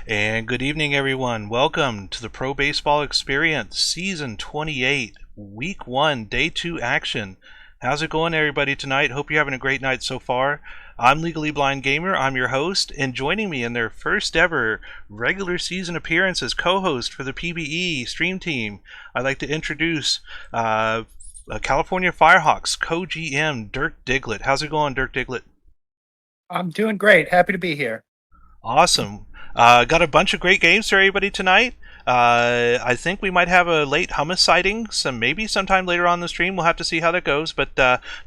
And good evening, everyone. Welcome to the Pro Baseball Experience, Season 28, Week 1, Day 2 action. How's it going, everybody, tonight? Hope you're having a great night so far. I'm Legally Blind Gamer. I'm your host, and joining me in their first ever regular season appearance as co-host for the PBE stream team, I'd like to introduce California Firehawks co-GM Dirk Diglett. How's it going, Dirk Diglett? I'm doing great. Happy to be here. Awesome. Got a bunch of great games for everybody tonight. I think we might have a late hummus sighting, maybe sometime later on the stream. We'll have to see how that goes. But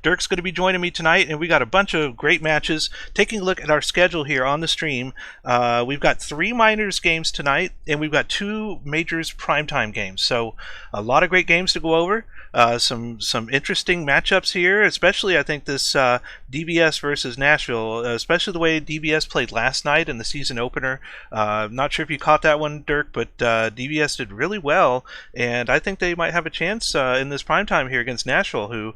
Dirk's going to be joining me tonight, and we got a bunch of great matches. Taking a look at our schedule here on the stream, we've got 3 minors games tonight, and we've got 2 majors primetime games. So a lot of great games to go over. Some interesting matchups here, especially I think this DBS versus Nashville, especially the way DBS played last night in the season opener. Not sure if you caught that one, Dirk, but DBS did really well, and I think they might have a chance in this primetime here against Nashville, who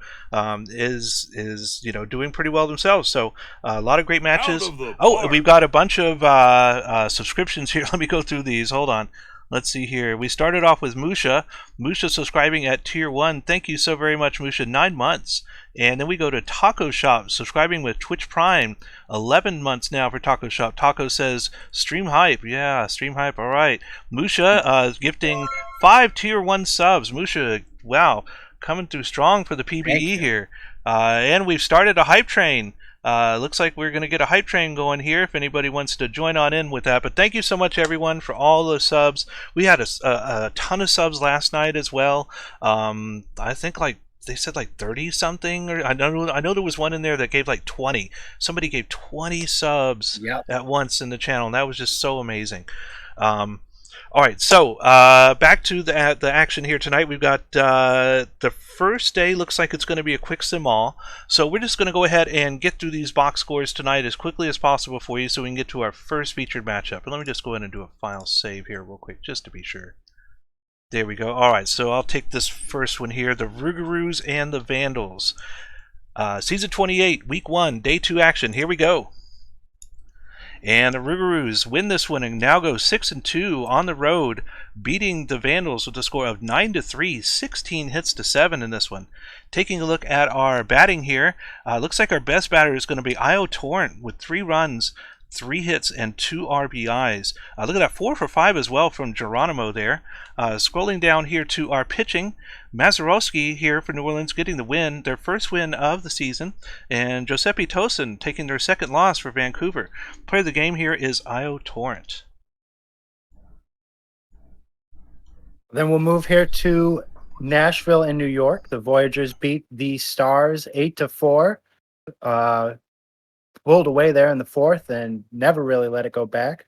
is doing pretty well themselves. So a lot of great matches. Oh, we've got a bunch of subscriptions here. Let me go through these. Hold on. Let's see here. We started off with Musha. Musha subscribing at Tier 1. Thank you so very much, Musha. 9 months. And then we go to Taco Shop, subscribing with Twitch Prime. 11 months now for Taco Shop. Taco says, stream hype. Yeah, stream hype. All right. Musha gifting 5 Tier 1 subs. Musha, wow, coming through strong for the PBE here. And we've started a hype train. Looks like we're going to get a hype train going here if anybody wants to join on in with that. But thank you so much, everyone, for all the subs. We had a ton of subs last night as well. I think they said 30 something, or I know there was one in there that gave 20. Somebody gave 20 subs at once in the channel, and that was just so amazing. All right, so back to the action here tonight. We've got the first day looks like it's going to be a quick sim all. So we're just going to go ahead and get through these box scores tonight as quickly as possible for you so we can get to our first featured matchup. And let me just go ahead and do a file save here real quick just to be sure. There we go. All right, so I'll take this first one here, the Rougarous and the Vandals. Season 28, Week 1, Day 2 action. Here we go. And the Rougarous win this one and now go 6-2 on the road, beating the Vandals with a score of 9-3, 16 hits to 7 in this one. Taking a look at our batting here, looks like our best batter is going to be Io Torrent with 3 runs, 3 hits, and 2 RBIs. Look at that, 4 for 5 as well from Geronimo there. Scrolling down here to our pitching, Mazeroski here for New Orleans getting the win, their first win of the season, and Giuseppe Tosin taking their second loss for Vancouver. Player of the game here is Io Torrent. Then we'll move here to Nashville and New York. The Voyagers beat the Stars 8-4. Pulled away there in the 4th and never really let it go back.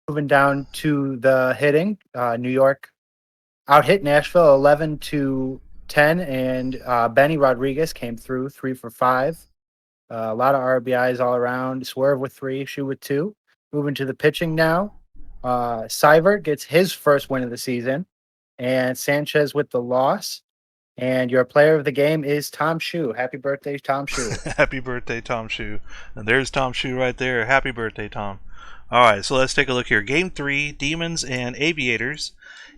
Moving down to the hitting, New York out-hit Nashville 11-10, and Benny Rodriguez came through 3 for 5. A lot of RBIs all around. Swerve with 3, Shoe with 2. Moving to the pitching now. Seibert gets his first win of the season, and Sanchez with the loss. And your player of the game is Tom Shoe. Happy birthday, Tom Shoe. Happy birthday, Tom Shoe. And there's Tom Shoe right there. Happy birthday, Tom. All right, so let's take a look here. Game 3, Demons and Aviators.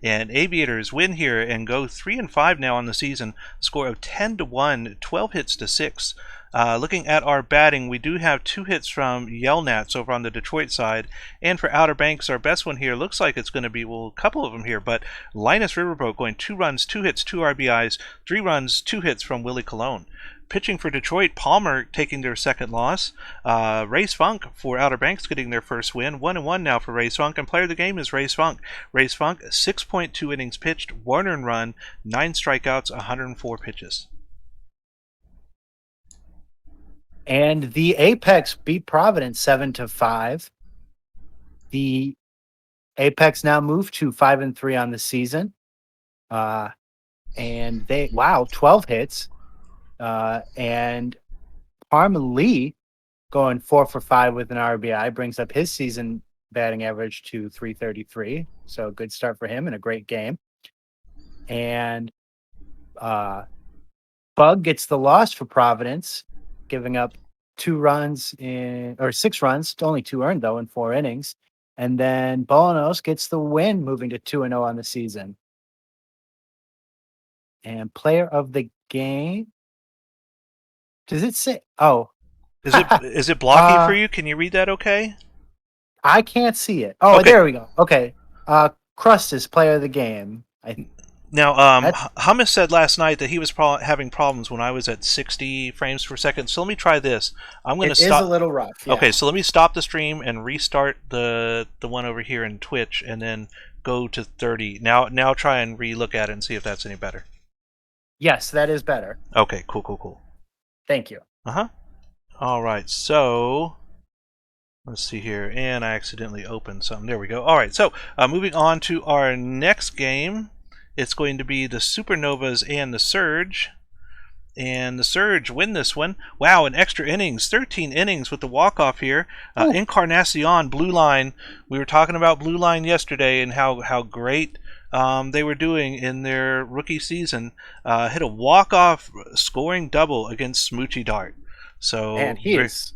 And Aviators win here and go 3-5 now on the season. Score of 10-1, 12 hits to 6. Looking at our batting, we do have 2 hits from Yelnats over on the Detroit side. And for Outer Banks, our best one here looks like it's going to be, well, a couple of them here, but Linus Riverboat going 2 runs, 2 hits, 2 RBIs, 3 runs, 2 hits from Willie Colon. Pitching for Detroit, Palmer taking their second loss. Race Funk for Outer Banks getting their first win. 1-1 now for Race Funk, and player of the game is Race Funk. Race Funk, 6.2 innings pitched, 1 earned run, 9 strikeouts, 104 pitches. And the Apex beat Providence 7-5. The Apex now moved to 5-3 on the season. And 12 hits. And Harmon Lee going 4 for 5 with an RBI brings up his season batting average to 333. So good start for him and a great game. And Bug gets the loss for Providence, giving up 6 runs, only 2 earned though in 4 innings. And then Bolanos gets the win, moving to 2-0 on the season. And player of the game. Does it say? Oh, Is it blocky for uh, you? Can you read that okay? I can't see it. Oh, Okay. there we go. Okay. Crust is player of the game. Now, That's Hummus said last night that he was having problems when I was at 60 frames per second. So let me try this. I'm going to it is a stop. little rough. Okay, Yeah. so let me stop the stream and restart the one over here in Twitch, and then go to 30. Now try and re-look at it and see if that's any better. Yes, that is better. Okay, cool. Thank you. Uh-huh. All right, so let's see here, and I accidentally opened something. There we go. All right, so moving on to our next game. It's going to be the Supernovas and the Surge. And the Surge win this one. Wow, an extra innings, 13 innings with the walk-off here. Encarnacion, Blue Line. We were talking about Blue Line yesterday and how great they were doing in their rookie season. Hit a walk-off scoring double against Smoochie Dart. So, And he is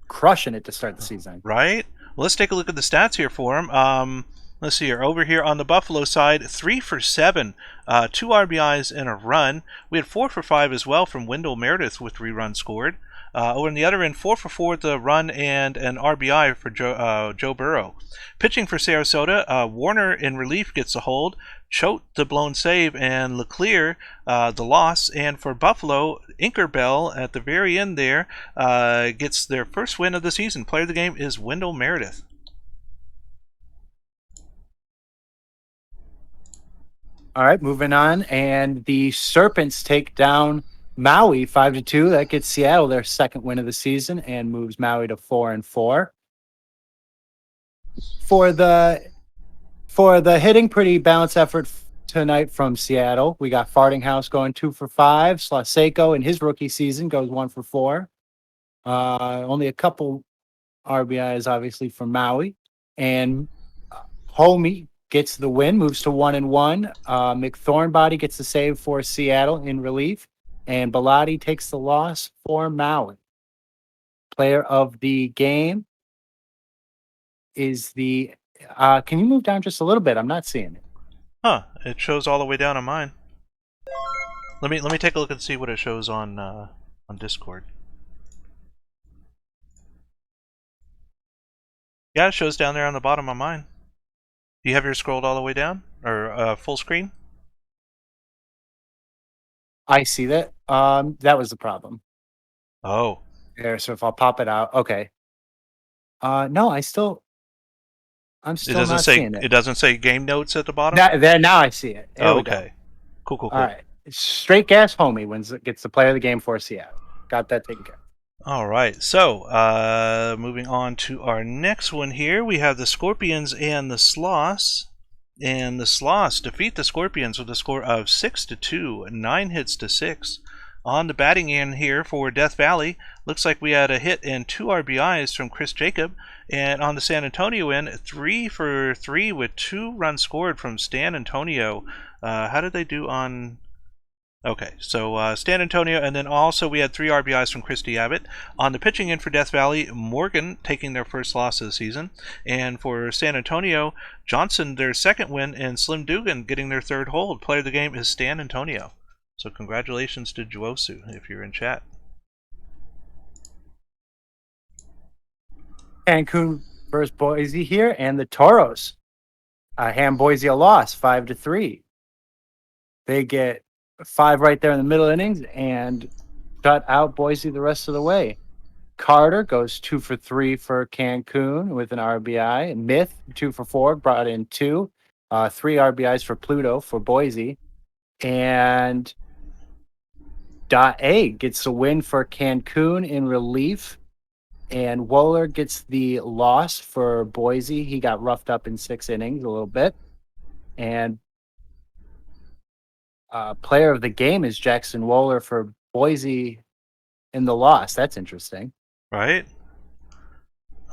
crushing it to start the season. right? Well, let's take a look at the stats here for him. Let's see here. Over here on the Buffalo side, 3 for 7, 2 RBIs and a run. We had 4 for 5 as well from Wendell Meredith with 3 runs scored. Over on the other end, 4 for 4 with a run and an RBI for Joe Burrow. Pitching for Sarasota, Warner in relief gets a hold, Choate the blown save, and Leclerc the loss. And for Buffalo, Inkerbell at the very end there gets their first win of the season. Player of the game is Wendell Meredith. All right, moving on. And the Serpents take down Maui 5-2. That gets Seattle their second win of the season and moves Maui to 4-4. For the hitting, pretty balanced effort tonight from Seattle. We got Fartinghouse going 2 for 5. Slaseco in his rookie season goes 1 for 4. Only a couple RBIs, obviously, from Maui. And Homie gets the win, moves to 1-1. McThornbody gets the save for Seattle in relief. And Bellotti takes the loss for Maui. Player of the game is the. Can you move down just a little bit? I'm not seeing it. Huh? It shows all the way down on mine. Let me take a look and see what it shows on Discord. Yeah, it shows down there on the bottom on mine. Do you have yours scrolled all the way down or full screen? I see that. That was the problem. Oh. There, so if I'll pop it out, okay. No, I'm still not seeing it. It doesn't say game notes at the bottom. There, now I see it. There we go. Okay. Cool. All right. Straight gas Homie gets the player of the game for Seattle. Got that taken care of. All right. So, moving on to our next one here, we have the Scorpions and the Sloths. And the Sloths defeat the Scorpions with a score of 6-2, 9 hits to 6. On the batting end here for Death Valley, looks like we had a hit and 2 RBIs from Chris Jacob. And on the San Antonio end, 3 for 3 with 2 runs scored from Stan Antonio. How did they do on... Okay, so Stan Antonio, and then also we had 3 RBIs from Christy Abbott. On the pitching end for Death Valley, Morgan taking their first loss of the season. And for San Antonio, Johnson their second win, and Slim Dugan getting their third hold. Player of the game is Stan Antonio. So congratulations to Juosu if you're in chat. Cancun versus Boise here, and the Toros hand Boise a loss 5-3. They get 5 right there in the middle innings and shut out Boise the rest of the way. Carter goes 2 for 3 for Cancun with an RBI. Myth 2 for 4, brought in 2. 3 RBIs for Pluto for Boise. And .A gets the win for Cancun in relief. And Wohler gets the loss for Boise. He got roughed up in 6 innings a little bit. And player of the game is Jackson Wohler for Boise in the loss. That's interesting. Right.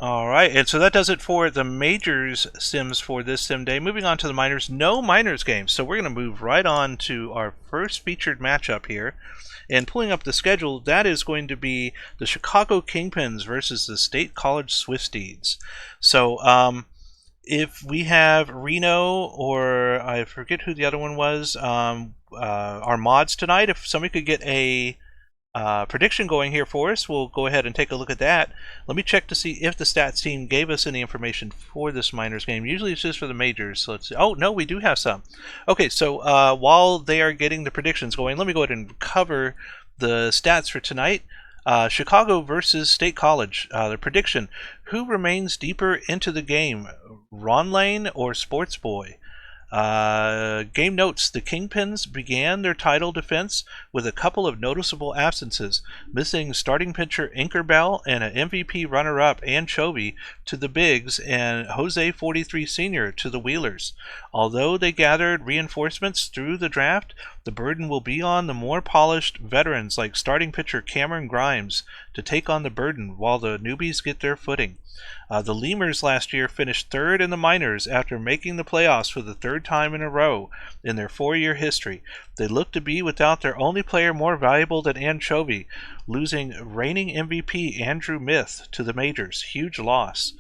All right, and so that does it for the majors sims for this sim day. Moving on to the minors, no minors games. So we're going to move right on to our first featured matchup here. And pulling up the schedule, that is going to be the Chicago Kingpins versus the State College Swifties. So if we have Reno or I forget who the other one was, our mods tonight, if somebody could get a prediction going here for us, we'll go ahead and take a look at that. Let me check to see if the stats team gave us any information for this minors game. Usually it's just for the majors. So let's see. Oh, no, we do have some. Okay, so while they are getting the predictions going, let me go ahead and cover the stats for tonight. Chicago versus State College. The prediction: who remains deeper into the game, Ron Lane or Sports Boy? Game notes: the Kingpins began their title defense with a couple of noticeable absences, missing starting pitcher Inkerbell and an MVP runner-up Anchovy to the Bigs and Jose 43 Sr. to the Wheelers. Although they gathered reinforcements through the draft, the burden will be on the more polished veterans like starting pitcher Cameron Grimes to take on the burden while the newbies get their footing. The Lemurs last year finished third in the minors after making the playoffs for the third time in a row in their 4-year history. They look to be without their only player more valuable than Anchovy, losing reigning MVP Andrew Myth to the majors. Huge loss.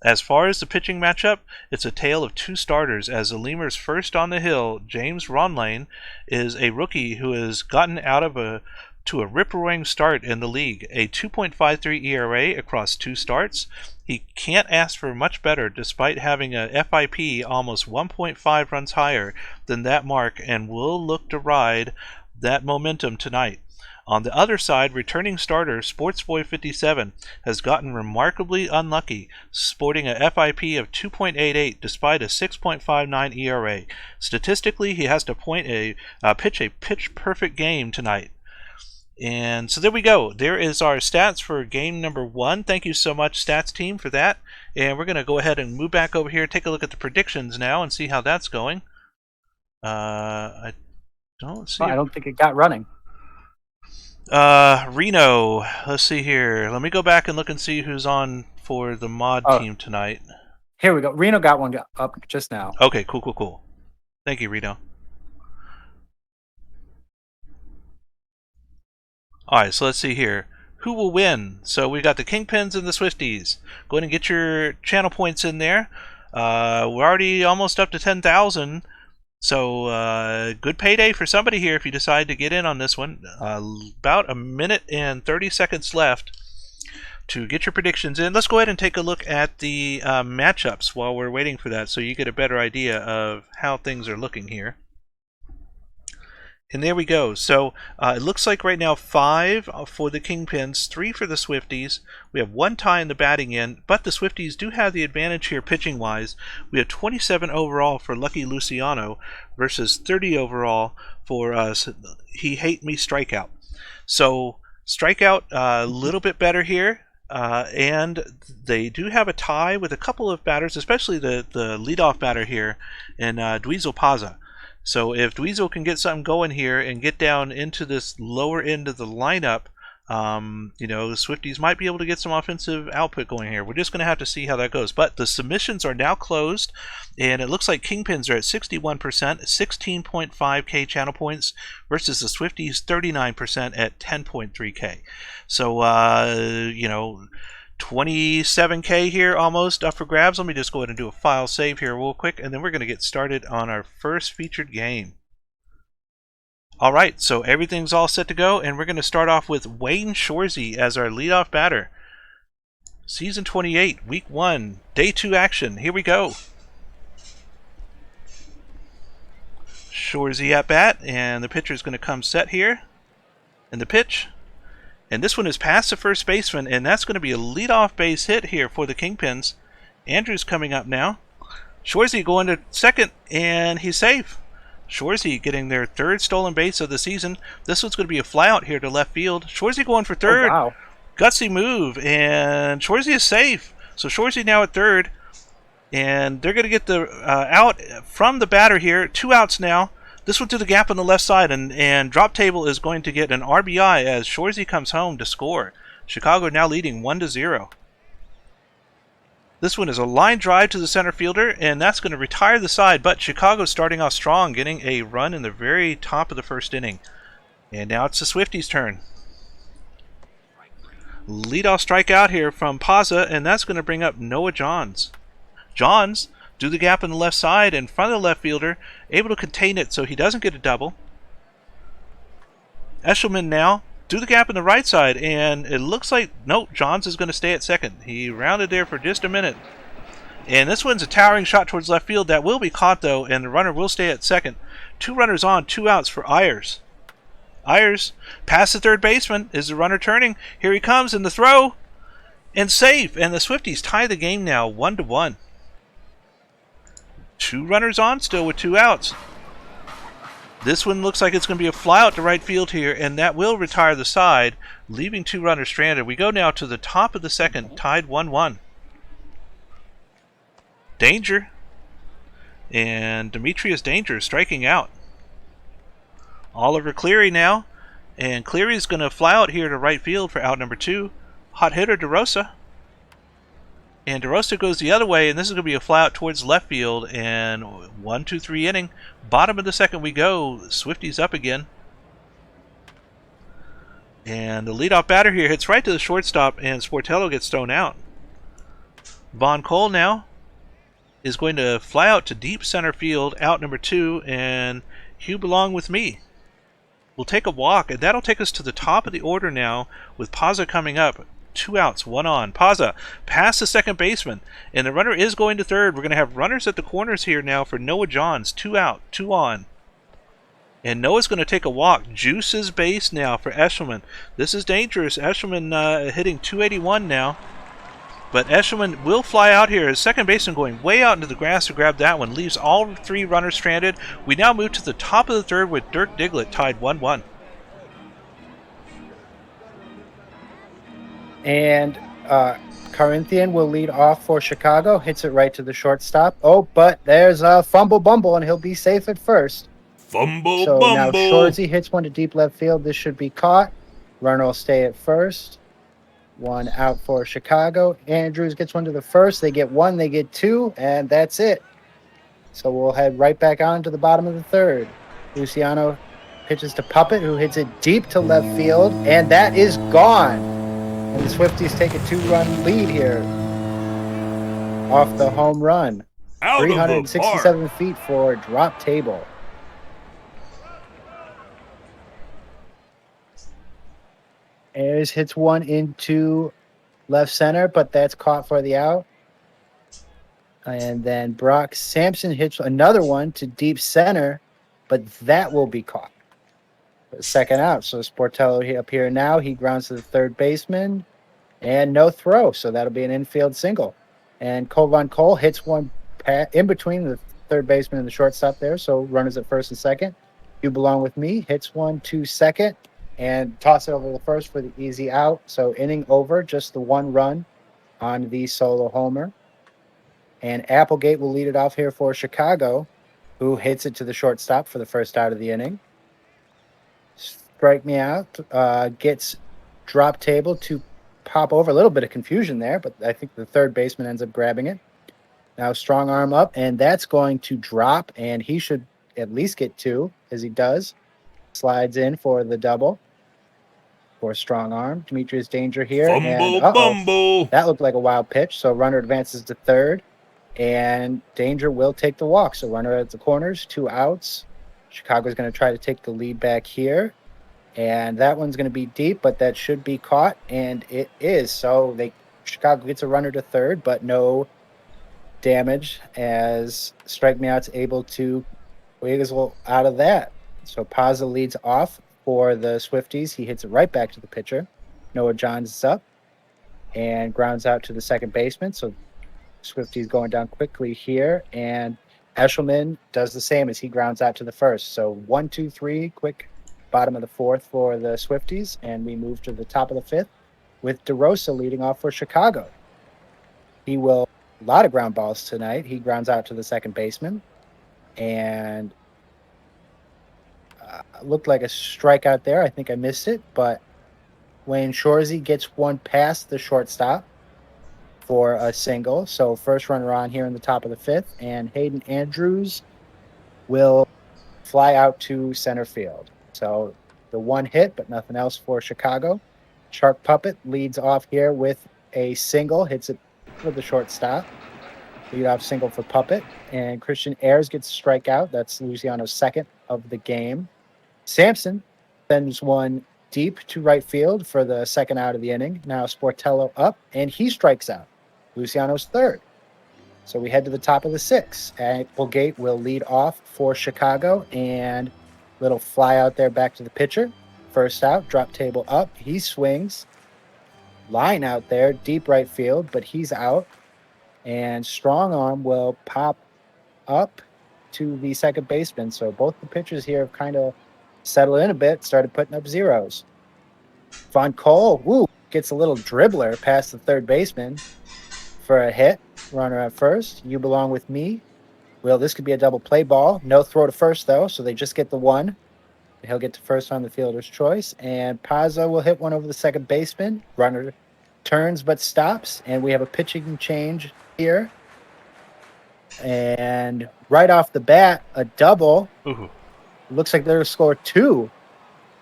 As far as the pitching matchup, it's a tale of two starters, as the Lemurs' first on the hill, James Ronlane, is a rookie who has gotten out of to a rip-roaring start in the league, a 2.53 ERA across 2 starts. He can't ask for much better despite having a FIP almost 1.5 runs higher than that mark, and will look to ride that momentum tonight. On the other side, returning starter Sportsboy 57 has gotten remarkably unlucky, sporting a FIP of 2.88 despite a 6.59 ERA. Statistically, he has to pitch a pitch-perfect game tonight. And so there we go. There is our stats for game number 1. Thank you so much, stats team, for that. And we're going to go ahead and move back over here, take a look at the predictions now, and see how that's going. I don't see. I don't think it got running. Reno. Let's see here. Let me go back and look and see who's on for the mod team tonight. Here we go. Reno got one up just now. Okay, cool. Thank you, Reno. Alright, so let's see here. Who will win? So we got the Kingpins and the Swifties. Go ahead and get your channel points in there. We're already almost up to 10,000. So good payday for somebody here if you decide to get in on this one. About a minute and 30 seconds left to get your predictions in. Let's go ahead and take a look at the matchups while we're waiting for that so you get a better idea of how things are looking here. And there we go. So it looks like right now 5 for the Kingpins, 3 for the Swifties. We have 1 tie in the batting end, but the Swifties do have the advantage here pitching-wise. We have 27 overall for Lucky Luciano versus 30 overall for He Hate Me Strikeout. So strikeout a little bit better here. And they do have a tie with a couple of batters, especially the leadoff batter here in Dweezil Paza. So if Dweezil can get something going here and get down into this lower end of the lineup, the Swifties might be able to get some offensive output going here. We're just going to have to see how that goes. But the submissions are now closed, and it looks like Kingpins are at 61%, 16.5K channel points, versus the Swifties 39% at 10.3K. So, 27K here almost up for grabs. Let me just go ahead and do a file save here real quick, and then we're going to get started on our first featured game. Alright, so everything's all set to go, and we're going to start off with Wayne Shorzy as our leadoff batter. Season 28, Week 1, Day 2 action. Here we go. Shorzy at bat, and the pitcher's going to come set here. And the pitch. And this one is past the first baseman, and that's going to be a leadoff base hit here for the Kingpins. Andrew's coming up now. Shorzy going to second, and he's safe. Shorzy getting their 3rd stolen base of the season. This one's going to be a flyout here to left field. Shorzy going for 3rd. Oh, wow. Gutsy move, and Shorzy is safe. So Shorzy now at 3rd, and they're going to get the out from the batter here. 2 outs now. This one to the gap on the left side, and Drop Table is going to get an RBI as Shorzy comes home to score. Chicago now leading 1-0. This one is a line drive to the center fielder, and that's going to retire the side, but Chicago starting off strong, getting a run in the very top of the first inning. And now it's the Swifties' turn. Leadoff strikeout here from Paza, and that's going to bring up Noah Johns. Johns do the gap on the left side in front of the left fielder, able to contain it so he doesn't get a double. Eshelman now do the gap on the right side, and it looks like, nope, Johns is going to stay at second. He rounded there for just a minute. And this one's a towering shot towards left field. That will be caught, though, and the runner will stay at second. 2 runners on, 2 outs for Ayers. Ayers past the third baseman. Is the runner turning? Here he comes in the throw. And safe. And the Swifties tie the game now 1-1. 2 runners on still with 2 outs. This one looks like it's going to be a fly out to right field here, and that will retire the side, leaving 2 runners stranded. We go now to the top of the second, tied 1-1. Danger. And Demetrius Danger striking out. Oliver Cleary now. And Cleary's going to fly out here to right field for out number 2. Hot hitter DeRosa. And DeRosa goes the other way, and this is going to be a fly out towards left field. And 1-2-3 inning. Bottom of the second we go. Swifties up again. And the leadoff batter here hits right to the shortstop, and Sportello gets thrown out. Von Cole now is going to fly out to deep center field, out number 2, and Hugh Belong with me. We'll take a walk, and that'll take us to the top of the order now, with Pazza coming up. 2 outs, 1 on. Pazza past the second baseman, and the runner is going to third. We're going to have runners at the corners here now for Noah Johns. 2 out, 2 on. And Noah's going to take a walk. Juices base now for Eshelman. This is dangerous. Eshelman hitting 281 now. But Eshelman will fly out here. His second baseman going way out into the grass to grab that one. Leaves all 3 runners stranded. We now move to the top of the third with Dirk Diglett tied 1-1. And Corinthian will lead off for Chicago. Hits it right to the shortstop. Oh, but there's a fumble bumble, and he'll be safe at first. Fumble so bumble. Now Shorzy hits one to deep left field. This should be caught. Runner will stay at first. 1 out for Chicago. Andrews gets one to the first. They get 1, they get 2, and that's it. So we'll head right back on to the bottom of the third. Luciano pitches to Puppet, who hits it deep to left field, and that is gone. And the Swifties take a 2-run lead here off the home run. Out 367 feet for drop table. Ayers hits one into left center, but that's caught for the out. And then Brock Sampson hits another one to deep center, but that will be caught. Second out. So Sportello up here now. He grounds to the third baseman and no throw. So that'll be an infield single. And Von Cole hits one in between the third baseman and the shortstop there. So runners at first and second. You Belong with me. Hits one to second and toss it over the first for the easy out. So inning over, just the 1 run on the solo homer. And Applegate will lead it off here for Chicago, who hits it to the shortstop for the first out of the inning. Strike me out, gets drop table to pop over. A little bit of confusion there, but I think the third baseman ends up grabbing it. Now strong arm up, and that's going to drop, and he should at least get 2, as he does. Slides in for the double for strong arm. Demetrius Danger here. Fumble and, bumble. That looked like a wild pitch, so runner advances to third, and Danger will take the walk. So runner at the corners, 2 outs. Chicago's going to try to take the lead back here. And that one's going to be deep, but that should be caught, and it is. So Chicago gets a runner to third, but no damage as Strike Me Out's able to wiggle out of that. So Pazza leads off for the Swifties. He hits it right back to the pitcher. Noah Johns is up and grounds out to the second baseman. So Swifties going down quickly here, and Eshelman does the same as he grounds out to the first. So 1, 2, 3, quick bottom of the fourth for the Swifties, and we move to the top of the fifth with DeRosa leading off for Chicago. He will a lot of ground balls tonight. He grounds out to the second baseman, and looked like a strikeout there. I think I missed it, but Wayne Shorzy gets one past the shortstop for a single. So first runner on here in the top of the fifth, and Hayden Andrews will fly out to center field. So the 1 hit, but nothing else for Chicago. Shark Puppet leads off here with a single, hits it for the shortstop. Leadoff single for Puppet. And Christian Ayers gets a strikeout. That's Luciano's second of the game. Sampson sends one deep to right field for the second out of the inning. Now Sportello up, and he strikes out. Luciano's third. So we head to the top of the sixth. Applegate will lead off for Chicago, and little fly out there back to the pitcher. First out, drop table up. He swings. Line out there, deep right field, but he's out. And strong arm will pop up to the second baseman. So both the pitchers here have kind of settled in a bit, started putting up zeros. Von Cole, gets a little dribbler past the third baseman for a hit. Runner at first. You belong with me. Well, this could be a double play ball. No throw to first, though, so they just get the one. He'll get to first on the fielder's choice. And Pazza will hit one over the second baseman. Runner turns but stops. And we have a pitching change here. And right off the bat, a double. Ooh. Looks like they're going to score two.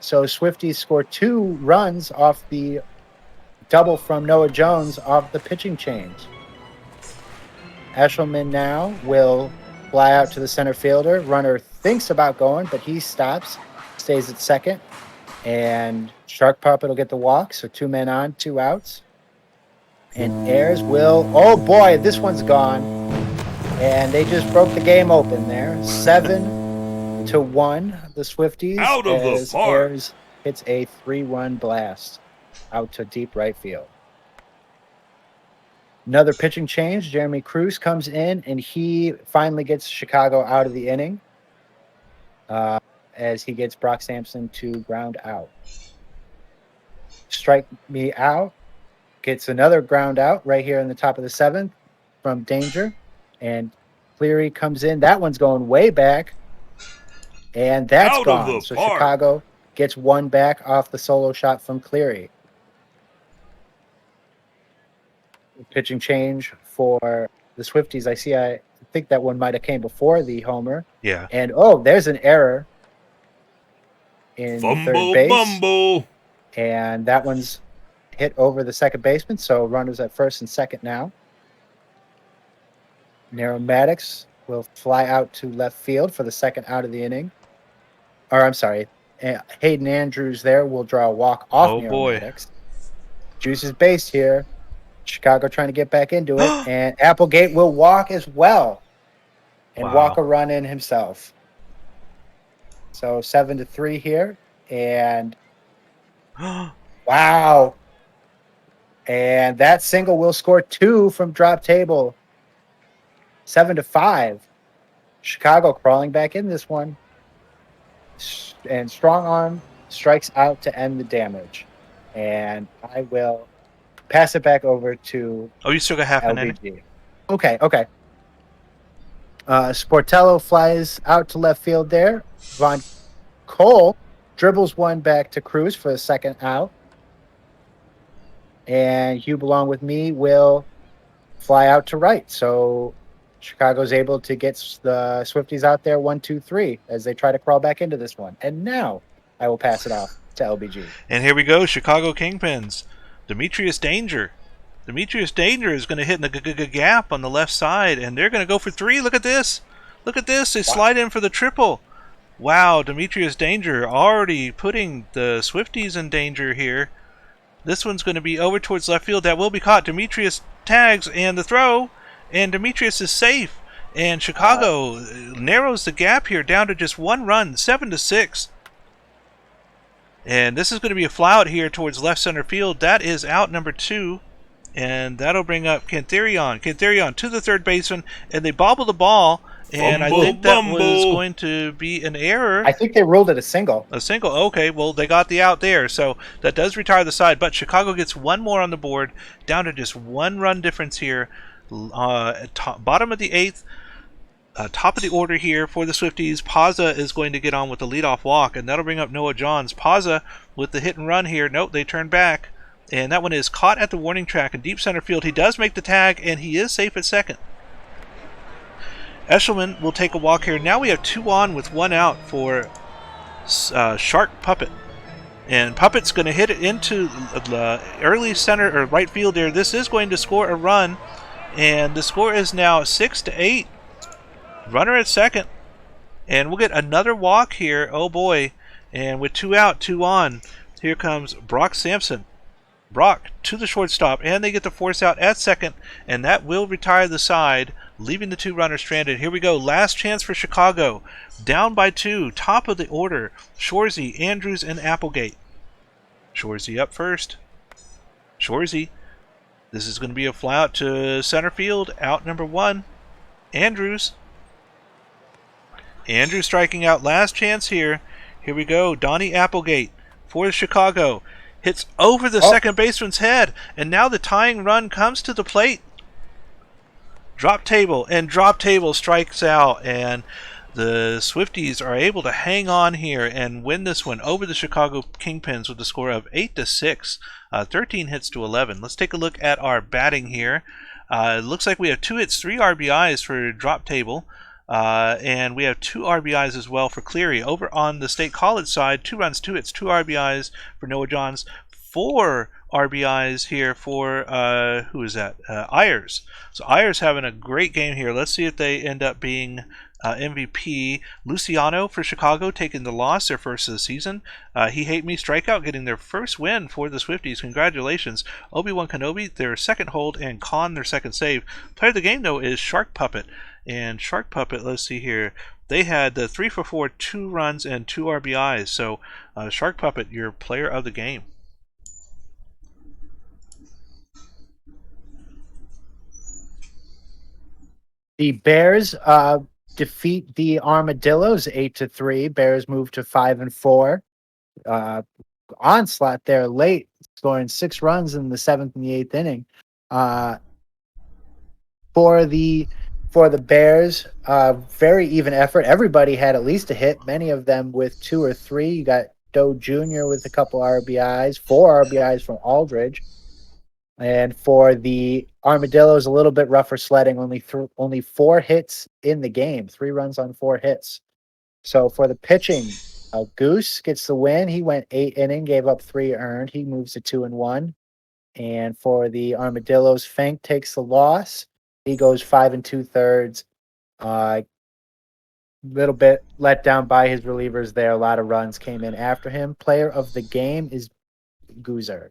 So Swifties score 2 runs off the double from Noah Jones off the pitching change. Eshelman now will fly out to the center fielder. Runner thinks about going, but he stops, stays at second. And Shark Puppet will get the walk. So 2 men on, 2 outs. And Ayers will, oh boy, this one's gone. And they just broke the game open there. 7-1, the Swifties. Out of the park. Ayers hits a 3-run blast out to deep right field. Another pitching change. Jeremy Cruz comes in, and he finally gets Chicago out of the inning as he gets Brock Sampson to ground out. Strike me out. Gets another ground out right here in the top of the 7th from Danger. And Cleary comes in. That one's going way back. And that's Out of gone. the So park. Chicago gets one back off the solo shot from Cleary. Pitching change for the Swifties. I think that one might have came before the homer. Yeah. And there's an error in third Fumble base. bumble. And that one's hit over the second baseman. So runners at first and second now. Narrow Maddox will fly out to left field for the second out of the inning. Or I'm sorry, Hayden Andrews there will draw a walk off Oh, Nero boy. Maddox. Juice is based here. Chicago trying to get back into it. And Applegate will walk as well. And Wow. walk a run in himself. So 7-3 here. And wow. And that single will score 2 from drop table. 7-5. Chicago crawling back in this one. And strong arm strikes out to end the damage. And I will pass it back over to Oh, you still got half an inning? LBG. Okay. Sportello flies out to left field there. Von Cole dribbles one back to Cruz for the second out. And You Belong With Me will fly out to right. So Chicago's able to get the Swifties out there 1-2-3 as they try to crawl back into this one. And now I will pass it off to LBG. And here we go, Chicago Kingpins. Demetrius Danger. Demetrius Danger is going to hit in the gap on the left side, and they're going to go for 3. Look at this. Look at this. They slide in for the triple. Wow, Demetrius Danger already putting the Swifties in danger here. This one's going to be over towards left field. That will be caught. Demetrius tags and the throw, and Demetrius is safe. And Chicago narrows the gap here down to just 1 run, 7-6. And this is going to be a fly out here towards left center field. That is out number 2. And that'll bring up Cantherion. Cantherion to the third baseman. And they bobble the ball. And I think that was going to be an error. I think they ruled it a single. A single. Okay, well, they got the out there. So that does retire the side. But Chicago gets 1 more on the board. Down to just 1 run difference here. Bottom of the 8th. Top of the order here for the Swifties. Pazza is going to get on with the leadoff walk, and that'll bring up Noah Johns. Pazza with the hit and run here. Nope, they turn back, and that one is caught at the warning track in deep center field. He does make the tag, and he is safe at second. Eshelman will take a walk here. Now we have 2 on with 1 out for Shark Puppet. And Puppet's going to hit it into the early center or right field there. This is going to score a run. And the score is now 6-8. Runner at second. And we'll get another walk here. Oh boy. And with 2 out, 2 on, here comes Brock Sampson. Brock to the shortstop, and they get the force out at second, and that will retire the side, leaving the 2 runners stranded. Here we go. Last chance for Chicago. Down by 2. Top of the order. Shorzy, Andrews, and Applegate. Shorzy up first. Shorzy. This is going to be a fly out to center field. Out number 1. Andrews. Andrews striking out. Last chance here. Here we go. Donnie Applegate for Chicago. Hits over the second baseman's head. And now the tying run comes to the plate. Drop table. And drop table strikes out. And the Swifties are able to hang on here and win this one over the Chicago Kingpins with a score of 8-6. 13 hits to 11. Let's take a look at our batting here. It looks like we have 2 hits, 3 RBIs for drop table. And we have 2 RBIs as well for Cleary. Over on the State College side, 2 runs, 2 hits, 2 RBIs for Noah Johns, 4 RBIs here for, who is that? Ayers. So Ayers having a great game here. Let's see if they end up being MVP. Luciano for Chicago taking the loss, their first of the season. He Hate Me strikeout getting their first win for the Swifties. Congratulations. Obi-Wan Kenobi their second hold, and Khan their second save. Player of the game though is Shark Puppet. And Shark Puppet, let's see here. They had 3 for 4, 2 runs, and 2 RBIs. So Shark Puppet, your player of the game. The Bears defeat the Armadillos 8-3. Bears move to 5-4. Onslaught there late, scoring 6 runs in the 7th and the 8th inning. For the Bears, very even effort. Everybody had at least a hit, many of them with 2 or 3. You got Doe Jr. with a couple RBIs, 4 RBIs from Aldridge. And for the Armadillos, a little bit rougher sledding, only 4 hits in the game, 3 runs on 4 hits. So for the pitching, Goose gets the win. He went 8 innings, gave up 3 earned. He moves to 2-1. And for the Armadillos, Fank takes the loss. He goes 5 2/3. Little bit let down by his relievers there. A lot of runs came in after him. Player of the game is Goozer.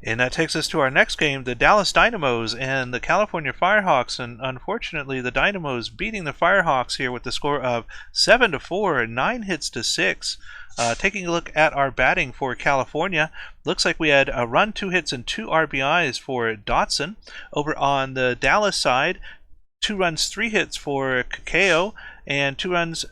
And that takes us to our next game, the Dallas Dynamos and the California Firehawks. And unfortunately, the Dynamos beating the Firehawks here with the score of 7-4 and 9 hits to 6. Taking a look at our batting for California, looks like we had a run, 2 hits, and 2 RBIs for Dotson. Over on the Dallas side, 2 runs, 3 hits for Kakeo, and 2 hits,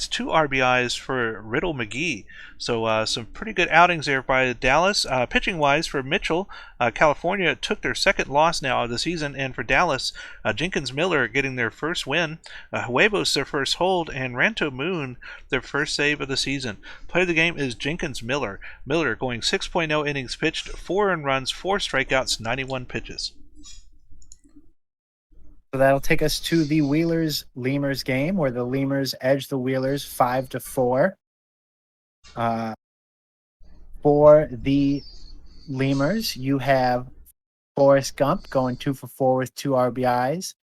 2 RBIs for Riddle McGee. So some pretty good outings there by Dallas. Pitching wise for Mitchell, California took their second loss now of the season, and for Dallas, Jenkins Miller getting their first win, Huevos their first hold, and Ranto Moon their first save of the season. Player of the game is Jenkins Miller. Miller going 6.0 innings pitched, 4 earned runs, 4 strikeouts, 91 pitches. So that'll take us to the Wheelers-Lemurs game, where the Lemurs edge the Wheelers 5-4. For the Lemurs, you have Forrest Gump going 2 for 4 with 2 RBIs,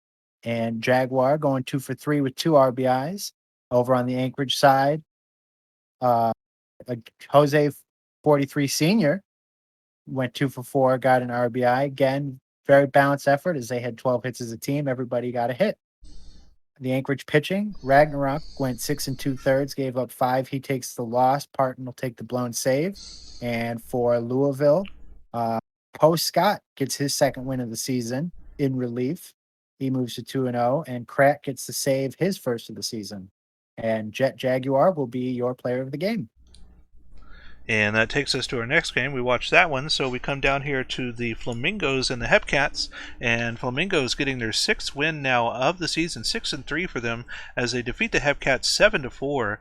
and Jaguar going 2 for 3 with 2 RBIs. Over on the Anchorage side, Jose 43 Sr. went 2 for 4, got an RBI. Again, very balanced effort as they had 12 hits as a team. Everybody got a hit. The Anchorage pitching, Ragnarok went 6 2/3, gave up 5. He takes the loss. Parton will take the blown save. And for Louisville, Poe Scott gets his second win of the season in relief. He moves to 2-0, and Crack gets the save, his first of the season. And Jet Jaguar will be your player of the game. And that takes us to our next game. We watched that one, so we come down here to the Flamingos and the Hepcats. And Flamingos getting their 6th win now of the season, 6-3 for them, as they defeat the Hepcats 7-4.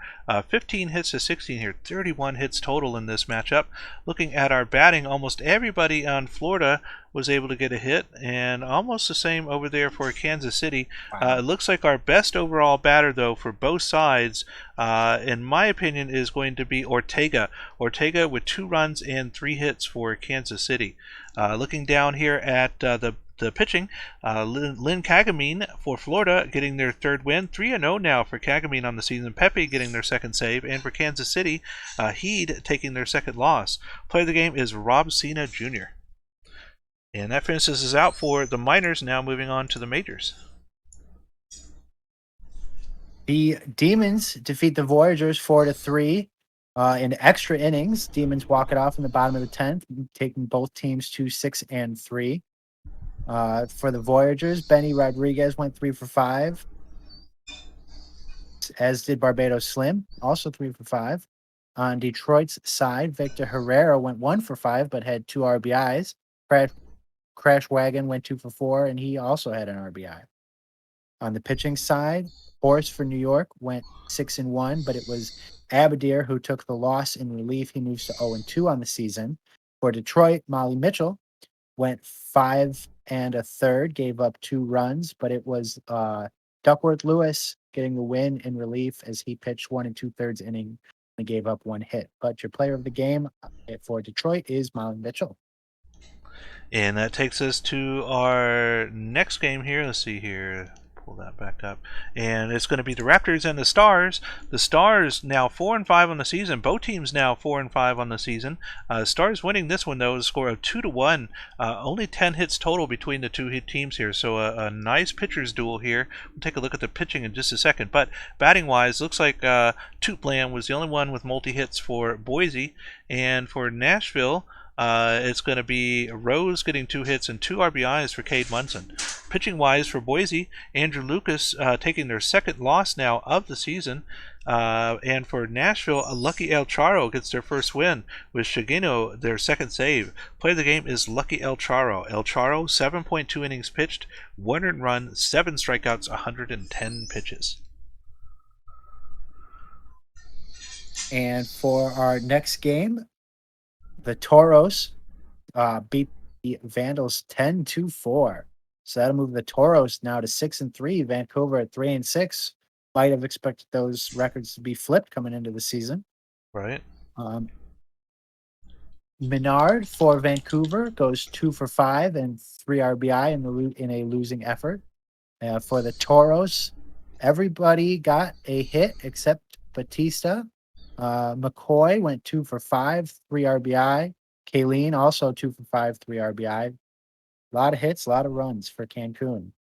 15 hits to 16 here, 31 hits total in this matchup. Looking at our batting, almost everybody on Florida was able to get a hit, and almost the same over there for Kansas City. Wow. It looks like our best overall batter, though, for both sides, in my opinion, is going to be Ortega. Ortega with 2 runs and 3 hits for Kansas City. Looking down here at the pitching, Lynn Kagamine for Florida getting their 3rd win, 3-0 now for Kagamine on the season. Pepe getting their 2nd save, and for Kansas City, Heed taking their 2nd loss. Player of the game is Rob Cena Jr. And that finishes us out for the minors. Now moving on to the majors. The Demons defeat the Voyagers 4-3 in extra innings. Demons walk it off in the bottom of the 10th, taking both teams to 6-3. For the Voyagers, Benny Rodriguez went 3 for 5, as did Barbados Slim, also 3 for 5. On Detroit's side, Victor Herrera went 1 for 5, but had 2 RBIs. Crash Wagon went 2 for 4, and he also had an RBI. On the pitching side, Horse for New York went 6-1, but it was Abadir who took the loss in relief. He moves to 0-2 on the season. For Detroit, Molly Mitchell went 5 1/3, gave up 2 runs, but it was Duckworth Lewis getting the win in relief as he pitched 1 2/3 inning and gave up 1 hit. But your player of the game for Detroit is Molly Mitchell. And that takes us to our next game here. Let's see here. Pull that back up. And it's going to be the Raptors and the Stars. The Stars now 4-5 on the season. Both teams now 4-5 on the season. Stars winning this one, though, a score of 2-1. Only 10 hits total between the two teams here. So a nice pitcher's duel here. We'll take a look at the pitching in just a second. But batting-wise, looks like Tootland was the only one with multi-hits for Boise. And for Nashville, it's going to be Rose getting 2 hits and 2 RBIs for Cade Munson. Pitching wise for Boise, Andrew Lucas taking their 2nd loss now of the season. And for Nashville, Lucky El Charo gets their 1st win with Shigino their 2nd save. Player of the game is Lucky El Charo. El Charo, 7.2 innings pitched, 1 earned run, 7 strikeouts, 110 pitches. And for our next game, the Toros beat the Vandals 10-4. So that'll move the Toros now to 6-3. Vancouver at 3-6. Might have expected those records to be flipped coming into the season. Right. Menard for Vancouver goes 2 for 5 and 3 RBI in a losing effort. For the Toros, everybody got a hit except Batista. McCoy went 2 for 5, 3 RBI. Kayleen also 2 for 5, 3 RBI. A lot of hits, a lot of runs for Cancun.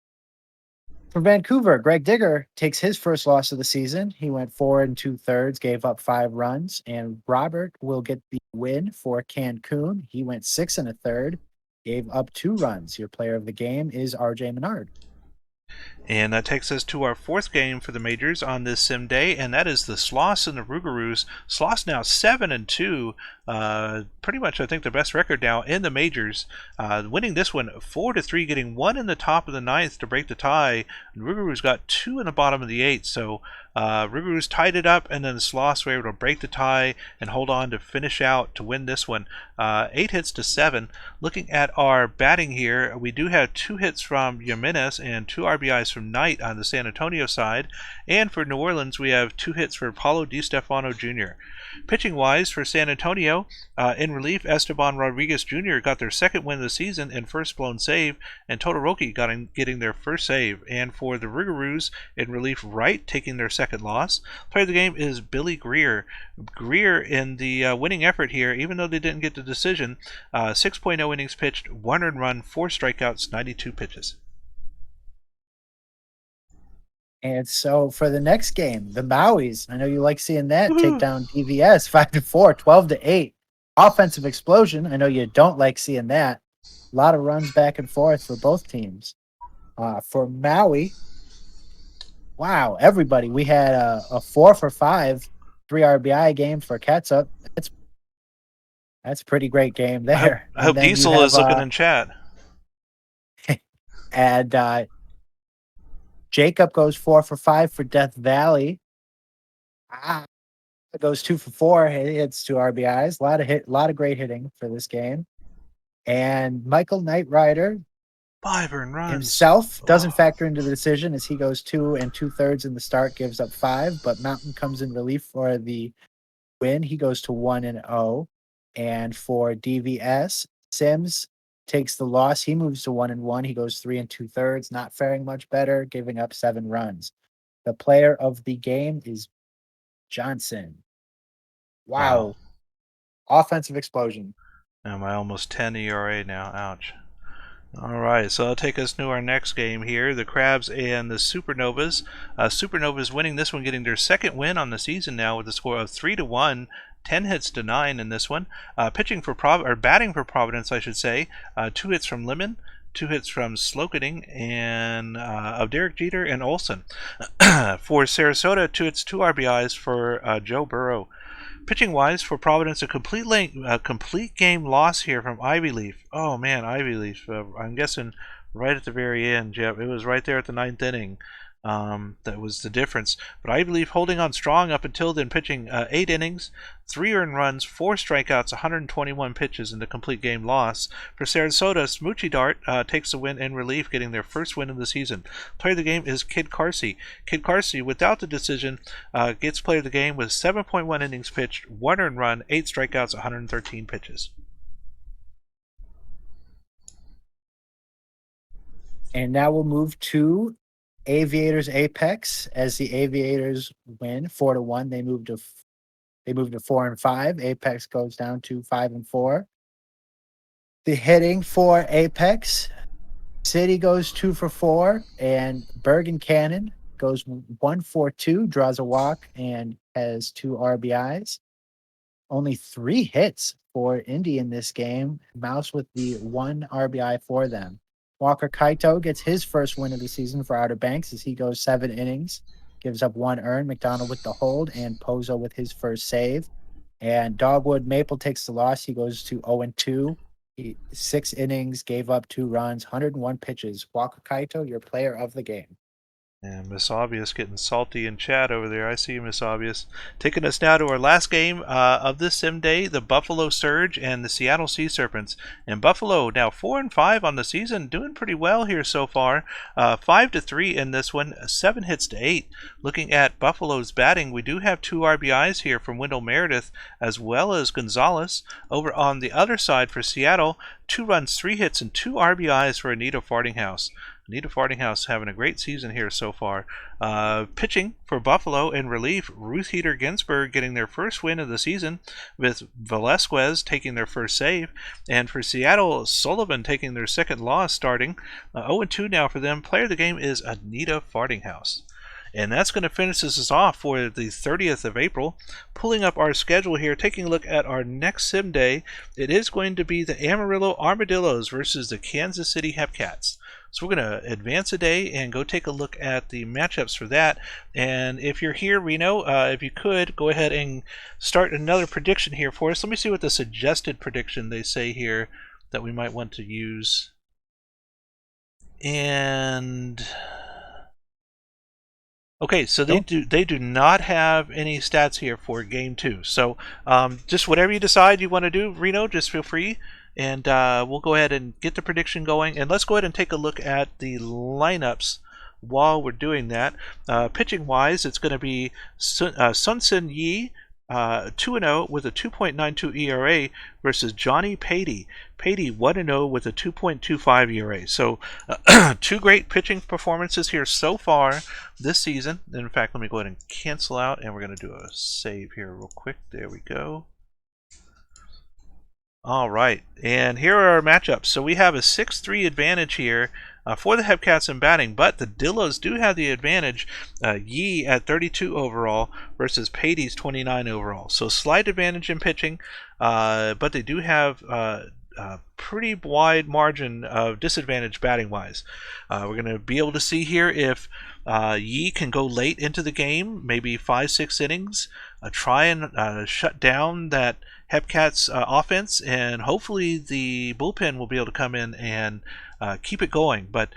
For Vancouver, Greg Digger takes his first loss of the season. He went 4 2/3, gave up 5 runs, and Robert will get the win for Cancun. He went 6 1/3, gave up 2 runs. Your player of the game is RJ Menard. And that takes us to our 4th game for the majors on this sim day, and that is the Sloss and the Rougarous. Sloss now 7-2, pretty much I think the best record now in the majors. Winning this one 4-3, getting 1 in the top of the 9th to break the tie. And Rougarous got 2 in the bottom of the 8th, so Rougarous tied it up, and then the Sloss were able to break the tie and hold on to finish out to win this one. 8 hits to 7. Looking at our batting here, we do have 2 hits from Jimenez and 2 RBIs from Knight on the San Antonio side. And for New Orleans, we have 2 hits for Paulo Di Stefano Jr. Pitching wise for San Antonio, in relief, Esteban Rodriguez Jr. got their 2nd win of the season and first blown save, and Todoroki getting their 1st save. And for the Rougarous, in relief, Wright taking their 2nd loss. Player of the game is Billy Greer. Greer in the winning effort here, even though they didn't get the decision, 6.0 innings pitched, 1 earned run, 4 strikeouts, 92 pitches. And so for the next game, the Mauis, I know you like seeing that, Woo-hoo. take down DVS 5-4, 12-8. Offensive explosion. I know you don't like seeing that. A lot of runs back and forth for both teams. For Maui, wow, everybody. We had a 4 for 5, 3 RBI game for Ketchup. That's a pretty great game there. I hope Diesel is looking in chat. And Jacob goes 4 for 5 for Death Valley. It goes 2 for 4. He hits 2 RBIs. A lot of great hitting for this game. And Michael Knight Rider 5 earned runs. himself doesn't Oh, factor into the decision as he goes 2 2/3 in the start, gives up 5, but Mountain comes in relief for the win. He goes to 1-0. And for DVS, Sims takes the loss. He moves to 1-1. He goes 3 2/3, not faring much better, giving up 7 runs. The player of the game is Johnson. wow. Wow. Offensive explosion. And my almost 10 ERA now. Ouch. All right, so that'll take us to our next game here. The Crabs and the Supernovas. Supernovas winning this one, getting their second win on the season now with a score of 3-1. 10 hits to 9 in this one. Batting for Providence, I should say. 2 hits from Lemon, 2 hits from Sloketing, and of Derek Jeter and Olson. For Sarasota, 2 hits, 2 RBIs for Joe Burrow. Pitching wise for Providence, a complete game loss here from Ivy Leaf. Oh man, Ivy Leaf. I'm guessing right at the very end. Yep, it was right there at the ninth inning. That was the difference. But Ivy Leaf holding on strong up until then, pitching 8 innings, 3 earned runs, 4 strikeouts, 121 pitches in the complete game loss. For Sarasota, Smoochie Dart takes the win in relief, getting their first win of the season. Player of the game is Kid Carsey. Kid Carsey, without the decision, gets player of the game with 7.1 innings pitched, 1 earned run, 8 strikeouts, 113 pitches. And now we'll move to Aviators Apex as the Aviators win 4-1. They move to 4-5. Apex goes down to 5-4. The hitting for Apex, City goes 2-4, and Bergen Cannon goes 1-4-2, draws a walk and has 2 RBIs. Only 3 hits for Indy in this game. Mouse with the 1 RBI for them. Walker Kaito gets his first win of the season for Outer Banks as he goes 7 innings, gives up 1 earned. McDonald with the hold, and Pozo with his first save. And Dogwood Maple takes the loss. He goes to 0-2. 6 innings, gave up 2 runs, 101 pitches. Walker Kaito, your player of the game. And Miss Obvious getting salty in chat over there. I see you, Miss Obvious. Taking us now to our last game of this sim day, the Buffalo Surge and the Seattle Sea Serpents. And Buffalo now 4-5 on the season, doing pretty well here so far. 5-3 in this one, 7 hits to 8. Looking at Buffalo's batting, we do have 2 RBIs here from Wendell Meredith as well as Gonzalez. Over on the other side for Seattle, 2 runs, 3 hits, and 2 RBIs for Anita Fartinghouse. Anita Fartinghouse having a great season here so far. Pitching for Buffalo in relief, Ruth Heater Ginsburg getting their first win of the season, with Velasquez taking their first save. And for Seattle, Sullivan taking their second loss starting. 0-2 now for them. Player of the game is Anita Fartinghouse. And that's going to finish us off for the 30th of April. Pulling up our schedule here, taking a look at our next sim day, it is going to be the Amarillo Armadillos versus the Kansas City Hepcats. So we're going to advance a day and go take a look at the matchups for that. And if you're here, Reno, if you could, go ahead and start another prediction here for us. Let me see what the suggested prediction they say here that we might want to use. And okay, so they do not have any stats here for game 2. So just whatever you decide you want to do, Reno, just feel free. And we'll go ahead and get the prediction going. And let's go ahead and take a look at the lineups while we're doing that. Pitching-wise, it's going to be Sun-Sin Yi, 2-0 with a 2.92 ERA versus Johnny Patey. Patey 1-0 with a 2.25 ERA. So 2 great pitching performances here so far this season. In fact, let me go ahead and cancel out, and we're going to do a save here real quick. There we go. All right, and here are our matchups. So we have a 6-3 advantage here for the Hepcats in batting, but the Dillos do have the advantage. Yi at 32 overall versus Patey's 29 overall. So slight advantage in pitching, but they do have a pretty wide margin of disadvantage batting-wise. We're going to be able to see here if Yi can go late into the game, maybe 5-6 innings, try and shut down that Hepcat's offense, and hopefully the bullpen will be able to come in and keep it going. But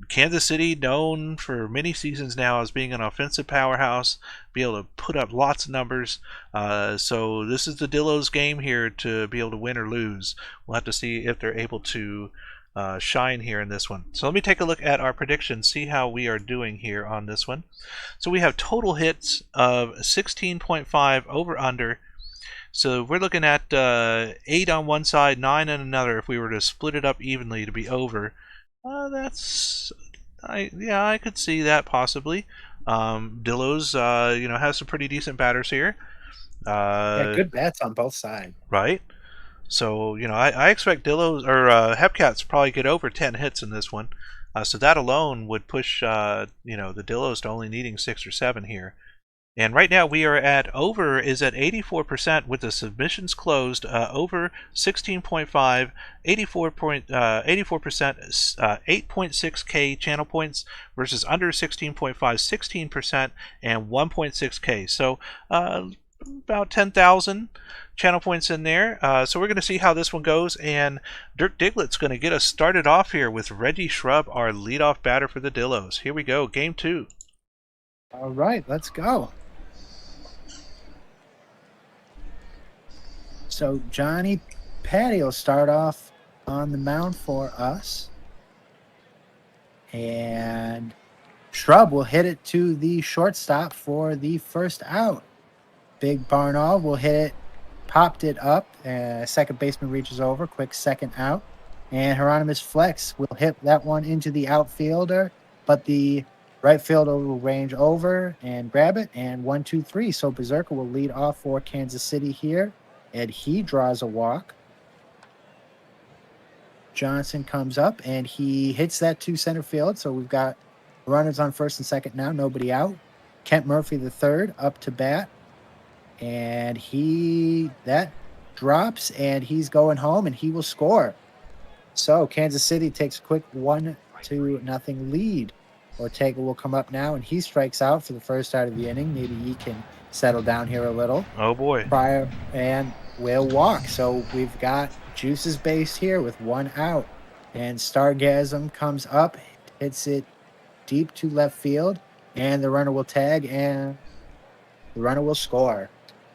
Kansas City, known for many seasons now as being an offensive powerhouse, be able to put up lots of numbers. So this is the Dillos game here to be able to win or lose. We'll have to see if they're able to shine here in this one. So let me take a look at our predictions, see how we are doing here on this one. So we have total hits of 16.5 over under. So we're looking at 8 on one side, 9 on another. If we were to split it up evenly to be over, I could see that possibly. Dillos, has some pretty decent batters here. Yeah, good bats on both sides. Right. So, I expect Dillos or Hepcats to probably get over 10 hits in this one. So that alone would push, the Dillos to only needing 6 or 7 here. And right now we are at over is at 84% with the submissions closed. Over 16.5, 84%, 8.6K channel points versus under 16.5, 16% and 1.6K. So about 10,000 channel points in there. So we're going to see how this one goes, and Dirk Diglett's going to get us started off here with Reggie Shrub, our leadoff batter for the Dillos. Here we go, game 2. All right, let's go. So Johnny Patty will start off on the mound for us, and Shrub will hit it to the shortstop for the first out. Big Barnall will hit it, popped it up. Second baseman reaches over, quick second out. And Hieronymus Flex will hit that one into the outfielder, but the right fielder will range over and grab it. And 1, 2, 3. So Berserker will lead off for Kansas City here, and he draws a walk. Johnson comes up and he hits that to center field. So we've got runners on first and second now, nobody out. Kent Murphy the third up to bat. And that drops, and he's going home, and he will score. So Kansas City takes a quick 1-0 lead. Ortega will come up now, and he strikes out for the first out of the inning. Maybe he can settle down here a little. Oh boy! Pryor and will walk. So we've got Juice's base here with 1 out, and Stargasm comes up, hits it deep to left field, and the runner will tag, and the runner will score.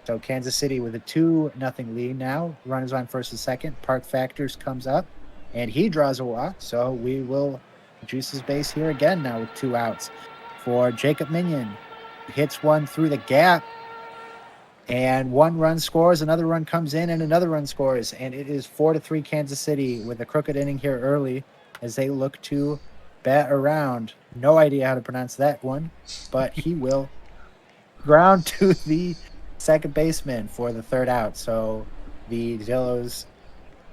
So Kansas City with a 2-0 lead now. Runners on first and second. Park Factors comes up, and he draws a walk. So we will juice his base here again now with 2 outs. For Jacob Minion, hits one through the gap, and 1 run scores. Another run comes in, and another run scores. And it is 4-3 Kansas City with a crooked inning here early as they look to bat around. No idea how to pronounce that one, but he will ground to the second baseman for the third out. So the Dillos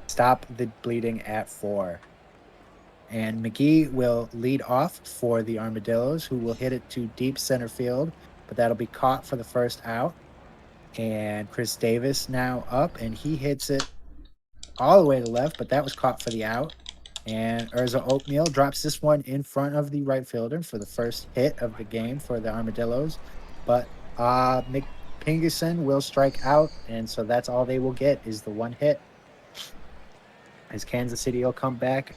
stop the bleeding at 4. And McGee will lead off for the Armadillos, who will hit it to deep center field, but that'll be caught for the first out. And Chris Davis now up, and he hits it all the way to left, but that was caught for the out. And Urza Oatmeal drops this one in front of the right fielder for the first hit of the game for the Armadillos. But Pingerson will strike out, and so that's all they will get is the 1 hit. As Kansas City will come back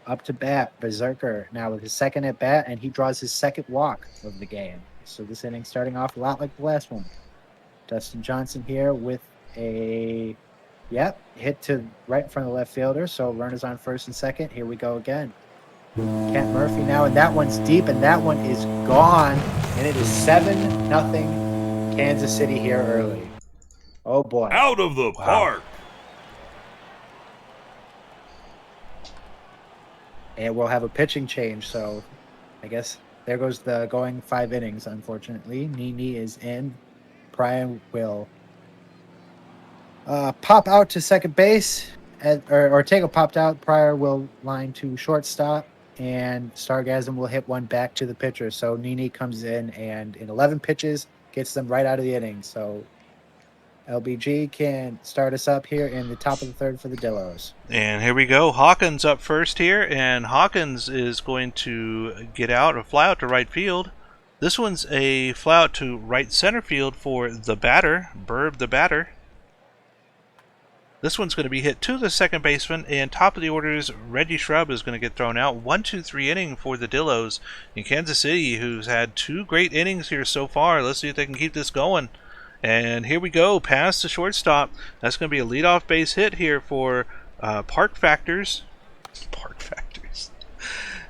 up to bat. Berserker now with his second at bat, and he draws his second walk of the game. So this inning starting off a lot like the last one. Dustin Johnson here with a hit to right in front of the left fielder. So runners on first and second. Here we go again. Kent Murphy now, and that one's deep, and that one is gone. And it is 7-0 Kansas City here early. Oh boy. Out of the park. And we'll have a pitching change, so I guess there goes the going 5 innings, unfortunately. Nini is in. Pryor will pop out to second base. Ortega popped out. Pryor will line to shortstop, and Stargasm will hit one back to the pitcher. So Nini comes in, and in 11 pitches, gets them right out of the inning. So LBG can start us up here in the top of the third for the Dillos. And here we go. Hawkins up first here, and Hawkins is going to get out or fly out to right field. This one's a fly out to right center field for the batter, Burb the batter. This one's going to be hit to the second baseman, and top of the order's Reggie Shrub is going to get thrown out. 1-2-3 inning for the Dillos in Kansas City, who's had 2 great innings here so far. Let's see if they can keep this going. And here we go, past the shortstop. That's going to be a leadoff base hit here for Park Factors. Park Factors.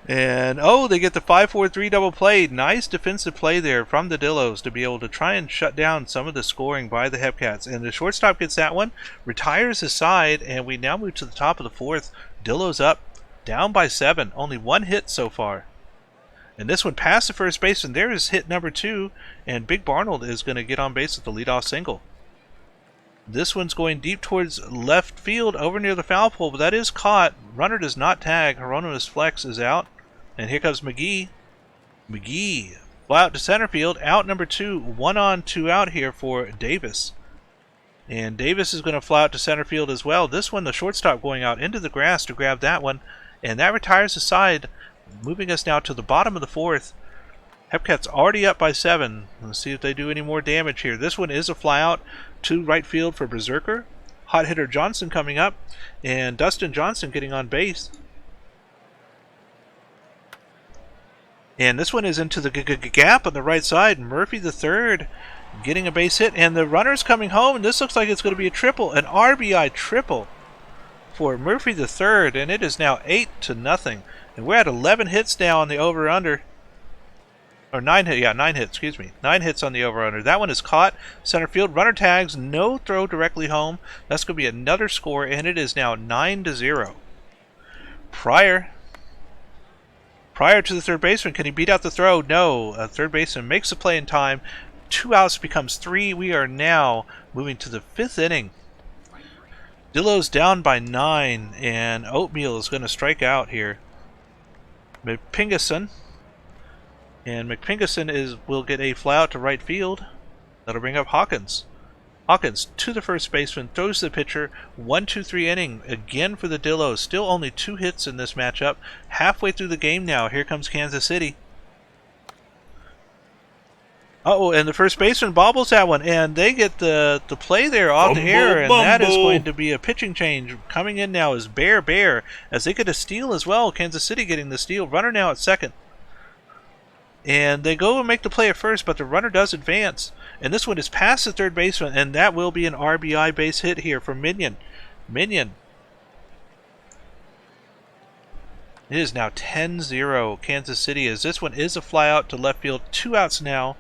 And, oh, they get the 5-4-3 double play. Nice defensive play there from the Dillos to be able to try and shut down some of the scoring by the Hepcats. And the shortstop gets that one, retires his side, and we now move to the top of the 4th. Dillos up, down by 7. Only 1 hit so far. And this one past the first baseman. There is hit number 2, and Big Barnold is going to get on base with the leadoff single. This one's going deep towards left field over near the foul pole, but that is caught. Runner does not tag. Hieronymus Flex is out. And here comes McGee. McGee fly out to center field. Out number 2. 1 on, 2 out here for Davis. And Davis is going to fly out to center field as well. This one, the shortstop going out into the grass to grab that one. And that retires the side, moving us now to the bottom of the 4th. Hepcat's already up by 7. Let's see if they do any more damage here. This one is a fly out to right field for Berserker. Hot hitter Johnson coming up, and Dustin Johnson getting on base. And this one is into the gap on the right side. Murphy the third getting a base hit, and the runner's coming home, and this looks like it's going to be a triple, an RBI triple for Murphy the third, and it is now 8-0. And we're at 11 hits now on the over-under. Or 9 hits, 9 hits, excuse me. 9 hits on the over-under. That one is caught. Center field, runner tags, no throw directly home. That's going to be another score, and it is now 9-0. Prior to the third baseman, can he beat out the throw? No. Third baseman makes the play in time. 2 outs becomes 3. We are now moving to the 5th inning. Dillo's down by 9, and Oatmeal is going to strike out here. McPingason. And McPingason will get a fly out to right field. That'll bring up Hawkins. Hawkins to the first baseman, throws the pitcher. 1-2-3 inning again for the Dillos. Still only 2 hits in this matchup. Halfway through the game now. Here comes Kansas City. Uh-oh, and the first baseman bobbles that one, and they get the play there off the air, and that is going to be a pitching change. Coming in now is Bear, as they get a steal as well. Kansas City getting the steal. Runner now at second. And they go and make the play at first, but the runner does advance. And this one is past the third baseman, and that will be an RBI base hit here for Minion. Minion. It is now 10-0 Kansas City, as this one is a fly out to left field. 2 outs now.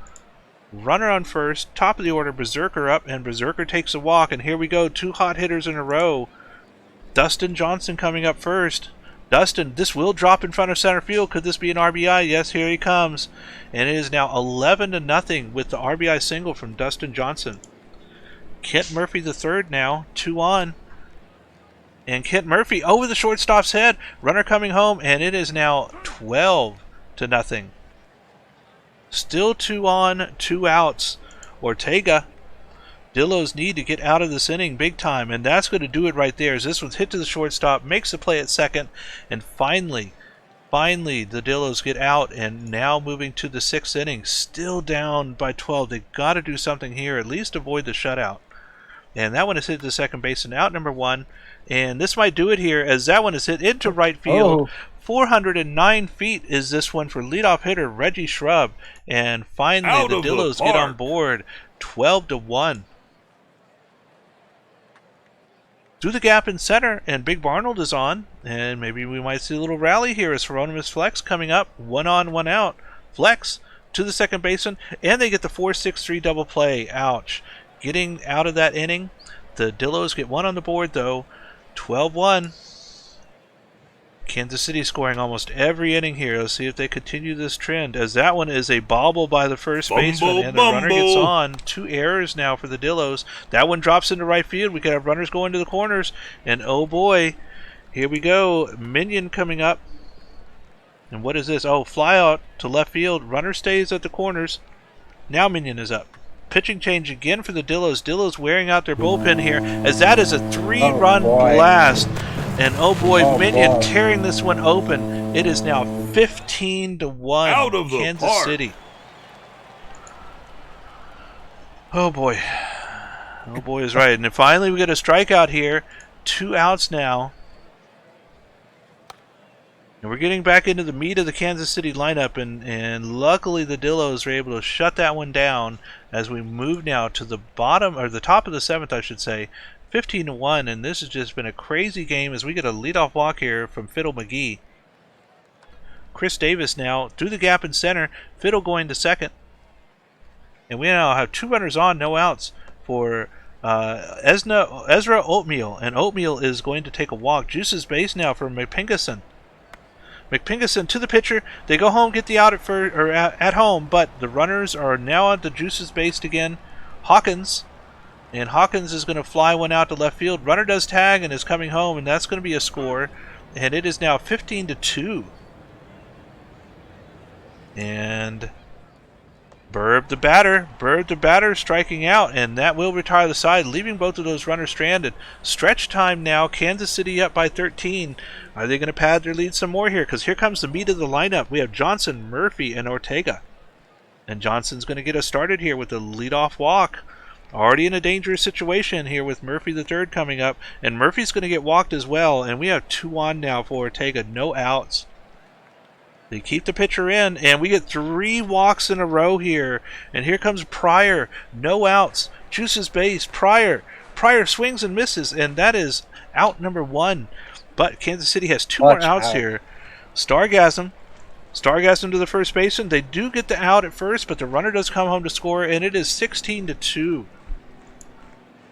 Runner on first. Top of the order, Berserker up, and Berserker takes a walk. And here we go, 2 hot hitters in a row. Dustin Johnson coming up first. Dustin, this will drop in front of center field. Could this be an RBI? Yes, here he comes. And it is now 11-0 with the RBI single from Dustin Johnson. Kent Murphy the third now, 2 on. And Kent Murphy over the shortstop's head. Runner coming home, and it is now 12-0. Still 2 on, 2 outs. Ortega. Dillos need to get out of this inning big time, and that's going to do it right there. As this one's hit to the shortstop, makes the play at second, and finally, the Dillos get out, and now moving to the 6th inning, still down by 12. They've got to do something here, at least avoid the shutout. And that one is hit to the second base, and out number 1, and this might do it here, as that one is hit into right field. 409 feet is this one for leadoff hitter Reggie Shrub, and finally the Dillos get on board, 12-1. Through the gap in center, and Big Barnold is on, and maybe we might see a little rally here as Hieronymus Flex coming up. 1 on, 1 out. Flex to the second baseman, and they get the 4-6-3 double play. Ouch. Getting out of that inning. The Dillos get 1 on the board, though. 12-1. Kansas City scoring almost every inning here. Let's see if they continue this trend, as that one is a bobble by the first baseman, and the runner gets on. 2 errors now for the Dillos. That one drops into right field. We could have runners going to the corners, and oh boy, here we go. Minion coming up. And what is this? Oh, fly out to left field. Runner stays at the corners. Now Minion is up. Pitching change again for the Dillos. Dillos wearing out their bullpen here, as that is a 3-run blast. And oh boy, Minion tearing this one open. It is now 15-1 Out of the Kansas park. City. Oh boy. Oh boy is right. And then finally we get a strikeout here. 2 outs now. And we're getting back into the meat of the Kansas City lineup, and luckily the Dillos are able to shut that one down as we move now to the bottom, or the top of the seventh, I should say, 15-1, and this has just been a crazy game as we get a leadoff walk here from Fiddle McGee. Chris Davis now through the gap in center, Fiddle going to second, and we now have 2 runners on, no outs for Ezra Oatmeal, and Oatmeal is going to take a walk. Juice's base now for McPingason. McPingason to the pitcher. They go home, get the out at home, but the runners are now at the Juice's base again. Hawkins, and Hawkins is going to fly one out to left field. Runner does tag and is coming home, and that's going to be a score. And it is now 15-2. And Burb the batter striking out, and that will retire the side, leaving both of those runners stranded. Stretch time now, Kansas City up by 13. Are they going to pad their lead some more here? Because here comes the meat of the lineup. We have Johnson, Murphy, and Ortega. And Johnson's going to get us started here with the leadoff walk. Already in a dangerous situation here with Murphy the third coming up, and Murphy's going to get walked as well, and we have 2 on now for Ortega, no outs. They keep the pitcher in, and we get 3 walks in a row here. And here comes Pryor. No outs. Juice's base. Pryor swings and misses, and that is out number 1. But Kansas City has 2 more outs here. Stargasm to the first baseman. They do get the out at first, but the runner does come home to score, and it is 16-2.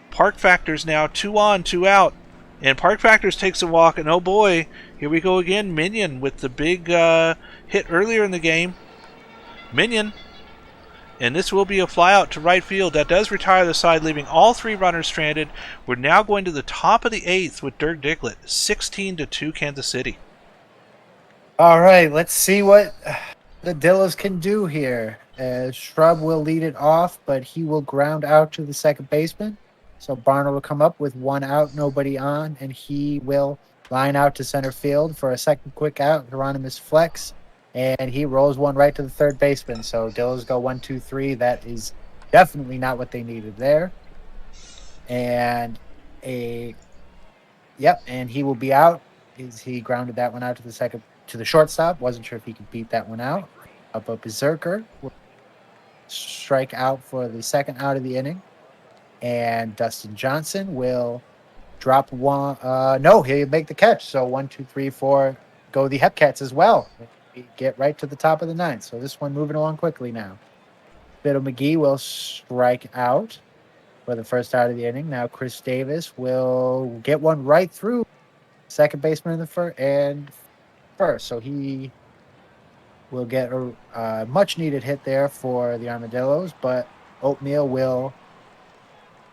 Park Factors now 2 on, 2 out. And Park Factors takes a walk, and oh boy, here we go again. Minion with the big hit earlier in the game. Minion. And this will be a flyout to right field. That does retire the side, leaving all 3 runners stranded. We're now going to the top of the 8th with Dirk Dicklett. 16-2 Kansas City. All right, let's see what the Dillos can do here. Shrub will lead it off, but he will ground out to the second baseman. So Barner will come up with 1 out, nobody on, and he will line out to center field for a second quick out. Hieronymus flex, and he rolls one right to the third baseman. So Dillos go 1, 2, 3. That is definitely not what they needed there. And and he will be out. He grounded that one out to the shortstop. Wasn't sure if he could beat that one out. Up a berserker will strike out for the second out of the inning. And Dustin Johnson will drop one. No, he'll make the catch. So 1, 2, 3, 4 go the Hepcats as well. We get right to the top of the 9th. So this one moving along quickly now. Fiddle McGee will strike out for the first out of the inning. Now Chris Davis will get one right through second baseman in the first. So he will get a much needed hit there for the Armadillos, but Oatmeal will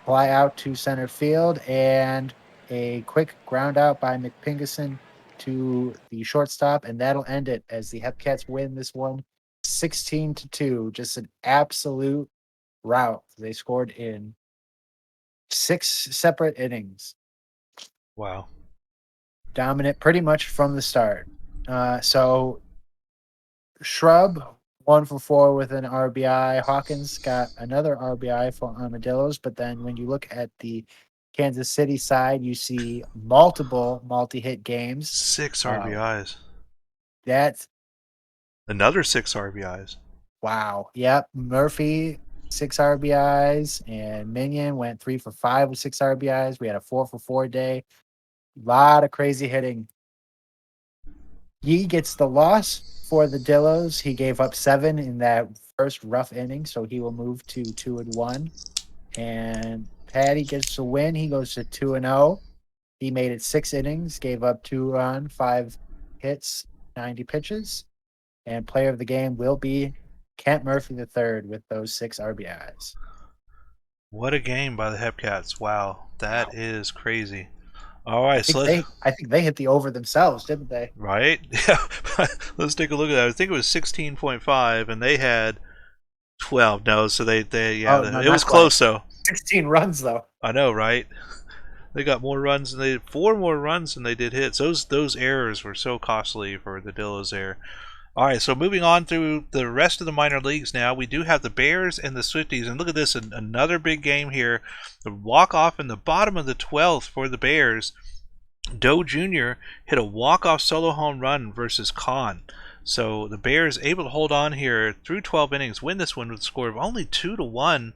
fly out to center field, and a quick ground out by McPingason to the shortstop, and that'll end it as the Hepcats win this one 16-2. Just an absolute rout. They scored in 6 separate innings. Wow. Dominant pretty much from the start. So Shrub 1 for 4 with an RBI. Hawkins got another RBI for Armadillos, but then when you look at the Kansas City side, you see multiple multi-hit games. 6 RBIs. That's another 6 RBIs. Wow. Yep. Murphy 6 RBIs, and Minion went 3 for 5 with 6 RBIs. We had a 4 for 4 day. A lot of crazy hitting. He gets the loss for the Dillos. He gave up 7 in that first rough inning, so he will move to 2-1. And Patty gets the win. He goes to 2-0. He made it 6 innings, gave up 2 runs, 5 hits, 90 pitches. And player of the game will be Kent Murphy III with those 6 RBIs. What a game by the Hepcats. Wow. That is crazy. All right, I think they hit the over themselves, didn't they? Right? Yeah. Let's take a look at that. I think it was 16.5, and they had 12. No, so it was close though. 16 runs though. I know, right? They got more runs than they did, 4 more runs than they did hits. Those errors were so costly for the Dillos there. All right, so moving on through the rest of the minor leagues now, we do have the Bears and the Swifties. And look at this, another big game here. The walk-off in the bottom of the 12th for the Bears. Doe Jr. hit a walk-off solo home run versus Kahn. So the Bears able to hold on here through 12 innings, win this one with a score of only 2-1.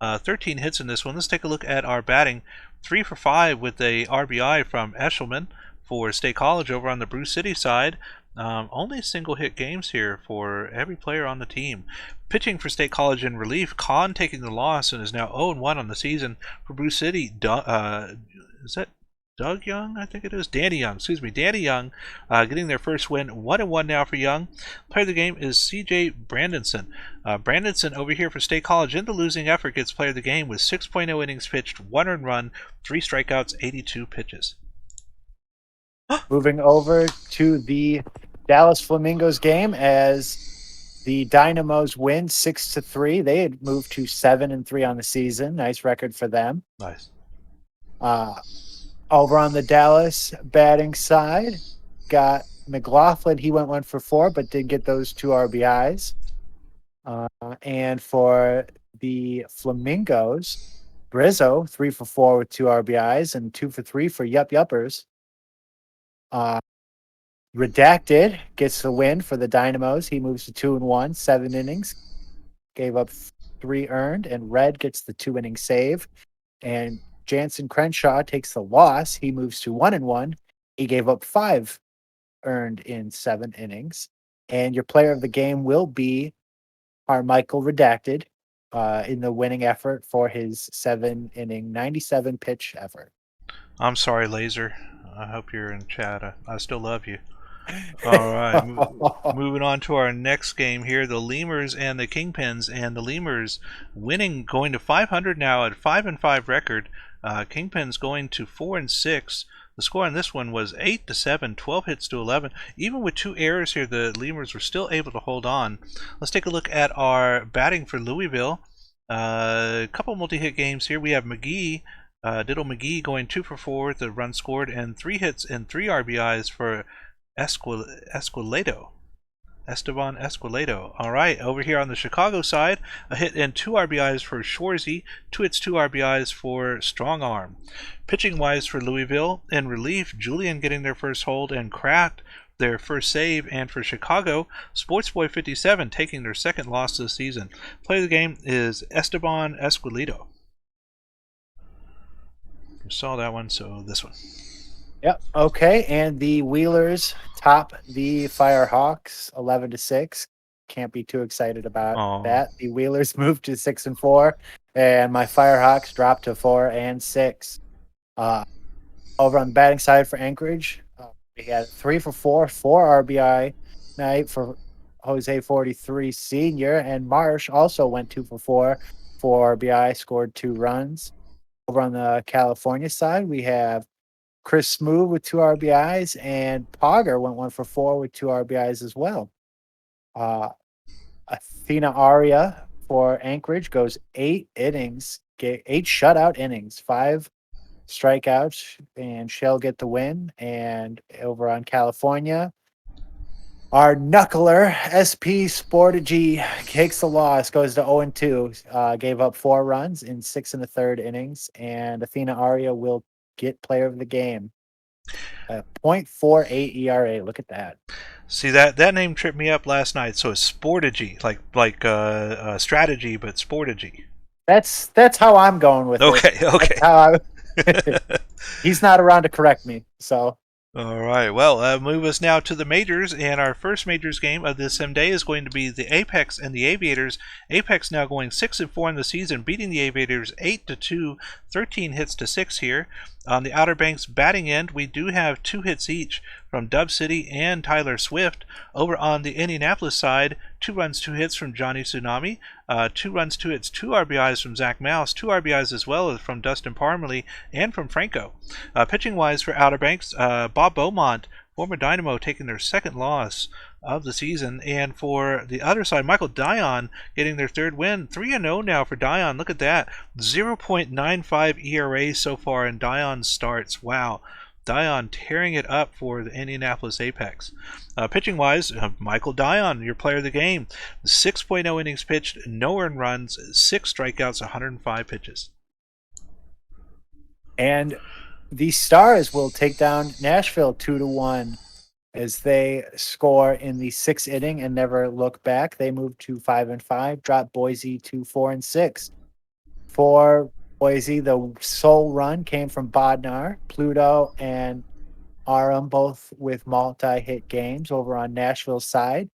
13 hits in this one. Let's take a look at our batting. 3 for 5 with a RBI from Eshelman for State College over on the Brew City side. Only single hit games here for every player on the team. Pitching for State College in relief, Kahn taking the loss and is now 0-1 on the season. For Brew City, is that Doug Young? I think it is. Danny Young, excuse me. Danny Young getting their first win. 1-1 now for Young. Player of the game is C.J. Brandonson. Brandonson over here for State College in the losing effort gets player of the game with 6.0 innings pitched, 1 earned run, 3 strikeouts, 82 pitches. Moving over to the Dallas Flamingos game as the Dynamos win 6-3. They had moved to 7-3 on the season. Nice record for them. Nice. Over on the Dallas batting side, got McLaughlin. He went 1 for 4, but did get those 2 RBIs. And for the Flamingos, Brizzo 3 for 4 with 2 RBIs and 2 for 3 for Yup Yuppers. Redacted gets the win for the Dynamos. He moves to 2-1, 7 innings, gave up 3 earned, and Red gets the 2-inning save. And Jansen Crenshaw takes the loss. He moves to 1-1. He gave up 5 earned in 7 innings. And your player of the game will be Carmichael Redacted in the winning effort for his 7-inning, 97-pitch effort. I'm sorry, Laser. I hope you're in chat. I still love you. All right, moving on to our next game here, the Lemurs and the Kingpins, and the Lemurs winning, going to 500 now at 5-5 record. Kingpins going to 4-6. The score on this one was 8-7, 12 hits to 11. Even with 2 errors here, the Lemurs were still able to hold on. Let's take a look at our batting for Louisville. A couple multi-hit games here. We have McGee. Diddle McGee going 2 for 4 with a run scored and 3 hits and 3 RBIs for Esteban Esquiledo. All right, over here on the Chicago side, a hit and 2 RBIs for Shorzy, 2 hits, 2 RBIs for Strong Arm. Pitching wise for Louisville, in relief, Julian getting their first hold and Kraft their first save, and for Chicago, Sportsboy 57 taking their second loss of the season. Player of the game is Esteban Esquiledo. You saw that one, so this one. Yep. Okay. And the Wheelers top the Firehawks 11-6. Can't be too excited about that. The Wheelers moved to 6-4, and my Firehawks dropped to 4-6. Over on the batting side for Anchorage, we had 3 for 4, 4 RBI night for Jose 43 Senior, and Marsh also went 2 for 4, 4 RBI, scored 2 runs. Over on the California side, we have Chris Smoove with 2 RBIs, and Pogger went 1 for 4 with 2 RBIs as well. Athena Aria for Anchorage goes 8 innings, 8 shutout innings, 5 strikeouts, and she'll get the win. And over on California, our knuckler, SP Sportagy, takes the loss, goes to 0-2, gave up 4 runs in 6 1/3 innings, and Athena Aria will get player of the game. 0.48 ERA. Look at that. See, that name tripped me up last night. So it's Sportagy, like strategy, but Sportagy. That's how I'm going with it. Okay. He's not around to correct me, so. All right. Well, move us now to the majors, and our first majors game of this same day is going to be the Apex and the Aviators. Apex now going 6-4 in the season, beating the Aviators 8-2, 13 hits to 6 here. On the Outer Banks batting end, we do have 2 hits each from Dub City and Tyler Swift. Over on the Indianapolis side, 2 runs, 2 hits from Johnny Tsunami, 2 runs, 2 hits, 2 RBIs from Zach Mouse, 2 RBIs as well as from Dustin Parmalee and from Franco. Pitching wise for Outer Banks, Bob Beaumont, former Dynamo, taking their second loss of the season. And for the other side, Michael Dion getting their 3rd win. 3-0 now for Dion. Look at that. 0.95 ERA so far in Dion's starts. Wow. Dion tearing it up for the Indianapolis Apex. Pitching wise, Michael Dion, your player of the game. 6.0 innings pitched, no earned runs, 6 strikeouts, 105 pitches. And the Stars will take down Nashville 2-1 as they score in the 6th inning and never look back. They move to 5-5, drop Boise to 4-6. For Boise, the sole run came from Bodnar, Pluto, and Aram, both with multi-hit games over on Nashville's side.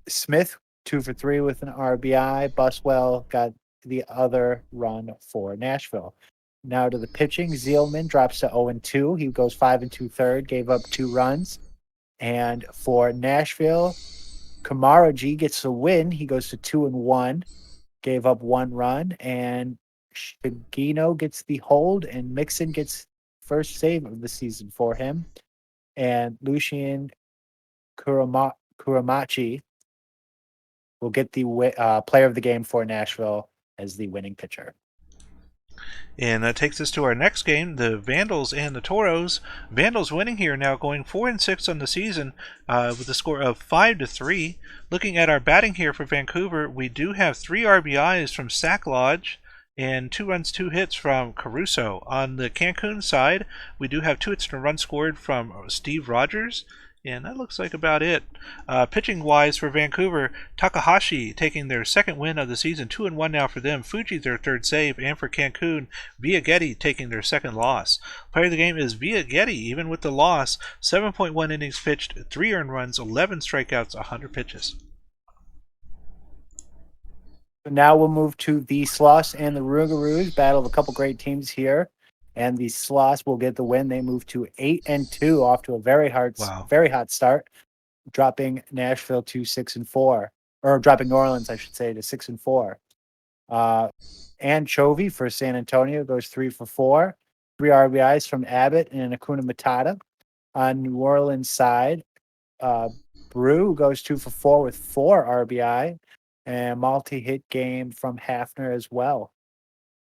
Smith 2 for 3 with an RBI. Buswell got the other run for Nashville. Now to the pitching. Zielman drops to 0-2. He goes 5 2/3, gave up 2 runs. And for Nashville, Kamaraji gets the win. He goes to 2-1, gave up 1 run. And Shigino gets the hold, and Mixon gets first save of the season for him. And Lucien Kuramachi will get the player of the game for Nashville as the winning pitcher. And that takes us to our next game, the Vandals and the Toros. Vandals winning here now, going 4-6 on the season with a score of 5-3. Looking at our batting here for Vancouver, we do have 3 RBIs from Sack Lodge and 2 runs, 2 hits from Caruso. On the Cancun side, we do have 2 hits and a run scored from Steve Rogers. And that looks like about it. Pitching-wise for Vancouver, Takahashi taking their 2nd win of the season, 2-1 now for them. Fuji their 3rd save, and for Cancun, Villagetti taking their 2nd loss. Player of the game is Villagetti, even with the loss. 7.1 innings pitched, 3 earned runs, 11 strikeouts, 100 pitches. Now we'll move to the Sloss and the Rougarous. Battle of a couple great teams here. And the Sloss will get the win. They move to 8-2, off to a very hot start, dropping Nashville to 6-4, or dropping New Orleans, I should say, to 6-4. Anchovy for San Antonio goes 3 for 4, 3 RBIs from Abbott and Acuna Matata. On New Orleans side, Brew goes 2 for 4 with 4 RBI and multi-hit game from Hafner as well.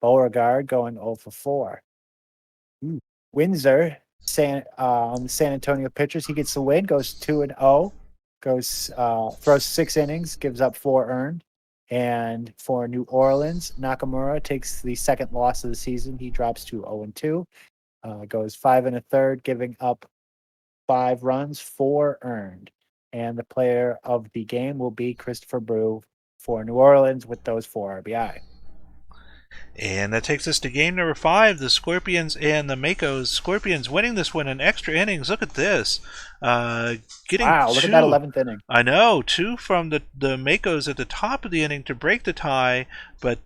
Beauregard going 0 for 4. Windsor on the San Antonio pitchers, he gets the win, goes 2-0, throws 6 innings, gives up 4 earned. And for New Orleans, Nakamura takes the 2nd loss of the season. He drops to 0-2, goes 5 1/3, giving up 5 runs, 4 earned. And the player of the game will be Christopher Brew for New Orleans with those 4 RBI. And that takes us to game number 5, the Scorpions and the Makos. Scorpions winning this one in extra innings. Look at this. Getting wow, look at that 11th inning. I know, 2 from the Makos at the top of the inning to break the tie, but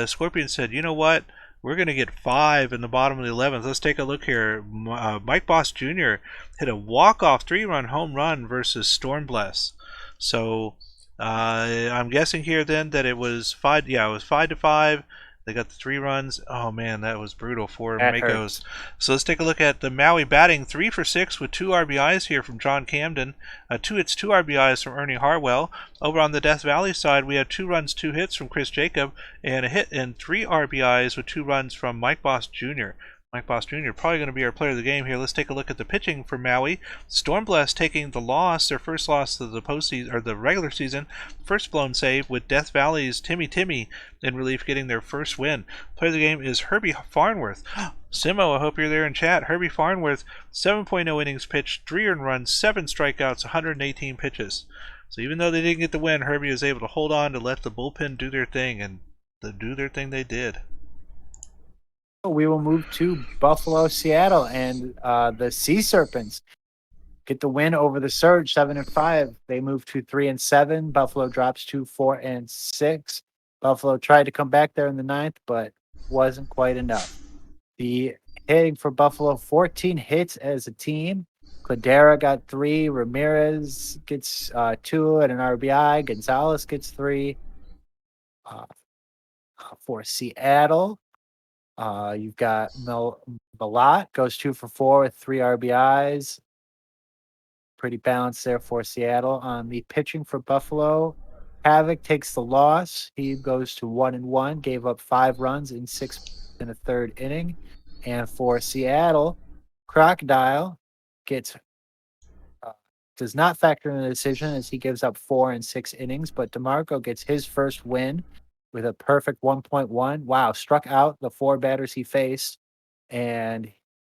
Scorpions said, you know what? We're going to get 5 in the bottom of the 11th. Let's take a look here. Mike Boss Jr. hit a walk-off 3-run home run versus Stormbless. So I'm guessing here then that it was 5. Yeah, it was 5-5. They got the 3 runs. Oh man, that was brutal for Makos. So let's take a look at the Maui batting. 3 for 6 with 2 RBIs here from John Camden. 2 hits, 2 RBIs from Ernie Harwell. Over on the Death Valley side, we have 2 runs, 2 hits from Chris Jacob, and a hit and 3 RBIs with 2 runs from Mike Boss Jr. Mike Boss Jr. probably going to be our player of the game here. Let's take a look at the pitching for Maui. Stormblast taking the loss, their first loss of the postseason or the regular season, first blown save, with Death Valley's Timmy in relief getting their first win. Player of the game is Herbie Farnworth. Simo, I hope you're there in chat. Herbie Farnworth, 7.0 innings pitched, 3 earned runs, 7 strikeouts, 118 pitches. So even though they didn't get the win, Herbie was able to hold on to let the bullpen do their thing, and do their thing they did. We will move to Buffalo, Seattle, and the Sea Serpents get the win over the Surge, 7-5. They move to 3-7. Buffalo drops to 4-6. Buffalo tried to come back there in the 9th, but wasn't quite enough. The hitting for Buffalo, 14 hits as a team. Cladera got 3. Ramirez gets 2 and an RBI. Gonzalez gets 3. For Seattle, you've got Malat goes 2 for 4 with 3 RBIs. Pretty balanced there for Seattle. On the pitching for Buffalo, Havoc takes the loss. He goes to 1-1, gave up 5 runs in 6 1/3 inning. And for Seattle, Crocodile gets does not factor in the decision as he gives up 4 and 6 innings, but DeMarco gets his first win with a perfect 1.1. Wow, struck out the 4 batters he faced, and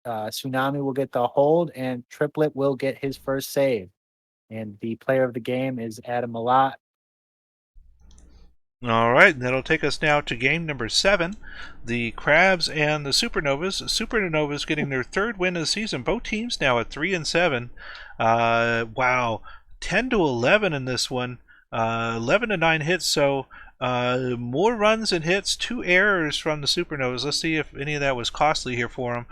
Tsunami will get the hold, and Triplet will get his first save. And the player of the game is Adam Malott. All right, that'll take us now to game number 7. The Crabs and the Supernovas. Supernovas getting their third win of the season. Both teams now at 3-7. Wow, 10-11 in this one. 11-9 hits. So more runs and hits. 2 errors from the Supernovas. Let's see if any of that was costly here for them.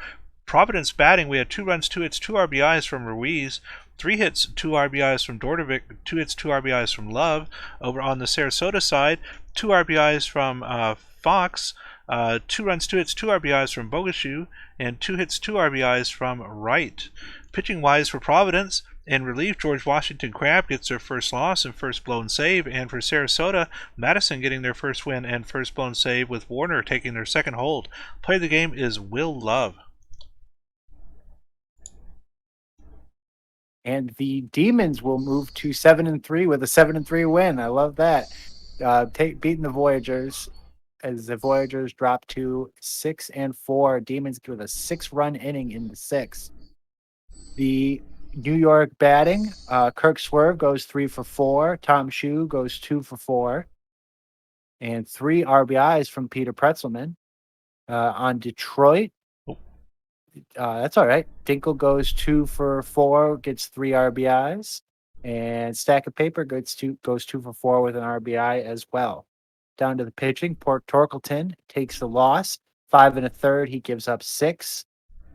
Providence batting, we had 2 runs, 2 hits, 2 RBIs from Ruiz, 3 hits, 2 RBIs from Dordovic, 2 hits, 2 RBIs from Love. Over on the Sarasota side, 2 RBIs from Fox, 2 runs, 2 hits, 2 RBIs from Bogashu, and 2 hits, 2 RBIs from Wright. Pitching wise for Providence, in relief, George Washington Crab gets their first loss and first blown save, and for Sarasota, Madison getting their first win and first blown save, with Warner taking their second hold. Player of the game is Will Love. And the Demons will move to 7-3 with a 7-3 win. I love that. Beating the Voyagers as the Voyagers drop to 6-4. Demons with a 6-run inning in the 6th. The New York batting, Kirk Swerve goes 3 for 4. Tom Shue goes 2 for 4. And 3 RBIs from Peter Pretzelman. On Detroit, that's all right. Dinkle goes 2 for 4, gets 3 RBIs, and Stack of Paper goes 2 for 4 with an RBI as well. Down to the pitching, Port Torkelton takes the loss, 5 1/3. He gives up 6,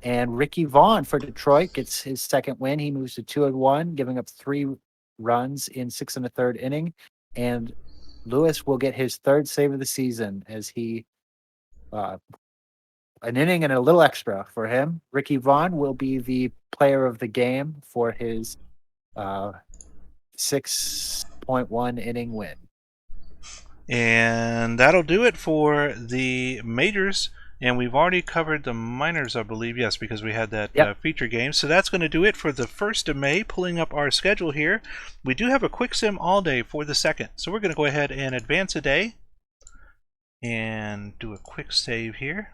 and Ricky Vaughn for Detroit gets his second win. He moves to 2-1, giving up 3 runs in 6 1/3 inning, and Lewis will get his third save of the season as he. An inning and a little extra for him. Ricky Vaughn will be the player of the game for his 6.1 inning win. And that'll do it for the majors. And we've already covered the minors, I believe. Yes, because we had that feature game. So that's going to do it for the 1st of May. Pulling up our schedule here. We do have a quick sim all day for the 2nd. So we're going to go ahead and advance a day. And do a quick save here.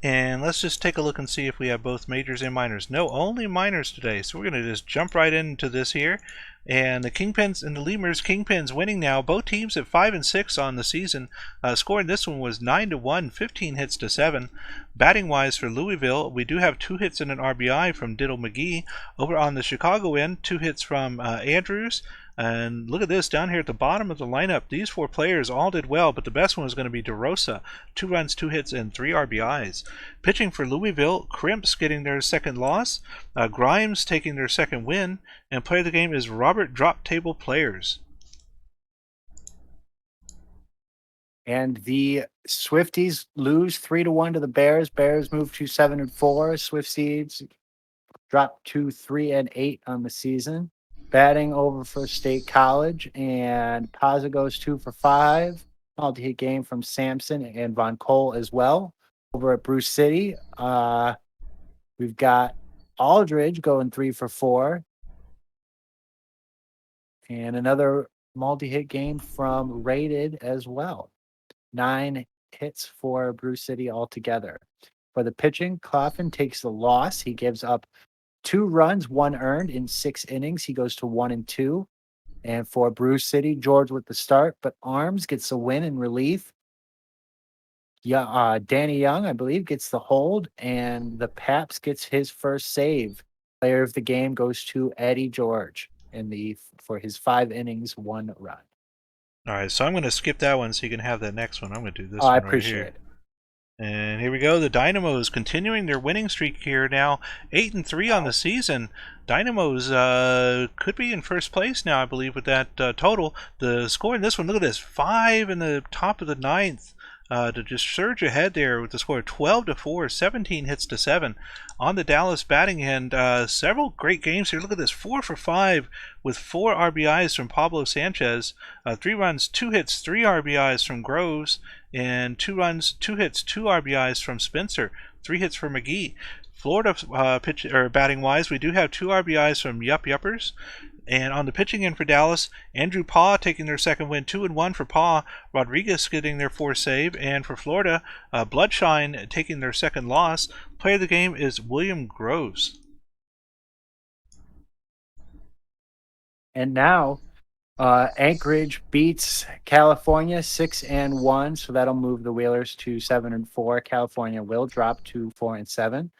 And let's just take a look and see if we have both majors and minors. No, only minors today. So we're going to just jump right into this here. And the Kingpins and the Lemurs, Kingpins winning now. Both teams at 5-6 on the season. Scoring this one was 9-1, 15 hits to 7. Batting wise for Louisville, we do have 2 hits and an RBI from Diddle McGee. Over on the Chicago end, 2 hits from Andrews. And look at this down here at the bottom of the lineup. These 4 players all did well, but the best one was going to be DeRosa. 2 runs, 2 hits, and 3 RBIs. Pitching for Louisville, Crimps getting their second loss, Grimes taking their second win, and player of the game is Robert Drop Table Players. And the Swifties lose 3-1 to the Bears. Bears move to 7-4. Swifties drop to 3-8 on the season. Batting over for State College, and Pazza goes 2 for 5. Multi-hit game from Sampson and Von Cole as well. Over at Bruce City, we've got Aldridge going 3 for 4. And another multi-hit game from Rated as well. 9 hits for Bruce City altogether. For the pitching, Coffin takes the loss. He gives up 2 runs, 1 earned in 6 innings. He goes to 1-2. And for Bruce City, George with the start, but Arms gets a win in relief. Danny Young, I believe, gets the hold, and the Paps gets his first save. Player of the game goes to Eddie George for his 5 innings, 1 run. All right, so I'm going to skip that one so you can have that next one. I'm going to do this one I right appreciate here. it. And here we go. The Dynamos continuing their winning streak here now, 8-3 on the season. Dynamos could be in first place now, I believe, with that total. The score in this one, look at this, 5 in the top of the 9th. To just surge ahead there with the score of 12-4, 17 hits to 7. On the Dallas batting end, several great games here. Look at this, 4 for 5 with 4 RBIs from Pablo Sanchez, 3 runs, 2 hits, 3 RBIs from Groves, and 2 runs, 2 hits, 2 RBIs from Spencer, 3 hits for McGee. Florida pitch or batting wise, we do have 2 RBIs from Yuppers. And on the pitching end for Dallas, Andrew Paw taking their second win, 2-1 for Paw. Rodriguez getting their 4th save, and for Florida, Bloodshine taking their second loss. Player of the game is William Groves. And now, Anchorage beats California 6-1, so that'll move the Whalers to 7-4. California will drop to 4-7.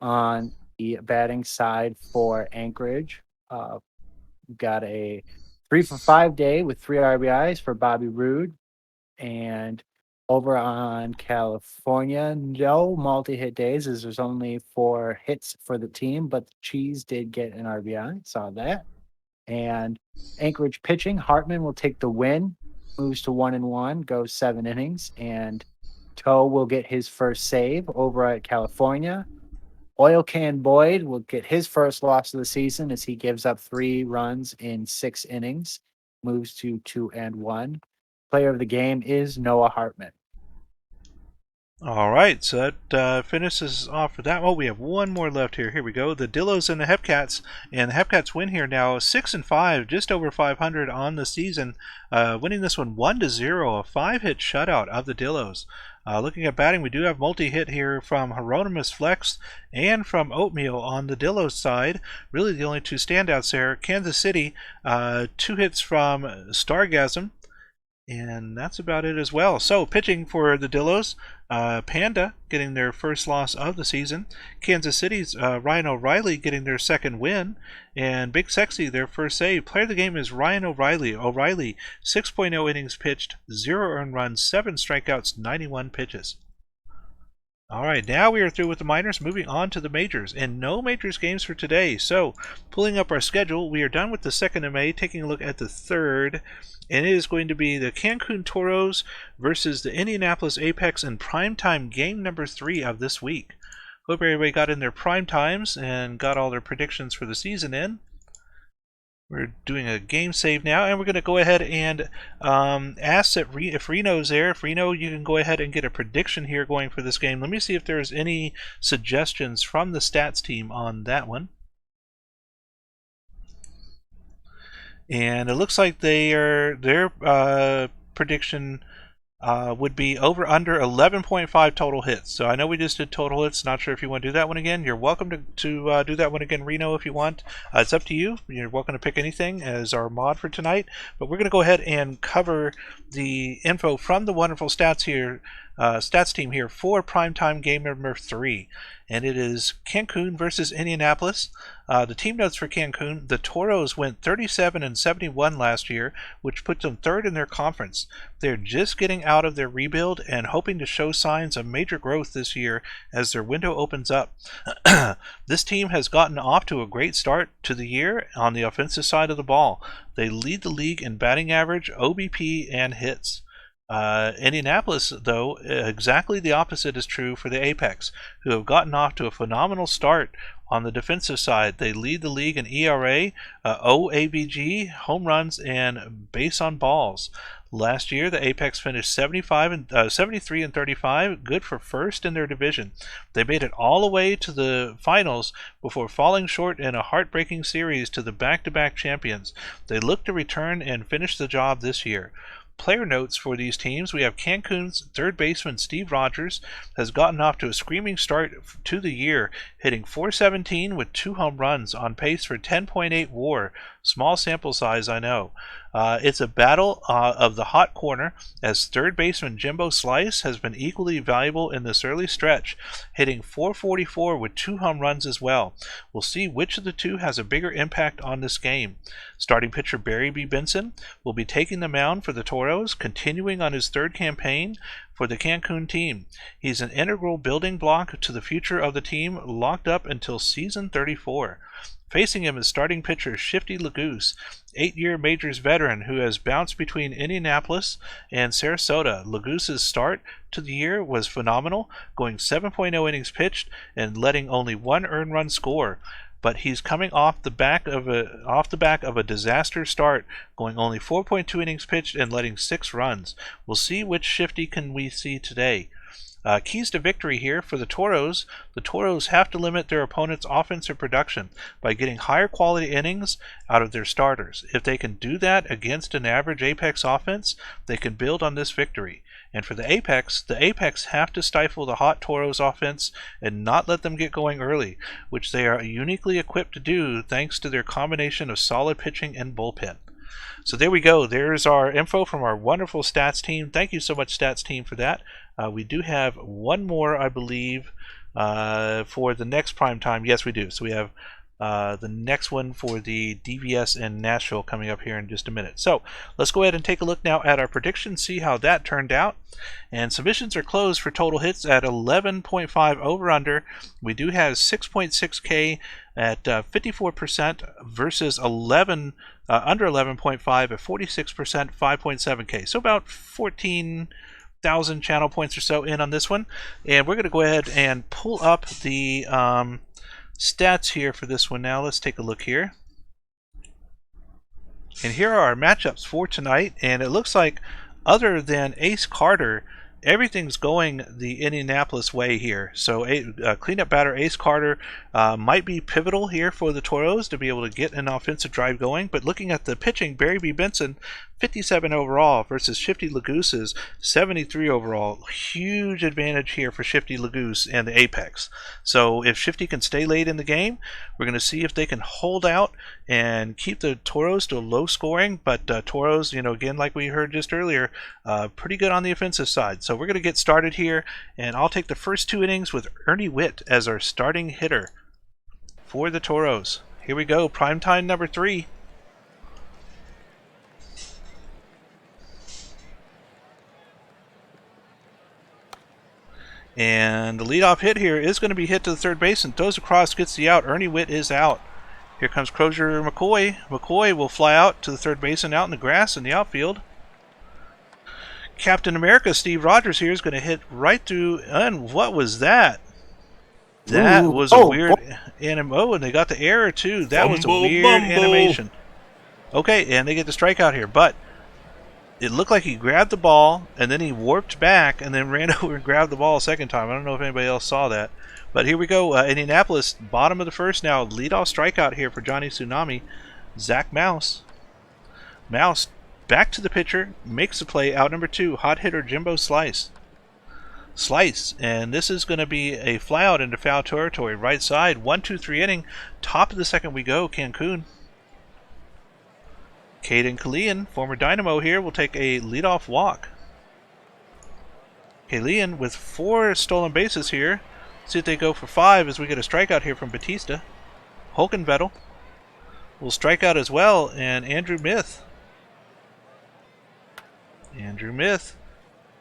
On the batting side for Anchorage, we've got a 3-for-5 day with 3 RBIs for Bobby Roode. And over on California, no multi-hit days as there's only 4 hits for the team, but Cheese did get an RBI. Saw that. And Anchorage pitching, Hartman will take the win, moves to 1-1, goes 7 innings, and Toe will get his first save over at California. Oil Can Boyd will get his first loss of the season as he gives up 3 runs in 6 innings, moves to 2-1. Player of the game is Noah Hartman. All right, so that finishes off for that. Oh, we have one more left here. Here we go. The Dillos and the Hepcats, and the Hepcats win here now 6-5, just over 500 on the season, winning this one 1-0, a 5-hit shutout of the Dillos. Looking at batting, we do have multi-hit here from Hieronymus Flex and from Oatmeal on the Dillos side. Really the only 2 standouts there. Kansas City, 2 hits from Stargasm, and that's about it as well. So pitching for the Dillos, Panda getting their first loss of the season, Kansas City's Ryan O'Reilly getting their second win, and Big Sexy their first save. Player of the game is Ryan O'Reilly. O'Reilly, 6.0 innings pitched, 0 earned runs, 7 strikeouts, 91 pitches. All right, now we are through with the minors, moving on to the majors, and no majors games for today. So, pulling up our schedule, we are done with the 2nd of May, taking a look at the 3rd, and it is going to be the Cancun Toros versus the Indianapolis Apex in primetime game number 3 of this week. Hope everybody got in their prime times and got all their predictions for the season in. We're doing a game save now, and we're going to go ahead and ask that if Reno's there. If Reno, you can go ahead and get a prediction here going for this game. Let me see if there's any suggestions from the stats team on that one. And it looks like their prediction would be over under 11.5 total hits. So I know we just did total hits. Not sure if you want to do that one again. You're welcome to do that one again, Reno, if you want. It's up to you. You're welcome to pick anything as our mod for tonight. But we're going to go ahead and cover the info from the wonderful stats team here for primetime game number 3. And it is Cancun versus Indianapolis. The team notes for Cancun: the Toros went 37-71 last year, which puts them 3rd in their conference. They're just getting out of their rebuild and hoping to show signs of major growth this year as their window opens up. This team has gotten off to a great start to the year on the offensive side of the ball. They lead the league in batting average, OBP, and hits. Indianapolis, though, exactly the opposite is true for the Apex, who have gotten off to a phenomenal start on the defensive side. They lead the league in ERA, OABG, home runs, and base on balls. Last year, the Apex finished 73-35, good for 1st in their division. They made it all the way to the finals before falling short in a heartbreaking series to the back-to-back champions. They look to return and finish the job this year. Player notes for these teams: we have Cancun's 3rd baseman Steve Rogers has gotten off to a screaming start to the year, hitting .417 with 2 home runs, on pace for 10.8 WAR. Small sample size, I know. It's a battle of the hot corner, as 3rd baseman Jimbo Slice has been equally valuable in this early stretch, hitting .444 with 2 home runs as well. We'll see which of the 2 has a bigger impact on this game. Starting pitcher Barry B. Benson will be taking the mound for the Toros, continuing on his 3rd campaign for the Cancun team. He's an integral building block to the future of the team, locked up until season 34. Facing him is starting pitcher Shifty Lagoose, 8-year Majors veteran who has bounced between Indianapolis and Sarasota. Lagoose's start to the year was phenomenal, going 7.0 innings pitched and letting only 1 earned run score. but he's coming off the back of a disaster start, going only 4.2 innings pitched and letting 6 runs. We'll see which Shifty can we see today. Keys to victory here for the Toros. The Toros have to limit their opponent's offensive production by getting higher quality innings out of their starters. If they can do that against an average Apex offense, they can build on this victory. And for the Apex have to stifle the hot Toros offense and not let them get going early, which they are uniquely equipped to do thanks to their combination of solid pitching and bullpen. So there we go. There's our info from our wonderful stats team. Thank you so much, stats team, for that. We do have one more, I believe, for the next prime time. Yes, we do. So we have the next one for the DVS in Nashville coming up here in just a minute. So let's go ahead and take a look now at our predictions, see how that turned out. And submissions are closed for total hits at 11.5 over under. We do have 6.6K at 54% versus 11 under 11.5 at 46%, 5.7K. So about 14,000 channel points or so in on this one. And we're going to go ahead and pull up the stats here for this one now. Let's take a look here. And here are our matchups for tonight. And it looks like other than Ace Carter, everything's going the Indianapolis way here. So cleanup batter Ace Carter might be pivotal here for the Toros to be able to get an offensive drive going. But looking at the pitching, Barry B. Benson, 57 overall versus Shifty Legoose's 73 overall. Huge advantage here for Shifty Legoose and the Apex. So if Shifty can stay late in the game, we're going to see if they can hold out and keep the Toros to low scoring. But Toros, again, like we heard just earlier, pretty good on the offensive side. So we're going to get started here, and I'll take the first 2 innings with Ernie Witt as our starting hitter for the Toros. Here we go, primetime number 3. And the leadoff hit here is going to be hit to the third base and throws across, gets the out. Ernie Witt is out. Here comes Crozier McCoy. McCoy will fly out to the third base and out in the grass in the outfield. Captain America Steve Rogers here is going to hit right through. And what was that? That was a weird and they got the error too. That was a weird animation. Okay, and they get the strikeout here, but it looked like he grabbed the ball and then he warped back and then ran over and grabbed the ball a second time. I don't know if anybody else saw that. But here we go. Indianapolis, bottom of the first now. Leadoff strikeout here for Johnny Tsunami. Zach Mouse. Mouse back to the pitcher. Makes the play. Out number 2. Hot hitter Jimbo Slice. Slice. And this is going to be a fly out into foul territory. Right side. 1-2-3 inning. Top of the second we go. Cancun. Caden Kalian, former Dynamo here, will take a leadoff walk. Kalian with 4 stolen bases here. See if they go for 5 as we get a strikeout here from Batista. Holkenvettel will strike out as well, and Andrew Myth. Andrew Myth,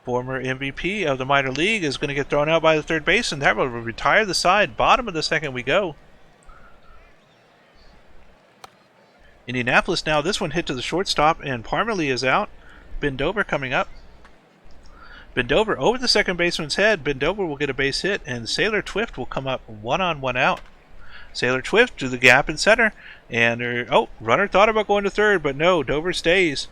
former MVP of the minor league, is going to get thrown out by the third baseman. That will retire the side. Bottom of the second we go. Indianapolis now, this one hit to the shortstop, and Parmalee is out. Bendover coming up. Bendover over the second baseman's head. Bendover will get a base hit, and Sailor Twift will come up 1-on-1 out. Sailor Twift to the gap in center, and runner thought about going to third, but no, Dover stays.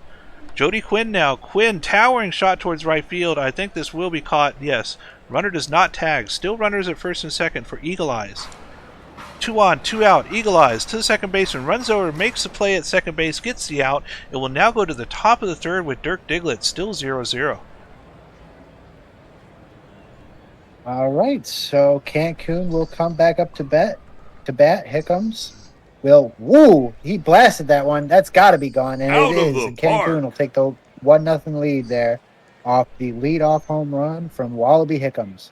Jody Quinn now. Quinn, towering shot towards right field. I think this will be caught. Yes. Runner does not tag. Still runners at first and second for Eagle Eyes. 2 on, 2 out. Eagle Eyes to the second baseman. Runs over, makes the play at second base, gets the out. It will now go to the top of the third with Dirk Diglett. Still 0-0. All right, so Cancun will come back up to bat. Here comes Will. He blasted that one. That's got to be gone, and it is. And Cancun will take the 1-0 lead there off the leadoff home run from Wallaby Hickams.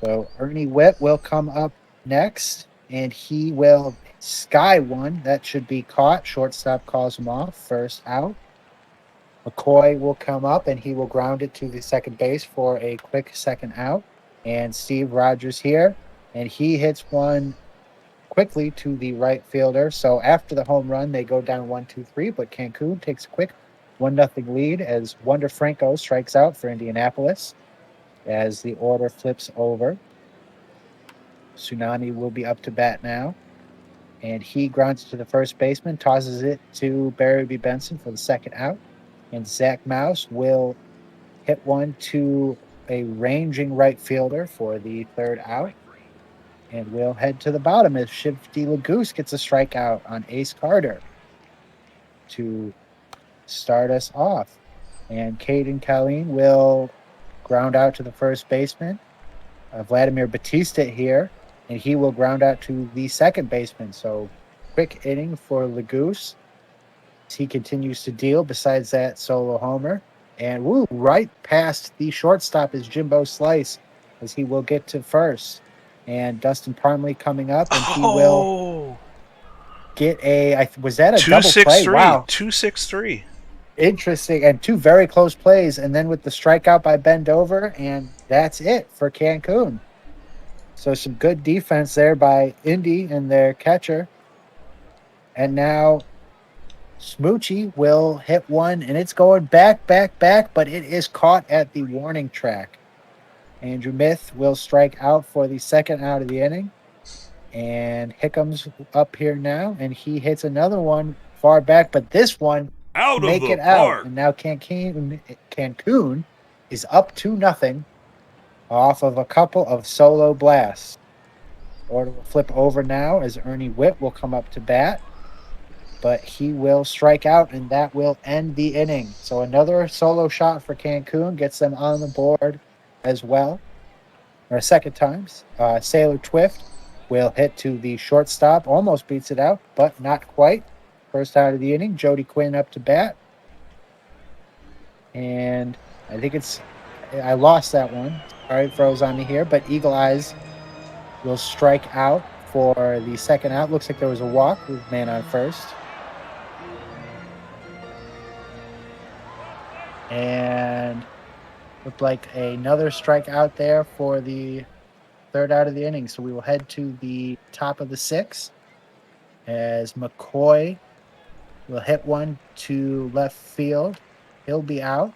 So Ernie Witt will come up next, and he will sky one. That should be caught. Shortstop calls him off. First out. McCoy will come up, and he will ground it to the second base for a quick second out. And Steve Rogers here, and he hits one quickly to the right fielder. So after the home run, they go down 1-2-3, but Cancun takes a quick 1-0 lead as Wander Franco strikes out for Indianapolis as the order flips over. Tsunami will be up to bat now. and he grounds it to the first baseman, tosses it to Barry B. Benson for the second out. And Zach Mouse will hit one to a ranging right fielder for the third out. And we'll head to the bottom as Shifty Lagoose gets a strikeout on Ace Carter to start us off. And Caden Colleen will ground out to the first baseman. Vladimir Batista here, and he will ground out to the second baseman. So quick inning for Lagoose. He continues to deal besides that solo homer. And woo, right past the shortstop is Jimbo Slice as he will get to first. And Dustin Parmley coming up, and he will Oh, get was that a two double six play? three, Wow. 2-6-3. Interesting. And two very close plays. And then with the strikeout by Ben Dover, and that's it for Cancun. So some good defense there by Indy and their catcher. And now Smoochie will hit one, and it's going back, but it is caught at the warning track. Andrew Myth will strike out for the second out of the inning. And Hickham's up here now, and he hits another one far back, but this one Out of make the it out. park. And now Cancun is up 2-0 off of a couple of solo blasts. Order will flip over now as Ernie Witt will come up to bat, but he will strike out, and that will end the inning. So another solo shot for Cancun gets them on the board as well. Or a second time. Sailor Twift will hit to the shortstop, almost beats it out, but not quite. First out of the inning, Jody Quinn up to bat. And I think I lost that one. All right, froze on me here, but Eagle Eyes will strike out for the second out. Looks like there was a walk with man on first. And looked like another strikeout there for the third out of the inning. So we will head to the top of the sixth as McCoy will hit one to left field. He'll be out.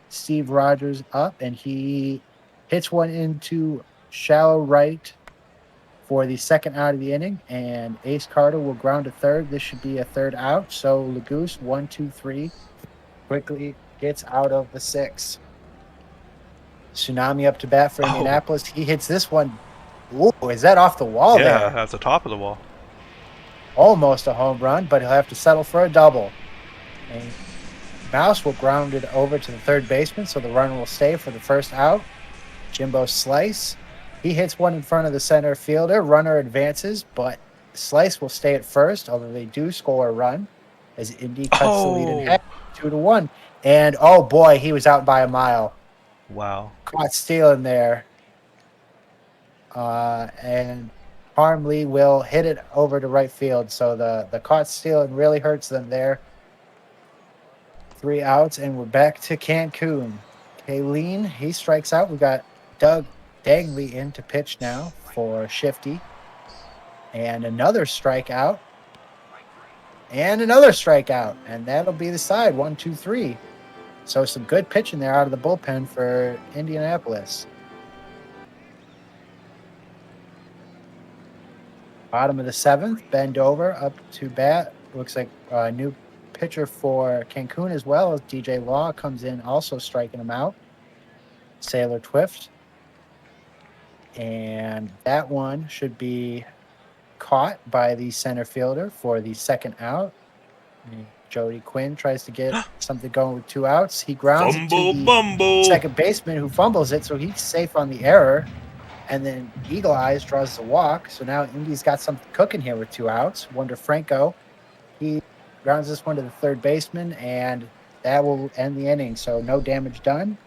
Steve Rogers up, and he hits one into shallow right for the second out of the inning, and Ace Carter will ground to third. This should be a third out. So Lagoose, 1-2-3, quickly gets out of the sixth. Tsunami up to bat for Indianapolis. He hits this one. Ooh, is that off the wall there? Yeah, at the top of the wall. Almost a home run, but he'll have to settle for a double. And Mouse will ground it over to the third baseman, so the runner will stay for the first out. Jimbo Slice. He hits one in front of the center fielder. Runner advances, but Slice will stay at first, although they do score a run as Indy cuts the lead in half, 2-1. And, oh, boy, he was out by a mile. Wow. Caught stealing there. And Parmley will hit it over to right field. So the caught stealing really hurts them there. 3 outs, and we're back to Cancun. Kayleen, he strikes out. We got Doug Dangley in to pitch now for Shifty. And another strikeout. And another strikeout. And that'll be the side, 1-2-3. So some good pitching there out of the bullpen for Indianapolis. Bottom of the seventh, Ben Dover up to bat. Looks like a new pitcher for Cancun as well as DJ Law comes in, also striking him out. Sailor Twift. And that one should be caught by the center fielder for the second out. And Jody Quinn tries to get something going with 2 outs. He grounds it to the second baseman who fumbles it, so he's safe on the error. And then Eagle Eyes draws the walk. So now Indy's got something cooking here with 2 outs. Wonder Franco, he grounds this one to the third baseman, and that will end the inning. So no damage done.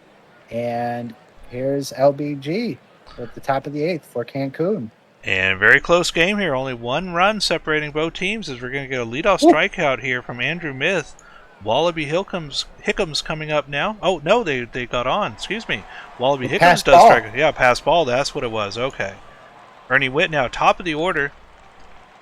And here's LBG at the top of the 8th for Cancun. And very close game here. Only 1 run separating both teams as we're going to get a leadoff strikeout here from Andrew Myth. Wallaby Hickham's coming up now. Oh, no, they got on. Excuse me. Wallaby Hickham's does strike. Yeah, pass ball. That's what it was. Okay. Ernie Witt now top of the order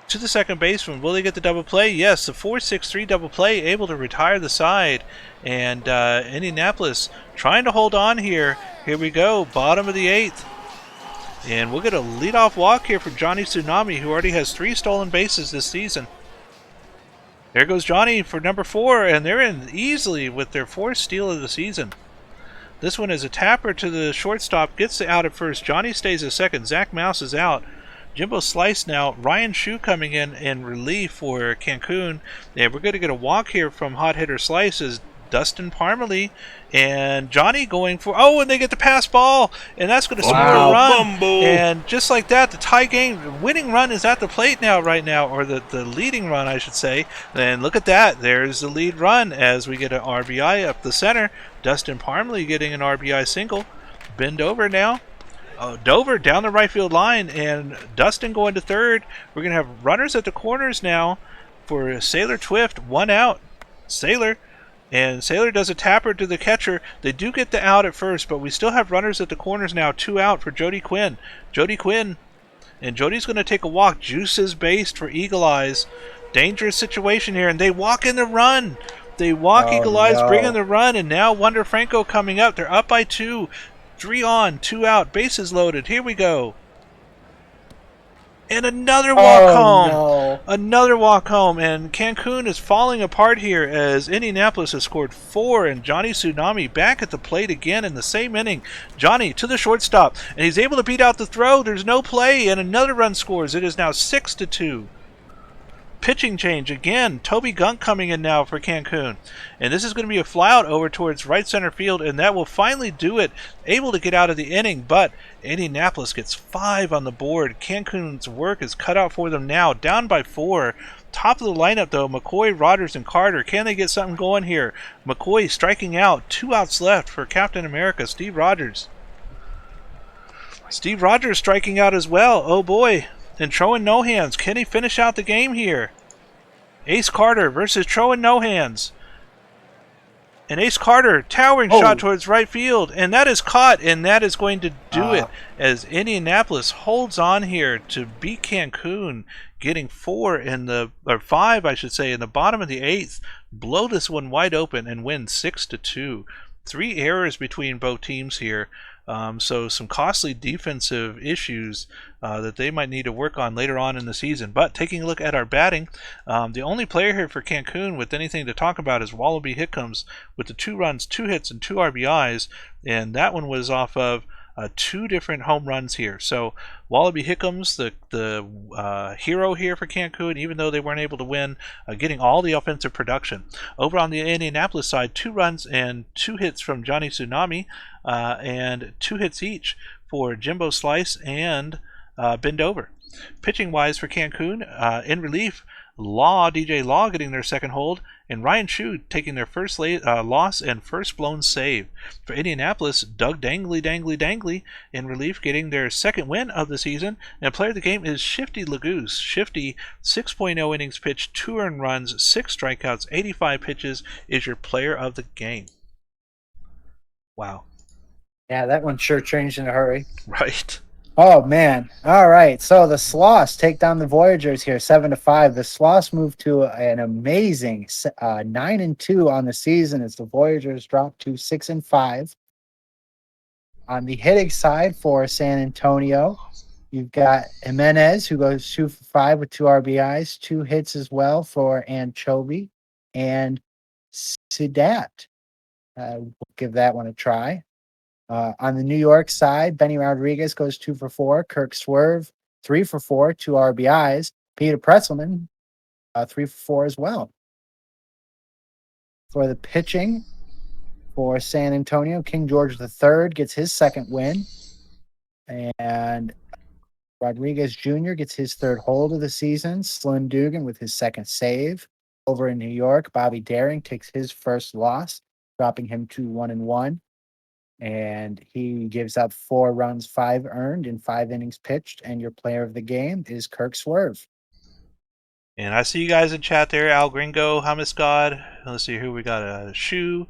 to the second baseman. Will they get the double play? Yes, the 4-6-3 double play able to retire the side. And Indianapolis trying to hold on here. Here we go. Bottom of the 8th. And we'll get a leadoff walk here from Johnny Tsunami, who already has 3 stolen bases this season. There goes Johnny for number 4, and they're in easily with their 4th steal of the season. This one is a tapper to the shortstop, gets the out at first. Johnny stays at second. Zach Mouse is out. Jimbo Slice now. Ryan Shu coming in relief for Cancun. And we're going to get a walk here from hot hitter Slice as Dustin Parmalee and Johnny going for, and they get the pass ball, and that's going to score a run. And just like that, the tie game winning run is at the plate right now, or the leading run, I should say. And look at that, there's the lead run as we get an RBI up the center. Dustin Parmalee getting an RBI single. Bend over now. Dover down the right field line, and Dustin going to third. We're going to have runners at the corners now for Sailor Twift. 1 out. Sailor does a tapper to the catcher. They do get the out at first, but we still have runners at the corners now. 2 out for Jody Quinn. And Jody's going to take a walk. Juice is based for Eagle Eyes. Dangerous situation here, and they walk in the run. Eagle Eyes, bring in the run, and now Wander Franco coming up. They're up by 2. 3 on, 2 out, bases loaded. Here we go. And another walk home. No. Another walk home. And Cancun is falling apart here as Indianapolis has scored 4. And Johnny Tsunami back at the plate again in the same inning. Johnny to the shortstop. And he's able to beat out the throw. There's no play. And another run scores. It is now 6-2. Pitching change again. Toby Gunk coming in now for Cancun. And this is going to be a flyout over towards right center field, and that will finally do it. Able to get out of the inning, but Indianapolis gets 5 on the board. Cancun's work is cut out for them now, down by 4. Top of the lineup, though, McCoy, Rodgers, and Carter. Can they get something going here? McCoy striking out. 2 outs left for Captain America, Steve Rogers. Steve Rogers striking out as well. Oh, boy. And Troen No Hands. Can he finish out the game here? Ace Carter versus Troen No Hands. And Ace Carter, towering shot towards right field. And that is caught, and that is going to do it as Indianapolis holds on here to beat Cancun, getting 5, I should say, in the bottom of the 8th. Blow this one wide open and win 6-2. 3 errors between both teams here. So some costly defensive issues that they might need to work on later on in the season. But taking a look at our batting, the only player here for Cancun with anything to talk about is Wallaby Hickams with the 2 runs, 2 hits, and 2 RBIs. And that one was off of 2 different home runs here. So Wallaby Hickams, the hero here for Cancun, even though they weren't able to win, getting all the offensive production. Over on the Indianapolis side, 2 runs and 2 hits from Johnny Tsunami, and 2 hits each for Jimbo Slice and Bend Over. Pitching wise for Cancun, in relief, DJ Law getting their second hold, and Ryan Shu taking their first loss and first blown save. For Indianapolis, Doug Dangly in relief, getting their second win of the season. And player of the game is Shifty Lagoose. Shifty, 6.0 innings pitched, 2 earned runs, 6 strikeouts, 85 pitches, is your player of the game. Wow. Yeah, that one sure changed in a hurry. Right. Oh, man. All right. So the Sloths take down the Voyagers here, 7-5. The Sloths move to an amazing 9-2 on the season as the Voyagers drop to 6-5. On the hitting side for San Antonio, you've got Jimenez, who goes 2 for 5 with 2 RBIs, 2 hits as well for Anchovy, and Sidat. We'll give that one a try. On the New York side, Benny Rodriguez goes 2 for 4. Kirk Swerve, 3 for 4, 2 RBIs. Peter Pretzelman, 3 for 4 as well. For the pitching for San Antonio, King George III gets his second win. And Rodriguez Jr. gets his 3rd hold of the season. Slim Dugan with his 2nd save. Over in New York, Bobby Daring takes his first loss, dropping him to 1-1. And he gives up 4 runs, 5 earned in 5 innings pitched. And your player of the game is Kirk Swerve. And I see you guys in chat there. Al Gringo, Hummus God. Let's see who we got. Shu,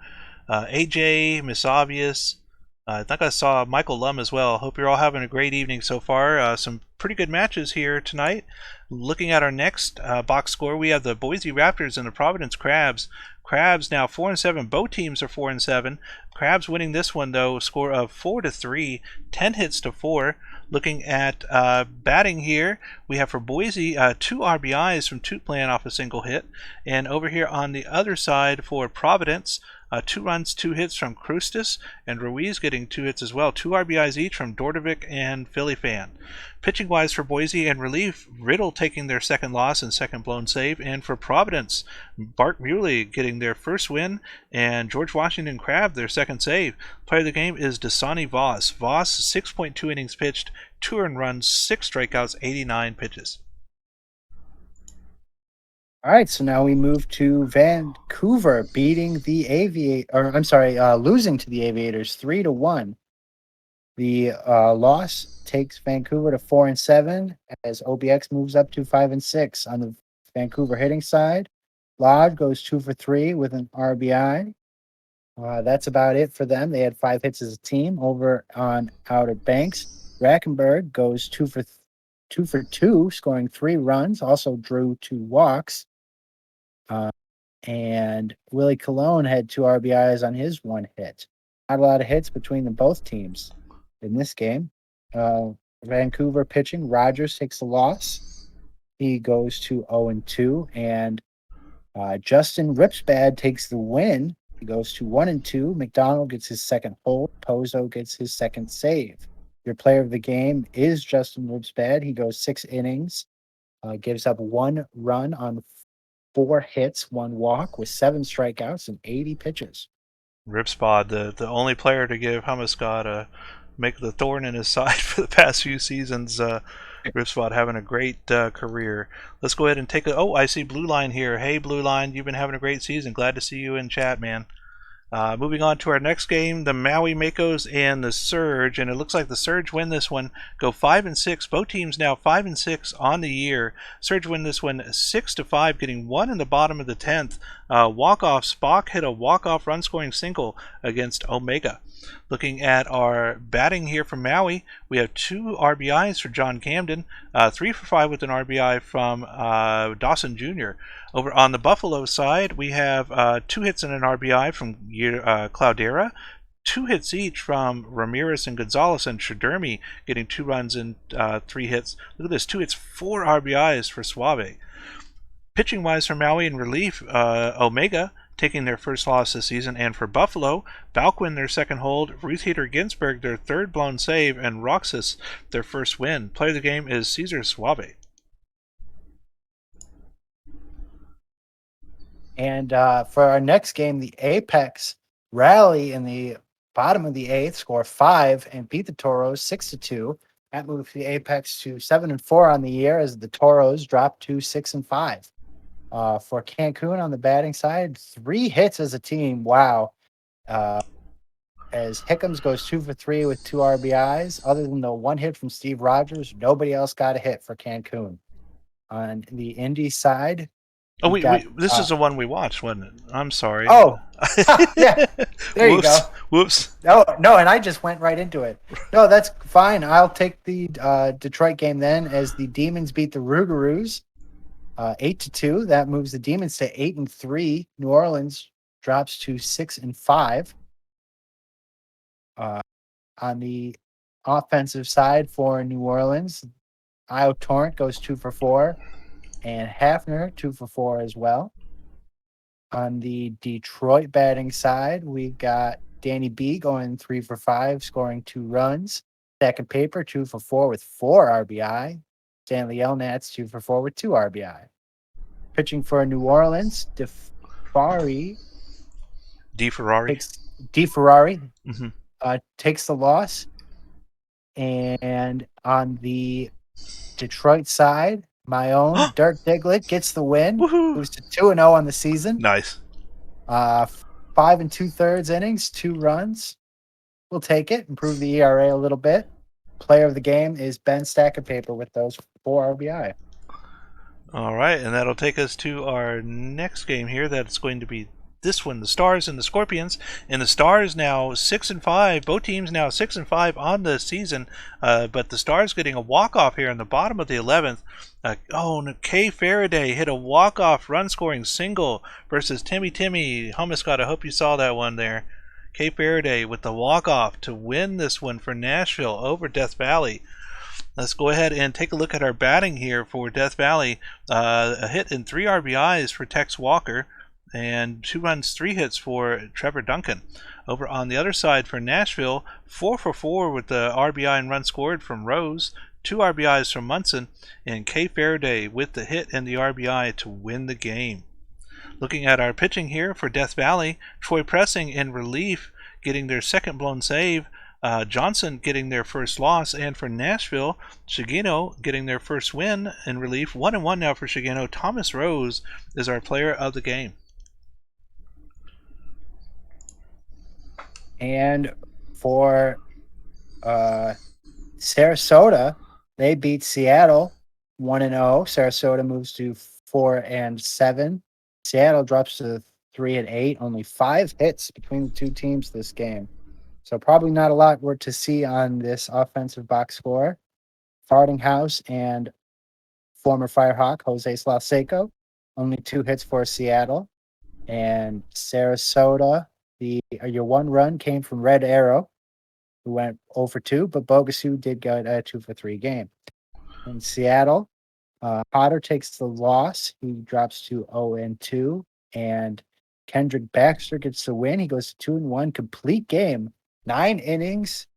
AJ, Miss Obvious. I think I saw Michael Lum as well. Hope you're all having a great evening so far. Some pretty good matches here tonight. Looking at our next box score, we have the Boise Raptors and the Providence Crabs. Crabs now 4-7. Both teams are 4-7. Crabs winning this one though, score of 4-3, 10 hits to 4. Looking at batting here, we have for Boise 2 RBIs from Toot playing off a single hit. And over here on the other side for Providence, 2 runs, 2 hits from Krustis, and Ruiz getting 2 hits as well. 2 RBIs each from Dordovic and Philly Fan. Pitching wise for Boise and relief, Riddle taking their second loss and second blown save. And for Providence, Bart Muley getting their first win, and George Washington Crab their second save. Player of the game is Dasani Voss. Voss, 6.2 innings pitched, 2 earned runs, 6 strikeouts, 89 pitches. All right, so now we move to Vancouver beating the losing to the Aviators 3-1. The loss takes Vancouver to 4-7 as OBX moves up to 5-6 on the Vancouver hitting side. Lodge goes 2 for 3 with an RBI. That's about it for them. They had 5 hits as a team. Over on Outer Banks, Rackenberg goes 2 for 2, scoring 3 runs. Also drew 2 walks. And Willie Colon had 2 RBIs on his 1 hit. Not a lot of hits between both teams in this game. Vancouver pitching, Rogers takes the loss. He goes to 0-2, and Justin Ripsbad takes the win. He goes to 1-2. McDonald gets his second hold. Pozo gets his second save. Your player of the game is Justin Ripsbad. He goes 6 innings, gives up 1 run on 4 hits, 1 walk with 7 strikeouts and 80 pitches. Ripspod, the only player to give Hummuscott make the thorn in his side for the past few seasons. Ripspod having a great career. Let's go ahead and take a... Oh, I see Blue Line here. Hey, Blue Line, you've been having a great season. Glad to see you in chat, man. Moving on to our next game, the Maui Makos and the Surge, and it looks like the Surge win this one, go 5-6. Both teams now 5-6 on the year. Surge win this one 6-5, getting 1 in the bottom of the 10th. Walk-off, Spock hit a walk-off run-scoring single against Omega. Looking at our batting here from Maui, we have 2 RBIs for John Camden, 3 for 5 with an RBI from Dawson Jr. Over on the Buffalo side, we have 2 hits and an RBI from Cloudera, 2 hits each from Ramirez and Gonzalez, and Shadermi getting 2 runs and 3 hits. Look at this, 2 hits, 4 RBIs for Suave. Pitching wise for Maui in relief, Omega taking their first loss this season, and for Buffalo, Balquin their second hold, Ruth-Heater Ginsburg their third blown save, and Roxas their first win. Player of the game is Cesar Suave. And for our next game, the Apex rally in the bottom of the 8th, score 5 and beat the Toros 6-2. That moved the Apex to 7-4 on the year as the Toros dropped to 6-5. For Cancun on the batting side, 3 hits as a team. Wow. As Hickams goes 2 for 3 with 2 RBIs. Other than the 1 hit from Steve Rogers, nobody else got a hit for Cancun. On the Indy side, Oh, this is the one we watched, wasn't it? I'm sorry. Oh, yeah. There you go. Whoops. No, and I just went right into it. No, that's fine. I'll take the Detroit game then, as the Demons beat the Rougarous 8-2. That moves the Demons to 8-3. New Orleans drops to 6-5. On the offensive side for New Orleans, Io Torrent goes 2 for 4, and Hafner 2 for 4 as well. On the Detroit batting side, we got Danny B going 3 for 5, scoring 2 runs. Second Paper 2 for 4 with 4 RBI. Stanley Elnats 2 for 4 with 2 RBI. Pitching for New Orleans, DeFerrari takes the loss. And on the Detroit side, my own Dirk Diglett gets the win. Moves to 2-0 on the season. Nice. 5 2/3 innings, 2 runs. We'll take it. Improve the ERA a little bit. Player of the game is Ben Stack of Paper with those 4 RBI. All right, and that'll take us to our next game here. That's going to be this one, the Stars and the Scorpions. And the Stars now 6-5. Both teams now 6-5 on the season. But the Stars getting a walk-off here in the bottom of the 11th. Kay Faraday hit a walk-off run-scoring single versus Timmy Hummuscott. I hope you saw that one there. Kay Faraday with the walk-off to win this one for Nashville over Death Valley. Let's go ahead and take a look at our batting here for Death Valley. A hit and 3 RBIs for Tex Walker, and 2 runs, 3 hits for Trevor Duncan. Over on the other side for Nashville, 4 for 4 with the RBI and run scored from Rose, 2 RBIs from Munson, and Kay Faraday with the hit and the RBI to win the game. Looking at our pitching here for Death Valley, Troy Pressing in relief, getting their second blown save. Johnson getting their first loss, and for Nashville, Shigeno getting their first win in relief. 1-1 now for Shigeno. Thomas Rose is our player of the game. And for Sarasota, they beat Seattle 1-0. Sarasota moves to 4-7. Seattle drops to 3-8. Only 5 hits between the two teams this game. So probably not a lot to see on this offensive box score. Fardinghouse and former Firehawk Jose Slavseco, only 2 hits for Seattle. And Sarasota, your one run came from Red Arrow, who went 0 for 2, but Bogasu did get a 2 for 3 game. In Seattle, Potter takes the loss. He drops to 0-2, and Kendrick Baxter gets the win. He goes to 2-1, complete game. 9 innings,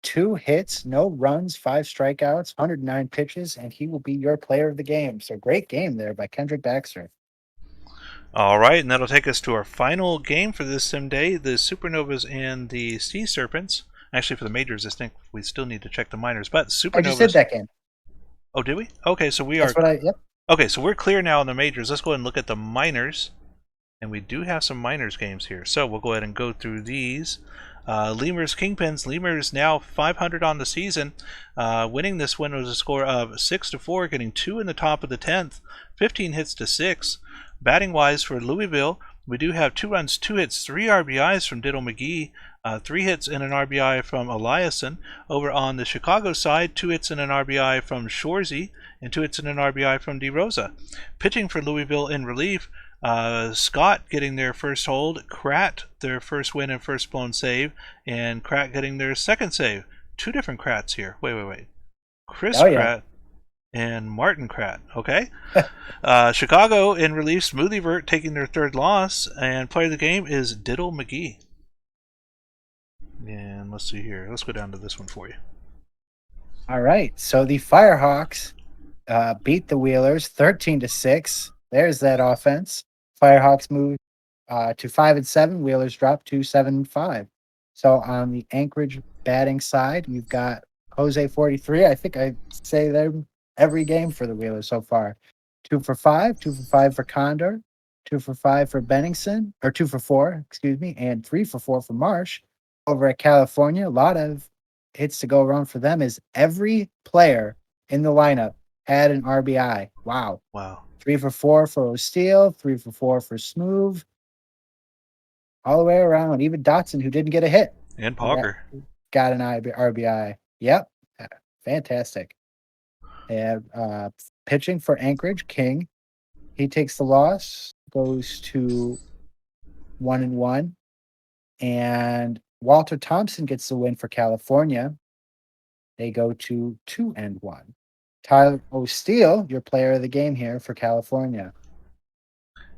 2 hits, no runs, 5 strikeouts, 109 pitches, and he will be your player of the game. So great game there by Kendrick Baxter. All right, and that'll take us to our final game for this sim day, the Supernovas and the Sea Serpents. Actually, for the majors, I think we still need to check the minors, but Supernovas. I just did that game. Oh, did we? Okay, so we That's are. yep. Okay, so we're clear now on the majors. Let's go ahead and look at the minors. And we do have some minors games here. So we'll go ahead and go through these. Lemurs Kingpins. Lemurs now 500 on the season. Winning this win was a score of 6-4, getting 2 in the top of the 10th. 15 hits to 6. Batting wise for Louisville, we do have 2 runs, 2 hits, 3 RBIs from Diddle McGee. 3 hits and an RBI from Eliason. Over on the Chicago side, 2 hits and an RBI from Shorzy, and 2 hits and an RBI from DeRosa. Pitching for Louisville in relief, Scott getting their first hold, Kratt their first win and first blown save, and Kratt getting their second save. 2 different Kratts here. Wait. Chris Kratt and Martin Kratt. Okay. Chicago in relief, Smoothie taking their third loss, and player of the game is Diddle McGee. And let's see here. Let's go down to this one for you. All right. So the Firehawks beat the Wheelers 13-6. There's that offense. Firehawks move to 5-7. Wheelers drop to 7-5. So on the Anchorage batting side, you've got Jose 43. I think I say them every game for the Wheelers so far. 2 for 5, 2 for 5 for Condor, 2 for 5 for Benningson, or 2 for 4, excuse me, and 3 for 4 for Marsh. Over at California, a lot of hits to go around for them is every player in the lineup had an RBI. Wow. 3 for 4 for O'Steele, 3 for 4 for Smooth. All the way around. Even Dotson, who didn't get a hit. And Pogger. Got an RBI. Yep. Fantastic. And pitching for Anchorage, King. He takes the loss, goes to 1-1. And Walter Thompson gets the win for California. They go to 2-1. Tyler O'Steele, your player of the game here for California.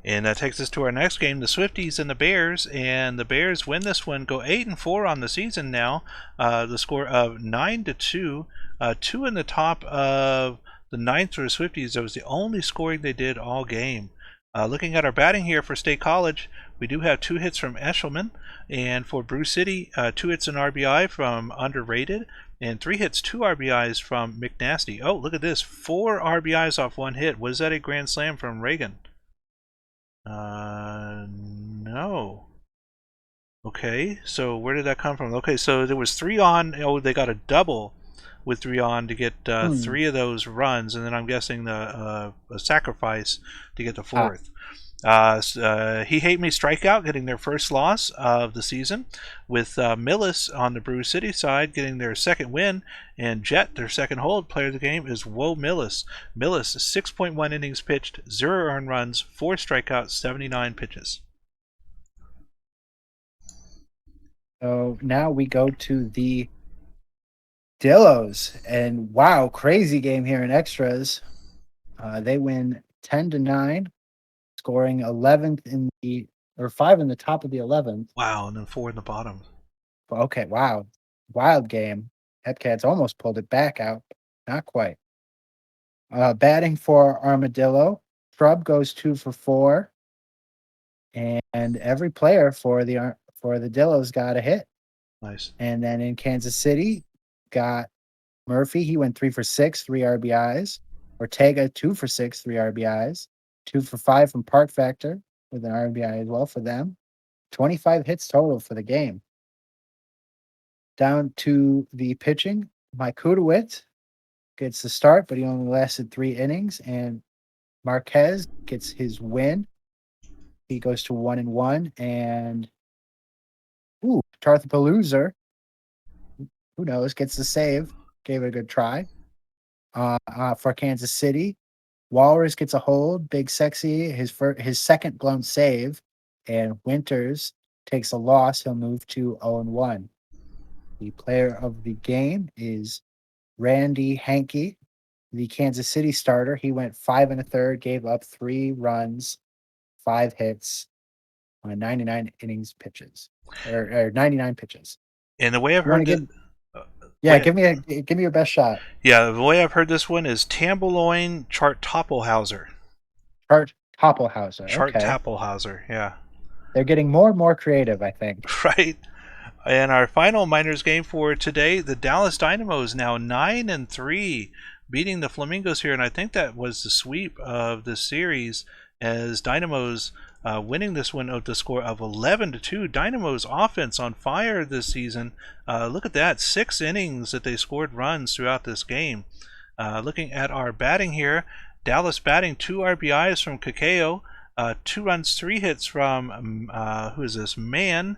And that takes us to our next game, the Swifties and the Bears. And the Bears win this one, go 8-4 on the season now. The score of 9-2. 2 in the top of the 9th for the Swifties. That was the only scoring they did all game. Looking at our batting here for State College, we do have 2 hits from Eshelman. And for Brew City, 2 hits and RBI from Underrated. And 3 hits, 2 RBIs from McNasty. Oh, look at this. 4 RBIs off 1 hit. Was that a grand slam from Reagan? No. Okay, so where did that come from? Okay, so there was 3 on. Oh, they got a double with 3 on to get 3 of those runs, and then I'm guessing a sacrifice to get the 4th. He Hate Me strikeout getting their first loss of the season, with Millis on the Brew City side getting their second win, and Jet, their second hold. Player of the game is Woe Millis. Millis, 6.1 innings pitched, 0 earned runs, 4 strikeouts, 79 pitches. So now we go to the Dillos, and wow, crazy game here in extras. They win 10-9, scoring 11th in the or 5 in the top of the 11th. Wow, and then 4 in the bottom. Okay, wow. Wild game. Hepcats almost pulled it back out. Not quite. Batting for Armadillo, Shrub goes 2 for 4, and every player for the Dillos got a hit. Nice. And then in Kansas City, got Murphy. He went 3 for 6, 3 RBIs. Ortega 2 for 6, 3 RBIs. 2 for 5 from Park Factor with an RBI as well for them. 25 hits total for the game. Down to the pitching, Mike Kudowitz gets the start, but he only lasted 3 innings. And Marquez gets his win. He goes to 1-1. And Tarthapalooza, who knows, gets the save. Gave it a good try. For Kansas City, Walrus gets a hold. Big Sexy, his second blown save. And Winters takes a loss. He'll move to 0-1. The player of the game is Randy Hankey, the Kansas City starter. He went 5 1/3, gave up 3 runs, 5 hits on 99 innings pitches, or 99 pitches. And the way I've You want heard to that, give? Yeah, give me your best shot. yeah, the way I've heard this one is Tambeloin Chart-Toppelhauser. Art Toppelhauser. Okay, Chart-Toppelhauser, yeah. they're getting more and more creative, I think. Right. And our final minors game for today, the Dallas Dynamos now 9-3, beating the Flamingos here, and I think that was the sweep of the series as Dynamos winning this one of the score of 11-2. Dynamos offense on fire this season. Look at that, 6 innings that they scored runs throughout this game. Looking at our batting here, Dallas batting 2 RBIs from Kakeo, 2 runs, 3 hits from who is this? Mann.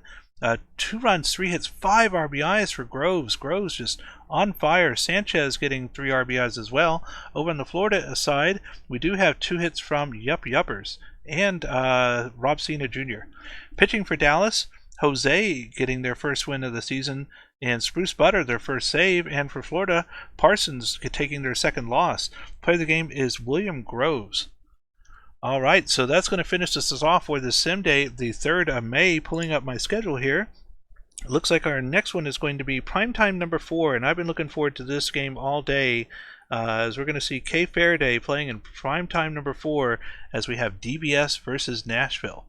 2 runs, 3 hits, 5 RBIs for Groves. Groves just on fire. Sanchez getting 3 RBIs as well. Over on the Florida side, we do have 2 hits from Yup Yuppers and Rob Cena Jr. Pitching for Dallas, Jose getting their first win of the season, and Spruce Butter their first save, and for Florida, Parsons taking their second loss. Player of the game is William Groves. All right, so that's going to finish us off for the sim day, the 3rd of May. Pulling up my schedule here. It looks like our next one is going to be primetime number 4, and I've been looking forward to this game all day as we're going to see Kay Faraday playing in primetime number 4 as we have DBS versus Nashville.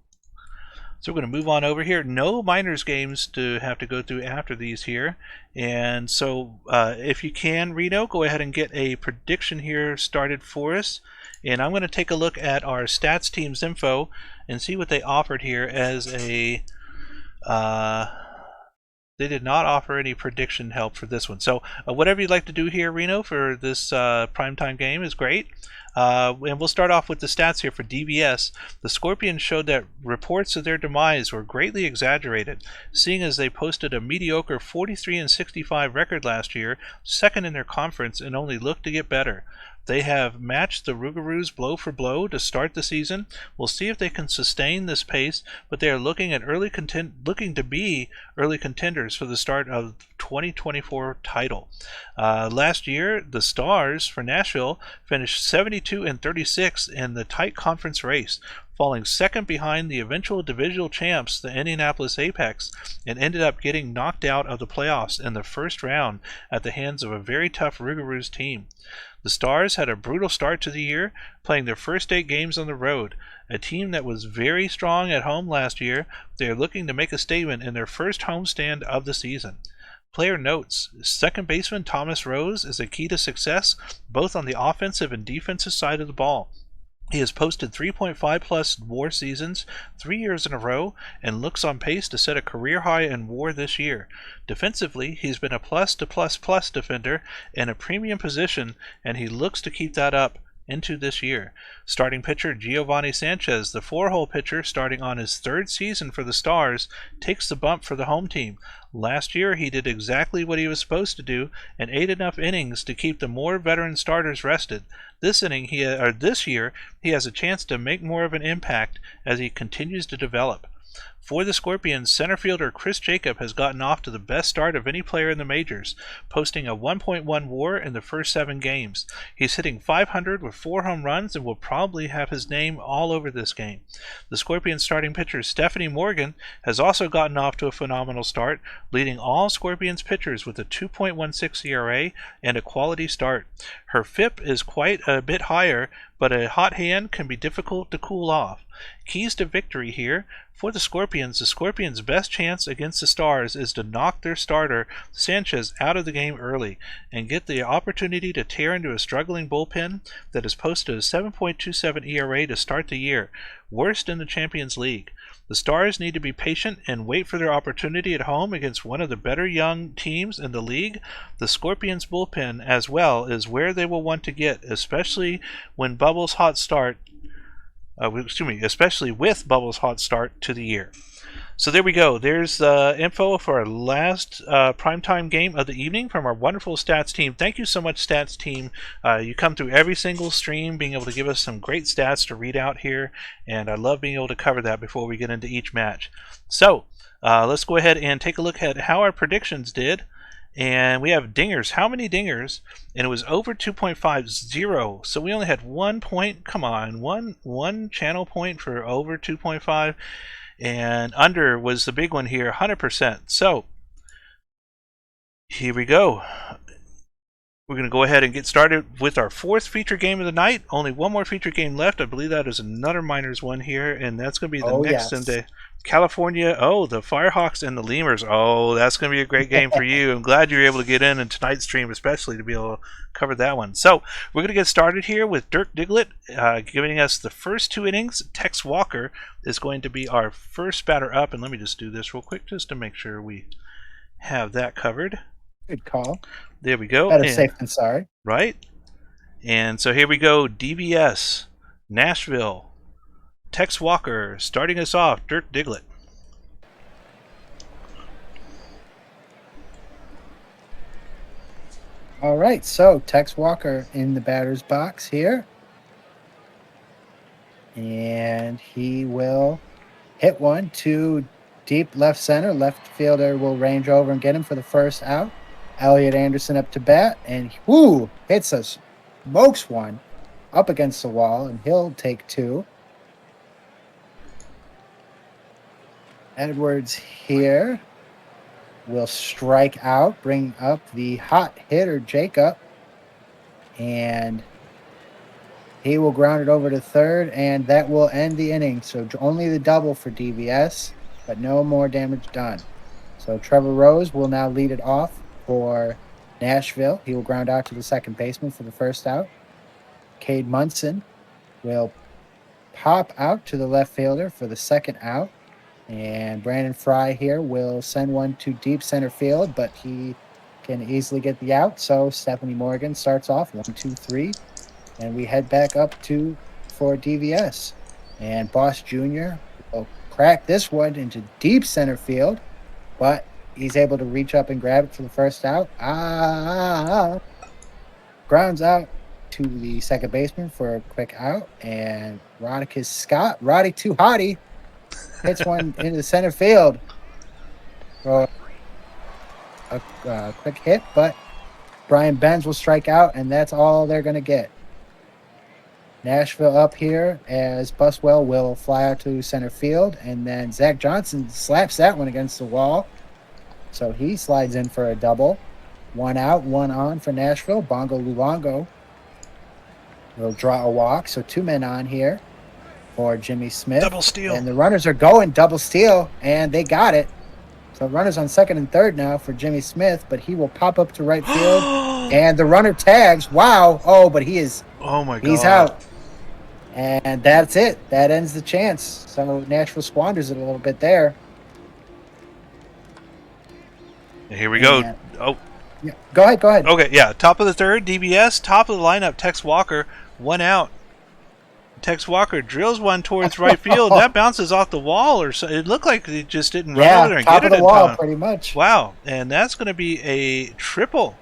So we're going to move on over here. No minors games to have to go through after these here. And so if you can, Reno, go ahead and get a prediction here started for us. And I'm going to take a look at our stats team's info and see what they offered here as a... they did not offer any prediction help for this one. So whatever you'd like to do here, Reno, for this primetime game is great. And we'll start off with the stats here for DBS. The Scorpions showed that reports of their demise were greatly exaggerated, seeing as they posted a mediocre 43-65 record last year, second in their conference, and only look to get better. They have matched the Rougarous blow for blow to start the season. We'll see if they can sustain this pace, but they are looking at looking to be early contenders for the start of 2024 title. Last year, the Stars for Nashville finished 72-36 in the tight conference race, falling second behind the eventual divisional champs, the Indianapolis Apex, and ended up getting knocked out of the playoffs in the first round at the hands of a very tough Rougarous team. The Stars had a brutal start to the year, playing their first 8 games on the road. A team that was very strong at home last year, they are looking to make a statement in their first homestand of the season. Player notes, second baseman Thomas Rose is a key to success, both on the offensive and defensive side of the ball. He has posted 3.5 plus WAR seasons 3 years in a row and looks on pace to set a career high in WAR this year. Defensively, he's been a plus to plus plus defender in a premium position, and he looks to keep that up into this year. Starting pitcher Giovanni Sanchez, the 4-hole pitcher starting on his 3rd season for the Stars, takes the bump for the home team. Last year he did exactly what he was supposed to do and ate enough innings to keep the more veteran starters rested. This year he has a chance to make more of an impact as he continues to develop. For the Scorpions, center fielder Chris Jacob has gotten off to the best start of any player in the majors, posting a 1.1 WAR in the first 7 games. He's hitting .500 with 4 home runs and will probably have his name all over this game. The Scorpions starting pitcher Stephanie Morgan has also gotten off to a phenomenal start, leading all Scorpions pitchers with a 2.16 ERA and a quality start. Her FIP is quite a bit higher, but a hot hand can be difficult to cool off. Keys to victory here. For the Scorpions' best chance against the Stars is to knock their starter, Sanchez, out of the game early and get the opportunity to tear into a struggling bullpen that has posted a 7.27 ERA to start the year, worst in the Champions League. The Stars need to be patient and wait for their opportunity at home against one of the better young teams in the league. The Scorpions' bullpen as well is where they will want to get, especially when Bubbles' hot start especially with Bubbles' hot start to the year. So there we go. There's info for our last primetime game of the evening from our wonderful stats team. Thank you so much, stats team. You come through every single stream, being able to give us some great stats to read out here, and I love being able to cover that before we get into each match. So let's go ahead and take a look at how our predictions did. And we have dingers. How many dingers? And it was over 2.50. So we only had 1 point. Come on, one channel point for over 2.5. And under was the big one here, 100%. So here we go. We're going to go ahead and get started with our 4th feature game of the night. Only one more feature game left. I believe that is another minors one here, and that's going to be the next in the California. Oh, the Firehawks and the Lemurs. Oh, that's going to be a great game for you. I'm glad you were able to get in tonight's stream, especially to be able to cover that one. So we're going to get started here with Dirk Diglett giving us the first 2 innings. Tex Walker is going to be our first batter up, and let me just do this real quick just to make sure we have that covered. Good call. There we go. Better safe than sorry. Right. And so here we go. DVS, Nashville, Tex Walker starting us off. Dirk Diglett. All right, so Tex Walker in the batter's box here. And he will hit one to deep left center. Left fielder will range over and get him for the first out. Elliot Anderson up to bat, and hits us, smokes one up against the wall, and he'll take 2. Edwards here will strike out, bring up the hot hitter Jacob, and he will ground it over to third, and that will end the inning. So only the double for DVS, but no more damage done. So Trevor Rose will now lead it off for Nashville. He will ground out to the second baseman for the first out. Cade Munson will pop out to the left fielder for the second out. And Brandon Fry here will send one to deep center field, but he can easily get the out. So Stephanie Morgan starts off 1, 2, 3. And we head back up for DVS. And Boss Jr. will crack this one into deep center field, but he's able to reach up and grab it for the first out. Grounds out to the second baseman for a quick out. And Rodicus Scott, Roddy Too Hottie, hits one into the center field for a quick hit. But Brian Benz will strike out, and that's all they're going to get. Nashville up here as Buswell will fly out to center field. And then Zach Johnson slaps that one against the wall. So he slides in for a double. 1 out, 1 on for Nashville. Bongo Luongo will draw a walk. So 2 men on here for Jimmy Smith. Double steal. And the runners are going double steal, and they got it. So runners on second and third now for Jimmy Smith, but he will pop up to right field. And the runner tags. Wow. Oh, but he's out. And that's it. That ends the chance. So Nashville squanders it a little bit there. Here we go. Oh, yeah. Go ahead. Okay, yeah. Top of the third, DBS. Top of the lineup, Tex Walker. 1 out. Tex Walker drills one towards right field. That bounces off the wall, or so. It looked like it just didn't run over there and top get of it the in wall, time. pretty much. Wow, and that's going to be a triple.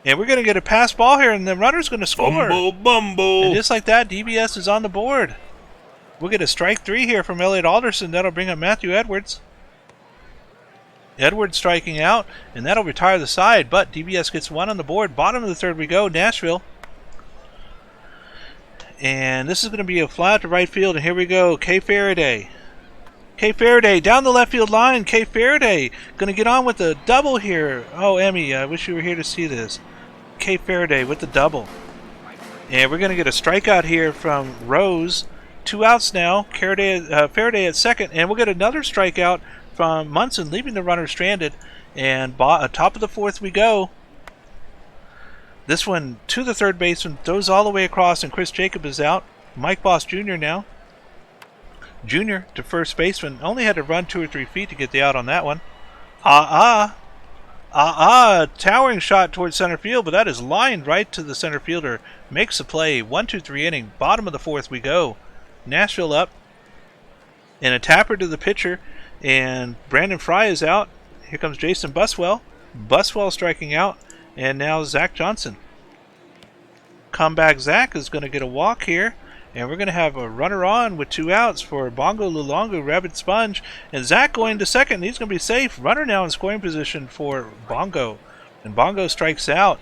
And we're going to get a pass ball here, and the runner's going to score. Bumble. And just like that, DBS is on the board. We'll get a strike 3 here from Elliot Alderson. That'll bring up Matthew Edwards. Edwards striking out, and that'll retire the side, but DBS gets 1 on the board. Bottom of the 3rd we go, Nashville. And this is going to be a fly to right field, and here we go, Kay Faraday. Kay Faraday down the left field line. Kay Faraday going to get on with the double here. Oh, Emmy, I wish you were here to see this. Kay Faraday with the double. And we're going to get a strikeout here from Rose. 2 outs now. Faraday at second, and we'll get another strikeout from Munson, leaving the runner stranded. And top of the 4th we go. This one to the 3rd baseman, throws all the way across, and Chris Jacob is out. Mike Boss Jr. now. Jr. to first baseman, only had to run 2 or 3 feet to get the out on that one. Towering shot towards center field, but that is lined right to the center fielder. Makes the play. 1-2-3 inning. Bottom of the 4th we go. Nashville up. And a tapper to the pitcher. And Brandon Fry is out. Here comes Jason Buswell. Buswell striking out. And now Zach Johnson. Comeback Zach is going to get a walk here. And we're going to have a runner on with 2 outs for Bongo Lulongo, Rabbit Sponge. And Zach going to second. He's going to be safe. Runner now in scoring position for Bongo. And Bongo strikes out.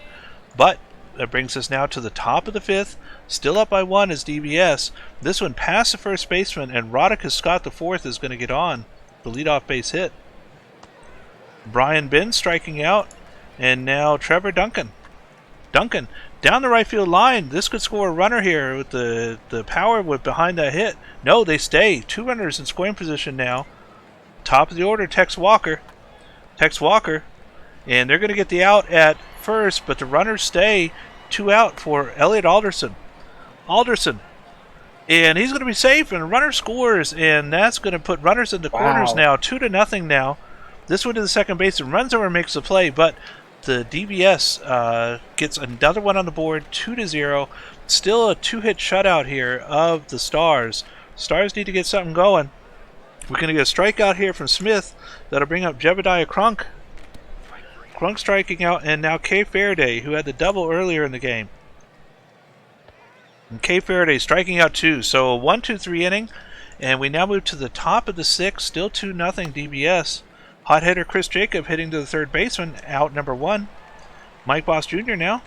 But that brings us now to the top of the 5th. Still up by 1 is DBS. This one past the first baseman. And Roddick Scott the 4th is going to get on the leadoff base hit. Brian Bin striking out. And now Trevor Duncan. Duncan down the right field line. This could score a runner here with the power behind that hit. No, they stay. 2 runners in scoring position now. Top of the order, Tex Walker. Tex Walker. And they're going to get the out at first, but the runners stay. 2 out for Elliot Alderson. Alderson. And he's going to be safe, and a runner scores, and that's going to put runners in the corners now. 2-0 now. This one to the second baseman. Runs over and makes the play, but the DBS gets another one on the board, 2-0. Still a 2-hit shutout here of the Stars. Stars need to get something going. We're going to get a strikeout here from Smith. That'll bring up Jebediah Crunk. Crunk striking out, and now Kay Faraday, who had the double earlier in the game. And Kay Faraday striking out 2. So a 1-2-3 inning, and we now move to the top of the 6th. Still 2-0 DBS. Hot hitter Chris Jacob hitting to the 3rd baseman, out number 1. Mike Boss Jr. now.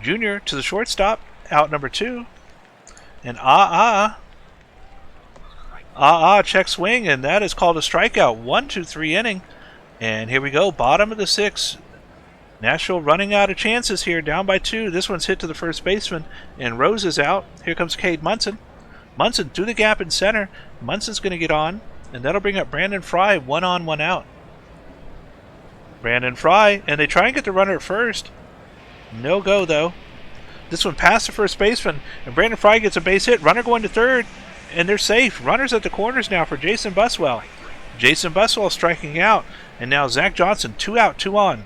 Jr. to the shortstop, out number 2. And check swing, and that is called a strikeout. 1-2-3 inning. And here we go, bottom of the 6th. Nashville running out of chances here, down by 2. This one's hit to the first baseman, and Rose is out. Here comes Cade Munson. Munson through the gap in center. Munson's going to get on. And that'll bring up Brandon Fry, 1 on, 1 out. Brandon Fry, and they try and get the runner at first. No go, though. This one past the first baseman, and Brandon Fry gets a base hit. Runner going to 3rd, and they're safe. Runners at the corners now for Jason Buswell. Jason Buswell striking out, and now Zach Johnson, 2 out, 2 on.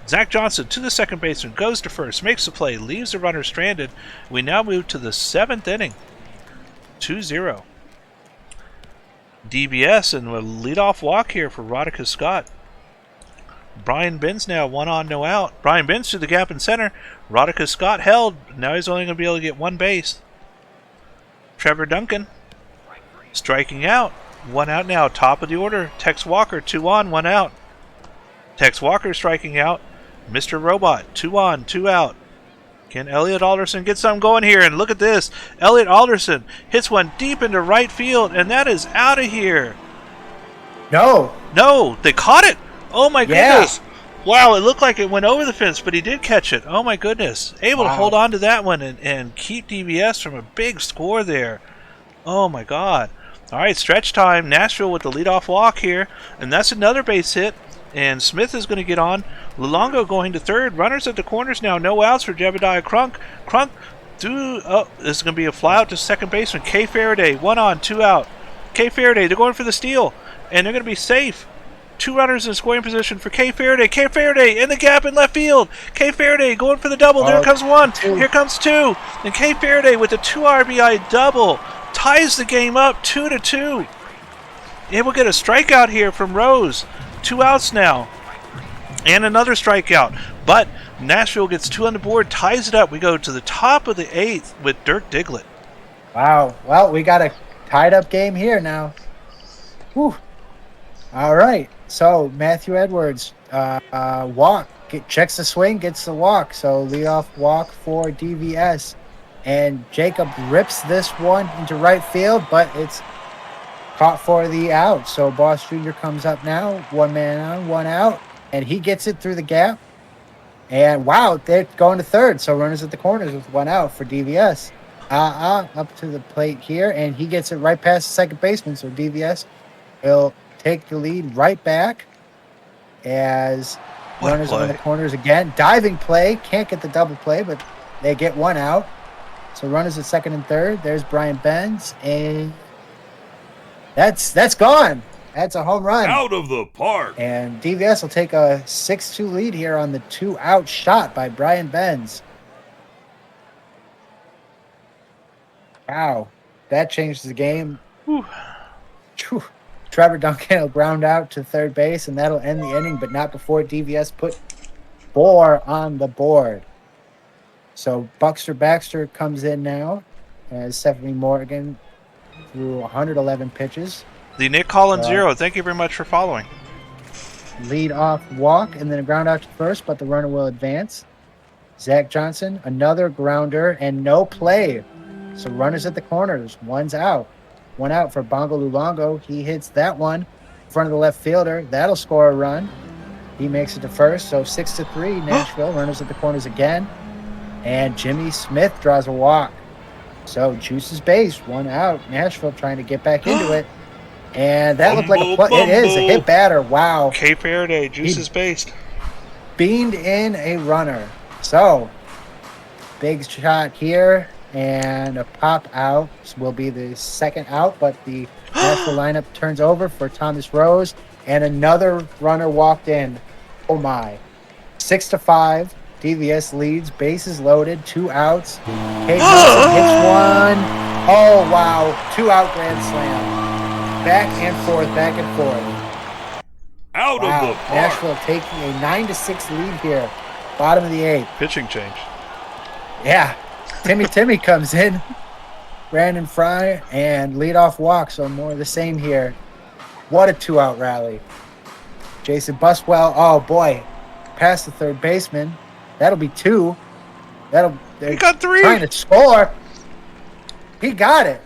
Zach Johnson to the second baseman, goes to first, makes the play, leaves the runner stranded. We now move to the 7th inning. 2-0. DBS, and a leadoff walk here for Roddick Scott. Brian Binns now 1 on, no out. Brian Binns to the gap in center. Roddick Scott held. Now he's only going to be able to get 1 base. Trevor Duncan striking out. 1 out now. Top of the order. Tex Walker 2 on, 1 out. Tex Walker striking out. Mr. Robot 2 on, 2 out. Can Elliot Alderson get something going here? And look at this. Elliot Alderson hits one deep into right field, and that is out of here. No, they caught it. Oh, my goodness. Wow, it looked like it went over the fence, but he did catch it. Oh, my goodness. Able to hold on to that one and keep DBS from a big score there. Oh, my God. All right, stretch time. Nashville with the leadoff walk here, and that's another base hit. And Smith is going to get on. Lulongo going to 3rd. Runners at the corners now. No outs for Jebediah Crunk. Crunk through. Oh, this is going to be a fly out to second baseman. Kay Faraday, 1 on, 2 out. Kay Faraday, they're going for the steal. And they're going to be safe. 2 runners in scoring position for Kay Faraday. Kay Faraday in the gap in left field. Kay Faraday going for the double. There comes 1. Here comes 2. And Kay Faraday with a 2 RBI double ties the game up 2-2. And we'll get a strikeout here from Rose. 2 outs now. And another strikeout. But Nashville gets 2 on the board, ties it up. We go to the top of the 8th with Dirk Diglett. Wow. Well, we got a tied up game here now. Whew. All right. So Matthew Edwards, walk, checks the swing, gets the walk. So leadoff walk for DVS. And Jacob rips this one into right field, but it's caught for the out. So Boss Jr. comes up now, 1 man on, 1 out, and he gets it through the gap. And wow, they're going to third. So runners at the corners with 1 out for DVS. Up to the plate here, and he gets it right past the second baseman. So DVS will take the lead right back as runners on the corners again. Diving play, can't get the double play, but they get 1 out. So runners at second and third. There's Brian Benz, and that's gone. That's a home run. Out of the park. And DVS will take a 6-2 lead here on the 2-out shot by Brian Benz. Wow, that changed the game. Whew. Trevor Duncan will ground out to third base, and that'll end the inning, but not before DVS put 4 on the board. So Buxter Baxter comes in now as Stephanie Morgan threw 111 pitches. The Nick Collins Zero, thank you very much for following. Lead off walk, and then a ground out to first, but the runner will advance. Zach Johnson, another grounder, and no play. So runners at the corners, 1's out. 1 out for Bongo Luongo. He hits that one in front of the left fielder. That'll score a run. He makes it to first. So 6-3, Nashville. Runners at the corners again. And Jimmy Smith draws a walk. So juices base, 1 out. Nashville trying to get back into it. And that looked like a play. It is a hit batter. Wow. K Faraday, juices based. Beamed in a runner. So big shot here. And a pop out will be the second out, but the Nashville lineup turns over for Thomas Rose, and another runner walked in. Oh my. 6-5. DVS leads, bases loaded, 2 outs. Kate Nelson hits one. Oh wow. 2-out grand slam. Back and forth, back and forth. Out of the park. Nashville taking a 9-6 lead here. Bottom of the 8th. Pitching change. Yeah. Timmy comes in. Brandon Fry and leadoff walk, so more of the same here. What a 2-out rally. Jason Buswell, oh boy, past the third baseman. That'll be 2. He got 3. Trying to score. He got it.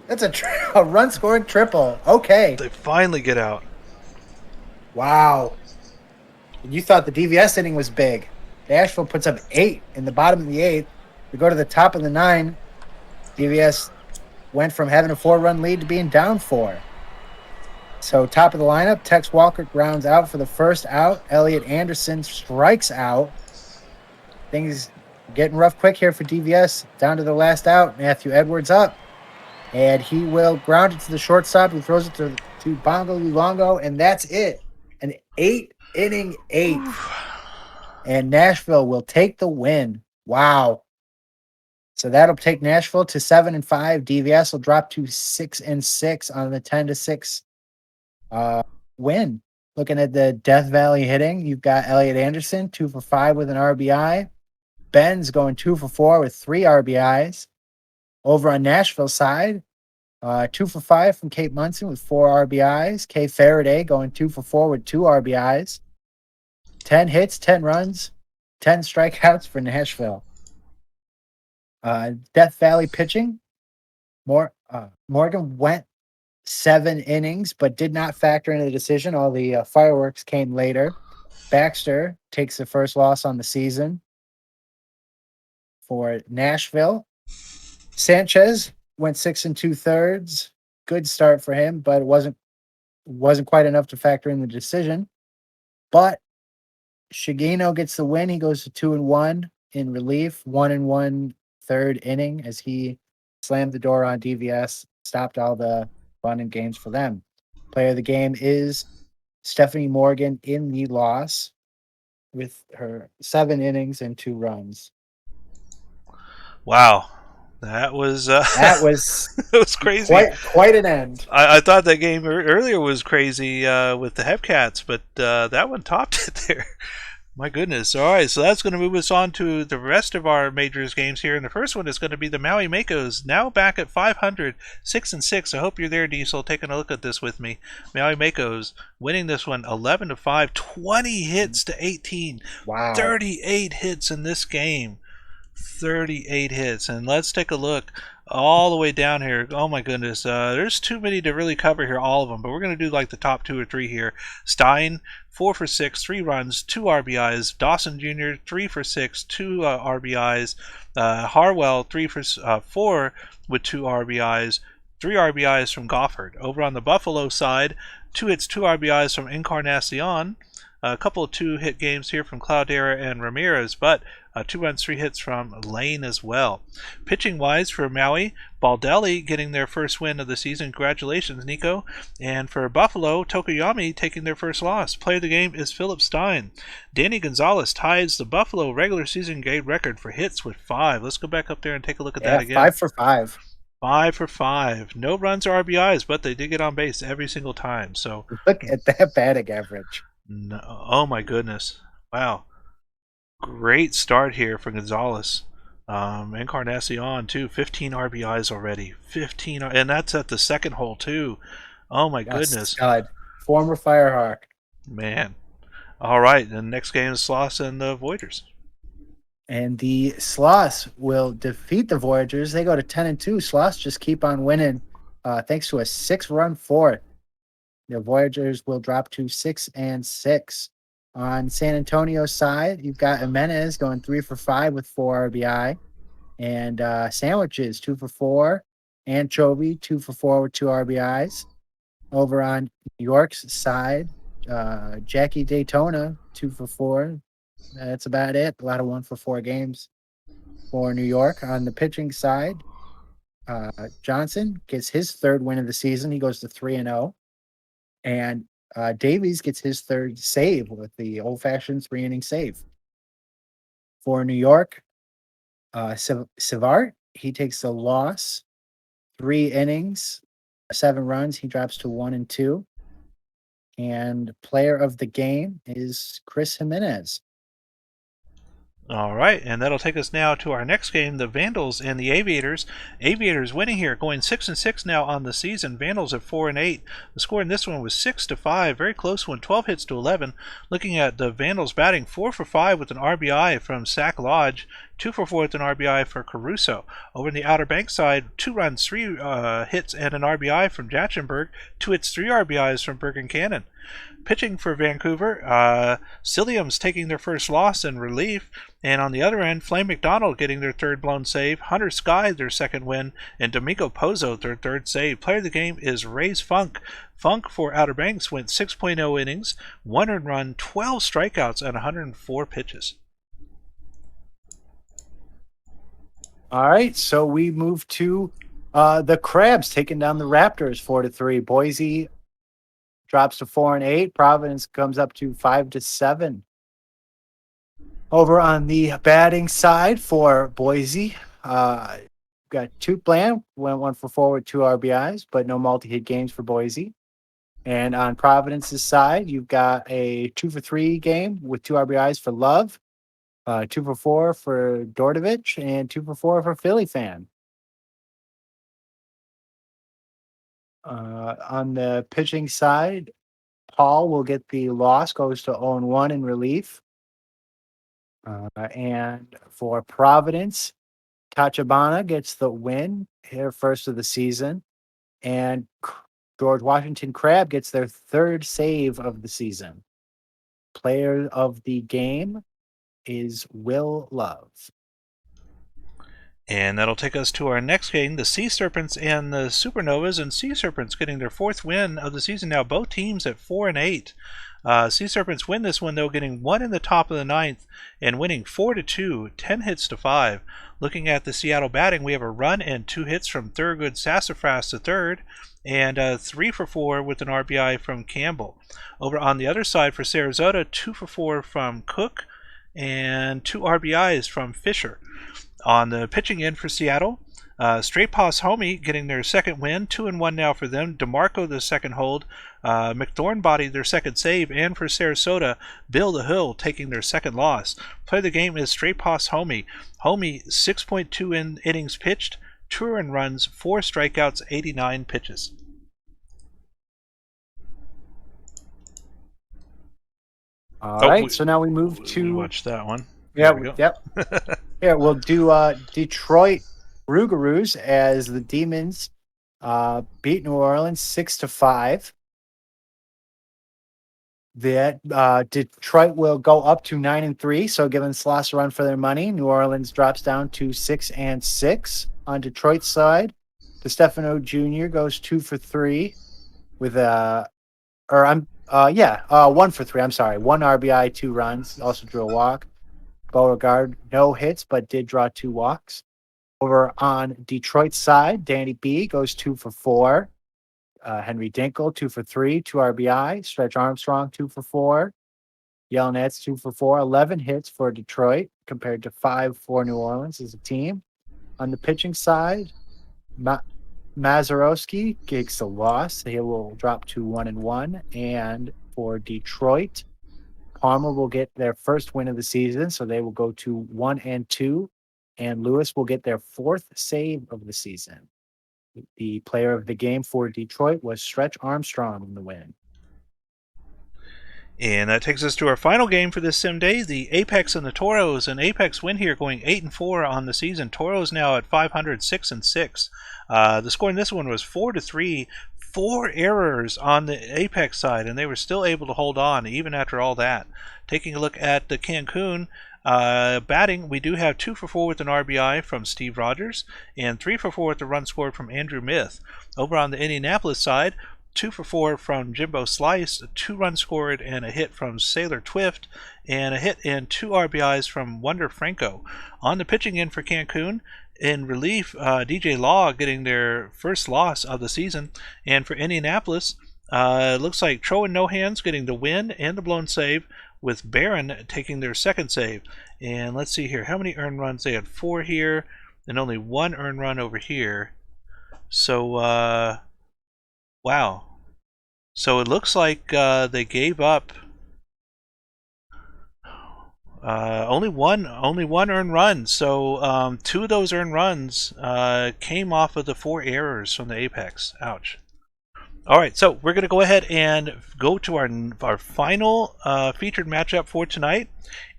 That's a run-scoring triple. Okay. They finally get out. Wow. You thought the DVS inning was big. Nashville puts up 8 in the bottom of the 8th. We go to the top of the 9. DVS went from having a 4-run lead to being down 4. So top of the lineup, Tex Walker grounds out for the first out. Elliot Anderson strikes out. Things getting rough quick here for DVS. Down to the last out. Matthew Edwards up. And he will ground it to the shortstop, who throws it to Bongo Luongo, and that's it. An 8-inning 8th. And Nashville will take the win. Wow. So that'll take Nashville to 7-5. DVS will drop to 6-6 on the 10-6 win. Looking at the Death Valley hitting, you've got Elliot Anderson, 2 for 5 with an RBI. Ben's going 2 for 4 with 3 RBIs. Over on Nashville side, 2 for 5 from Kate Munson with 4 RBIs. Kay Faraday going 2 for 4 with 2 RBIs. 10 hits, 10 runs, 10 strikeouts for Nashville. Death Valley pitching. Morgan went 7 innings, but did not factor into the decision. All the fireworks came later. Baxter takes the first loss on the season for Nashville. Sanchez went 6 2/3. Good start for him, but it wasn't quite enough to factor in the decision. But Shigino gets the win. He goes to 2-1 in relief, 1 1/3 inning as he slammed the door on DVS, stopped all the fun and games for them. Player of the game is Stephanie Morgan in the loss with her 7 innings and 2 runs. Wow. That was That was it was crazy. Quite an end. I thought that game earlier was crazy with the Hepcats, but that one topped it there. My goodness. All right, so that's going to move us on to the rest of our majors games here. And the first one is going to be the Maui Makos, now back at 500, 6-6. I hope you're there, Diesel, taking a look at this with me. Maui Makos winning this one 11-5, 20 hits to 18. Wow. 38 hits in this game. 38 hits. And let's take a look all the way down here. Oh my goodness, there's too many to really cover here, all of them, but we're going to do like the top 2 or 3 here. Stein, 4 for 6, 3 runs, 2 RBIs. Dawson Jr., 3 for 6, 2 RBIs. Harwell, 3 for 4 with 2 RBIs. 3 RBIs from Gofford. Over on the Buffalo side, 2 hits, 2 RBIs from Encarnacion. A couple of 2-hit games here from Cloudera and Ramirez, but 2 runs, 3 hits from Lane as well. Pitching wise for Maui, Baldelli getting their first win of the season. Congratulations, Nico. And for Buffalo, Tokoyami taking their first loss. Player of the game is Philip Stein. Danny Gonzalez ties the Buffalo regular season game record for hits with 5. Let's go back up there and take a look at that again. 5 for 5. 5 for 5. No runs or RBIs, but they did get on base every single time. So look at that batting average. No, oh my goodness. Wow. Great start here for Gonzalez. Encarnacion too, 15 RBIs already. 15, and that's at the second hole too. Oh my goodness. God. Former Firehawk. Man. All right, the next game is Sloss and the Voyagers. And the Sloss will defeat the Voyagers. They go to 10-2. Sloss just keep on winning thanks to a 6-run fourth. The Voyagers will drop to 6-6. On San Antonio's side, you've got Jimenez going 3 for 5 with 4 RBI. And Sandwiches, 2 for 4. Anchovy, 2 for 4 with 2 RBIs. Over on New York's side, Jackie Daytona, 2 for 4. That's about it. A lot of 1 for 4 games for New York. On the pitching side, Johnson gets his 3rd win of the season. He goes to 3-0. And Davies gets his 3rd save with the old-fashioned 3-inning save. For New York, Savart, he takes the loss. 3 innings, 7 runs. He drops to 1-2. And player of the game is Chris Jimenez. All right, and that'll take us now to our next game, the Vandals and the Aviators. Aviators winning here, going 6-6 now on the season. Vandals at 4-8. The score in this one was 6-5, very close one, 12 hits to 11. Looking at the Vandals batting, 4 for 5 with an RBI from Sack Lodge, 2 for 4 with an RBI for Caruso. Over in the Outer Banks side, 2 runs, 3 hits, and an RBI from Jachenberg, 2 hits, 3 RBIs from Bergen Cannon. Pitching for Vancouver, Silliams taking their first loss in relief, and on the other end, Flame McDonald getting their 3rd blown save, Hunter Sky their 2nd win, and Domingo Pozo their 3rd save. Player of the game is Ray's Funk. Funk for Outer Banks went 6.0 innings, 1 earned run, 12 strikeouts, and 104 pitches. All right, so we move to the Crabs taking down the Raptors 4-3. Boise drops to 4-8. Providence comes up to 5-7. Over on the batting side for Boise, got Toot Bland, went 1 for 4 with 2 RBIs, but no multi-hit games for Boise. And on Providence's side, you've got a 2 for 3 game with 2 RBIs for Love, 2 for 4 for Dordovich, and 2 for 4 for Philly Fan. On the pitching side, Paul will get the loss, goes to 0-1 in relief. And for Providence, Tachibana gets the win, her first of the season. And George Washington Crab gets their 3rd save of the season. Player of the game is Will Love. And that'll take us to our next game, the Sea Serpents and the Supernovas, and Sea Serpents getting their 4th win of the season now, both teams at 4-8. Sea Serpents win this one, though, getting 1 in the top of the 9th and winning 4-2, 10 hits to 5. Looking at the Seattle batting, we have a run and 2 hits from Thurgood Sassafras III, and 3 for 4 with an RBI from Campbell. Over on the other side for Sarasota, 2 for 4 from Cook, and 2 RBIs from Fisher. On the pitching end for Seattle, Straight Pass Homie getting their second win, 2-1 now for them. DeMarco the second hold, McThornbody their second save, and for Sarasota, Bill the Hill taking their second loss. Play of the game is Straight Pass Homie. Homie 6.2 innings pitched, 2 earned runs, 4 strikeouts, 89 pitches. All right, so now we move We to watch that one. yep. Yeah, we'll do Detroit Rougarous as the Demons beat New Orleans 6-5. That Detroit will go up to 9-3, so giving Sloss a run for their money. New Orleans drops down to 6-6 on Detroit's side. DeStefano Jr. goes 2 for 3 with 1 for 3. I'm sorry, 1 RBI, 2 runs. Also drew a walk. Beauregard, no hits, but did draw 2 walks. Over on Detroit's side, Danny B goes 2 for 4. Henry Dinkle, 2 for 3, 2 RBI. Stretch Armstrong, 2 for 4. Yelnats, 2 for 4. 11 hits for Detroit compared to 5 for New Orleans as a team. On the pitching side, Mazeroski takes a loss. He will drop to 1-1. And for Detroit, Palmer will get their first win of the season, so they will go to 1-2. And Lewis will get their 4th save of the season. The player of the game for Detroit was Stretch Armstrong in the win. And that takes us to our final game for this sim day, the Apex and the Toros. An Apex win here, going 8-4 on the season. Toros now at 500, 6-6. The score in this one was 4-3. 4 errors on the Apex side, and they were still able to hold on even after all that. Taking a look at the Cancun batting, we do have 2 for 4 with an RBI from Steve Rogers and 3 for 4 with a run scored from Andrew Myth. Over on the Indianapolis side, 2 for 4 from Jimbo Slice, 2 runs scored and a hit from Sailor Twift, and a hit and 2 RBIs from Wonder Franco. On the pitching end for Cancun, in relief, DJ Law getting their first loss of the season, and for Indianapolis, it looks like Troen No Hands getting the win and the blown save, with Barron taking their second save. And let's see here, how many earned runs? They had 4 here, and only 1 earned run over here. So, wow. So it looks like they gave up only one earned run. So 2 of those earned runs came off of the 4 errors from the Apex. Ouch. All right, so we're going to go ahead and go to our final featured matchup for tonight,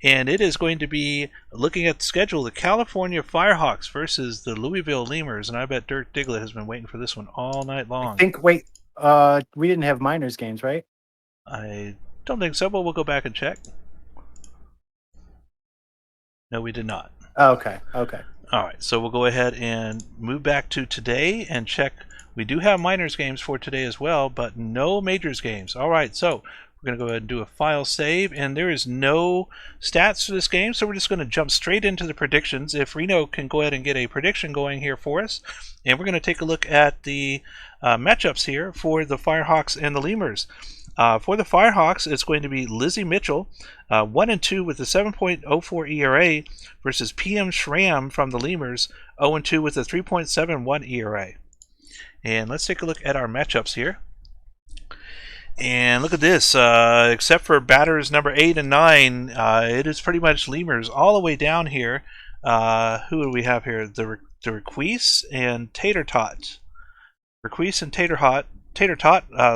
and it is going to be, looking at the schedule, the California Firehawks versus the Louisville Lemurs, and I bet Dirk Diglett has been waiting for this one all night long. We didn't have minors games, right? I don't think so, but we'll go back and check. No, we did not. Oh, okay. All right, so we'll go ahead and move back to today and check. We do have minors games for today as well, but no majors games. All right, so we're going to go ahead and do a file save, and there is no stats for this game, so we're just going to jump straight into the predictions. If Reno can go ahead and get a prediction going here for us, and we're going to take a look at the matchups here for the Firehawks and the Lemurs. For the Firehawks, it's going to be Lizzie Mitchell, 1-2 with a 7.04 ERA, versus PM Schramm from the Lemurs, 0-2 with a 3.71 ERA. And let's take a look at our matchups here. And look at this. Except for batters number 8 and 9, it is pretty much Lemurs all the way down here. Who do we have here? The Requise and Tater Tot. Requise and Tater Tot.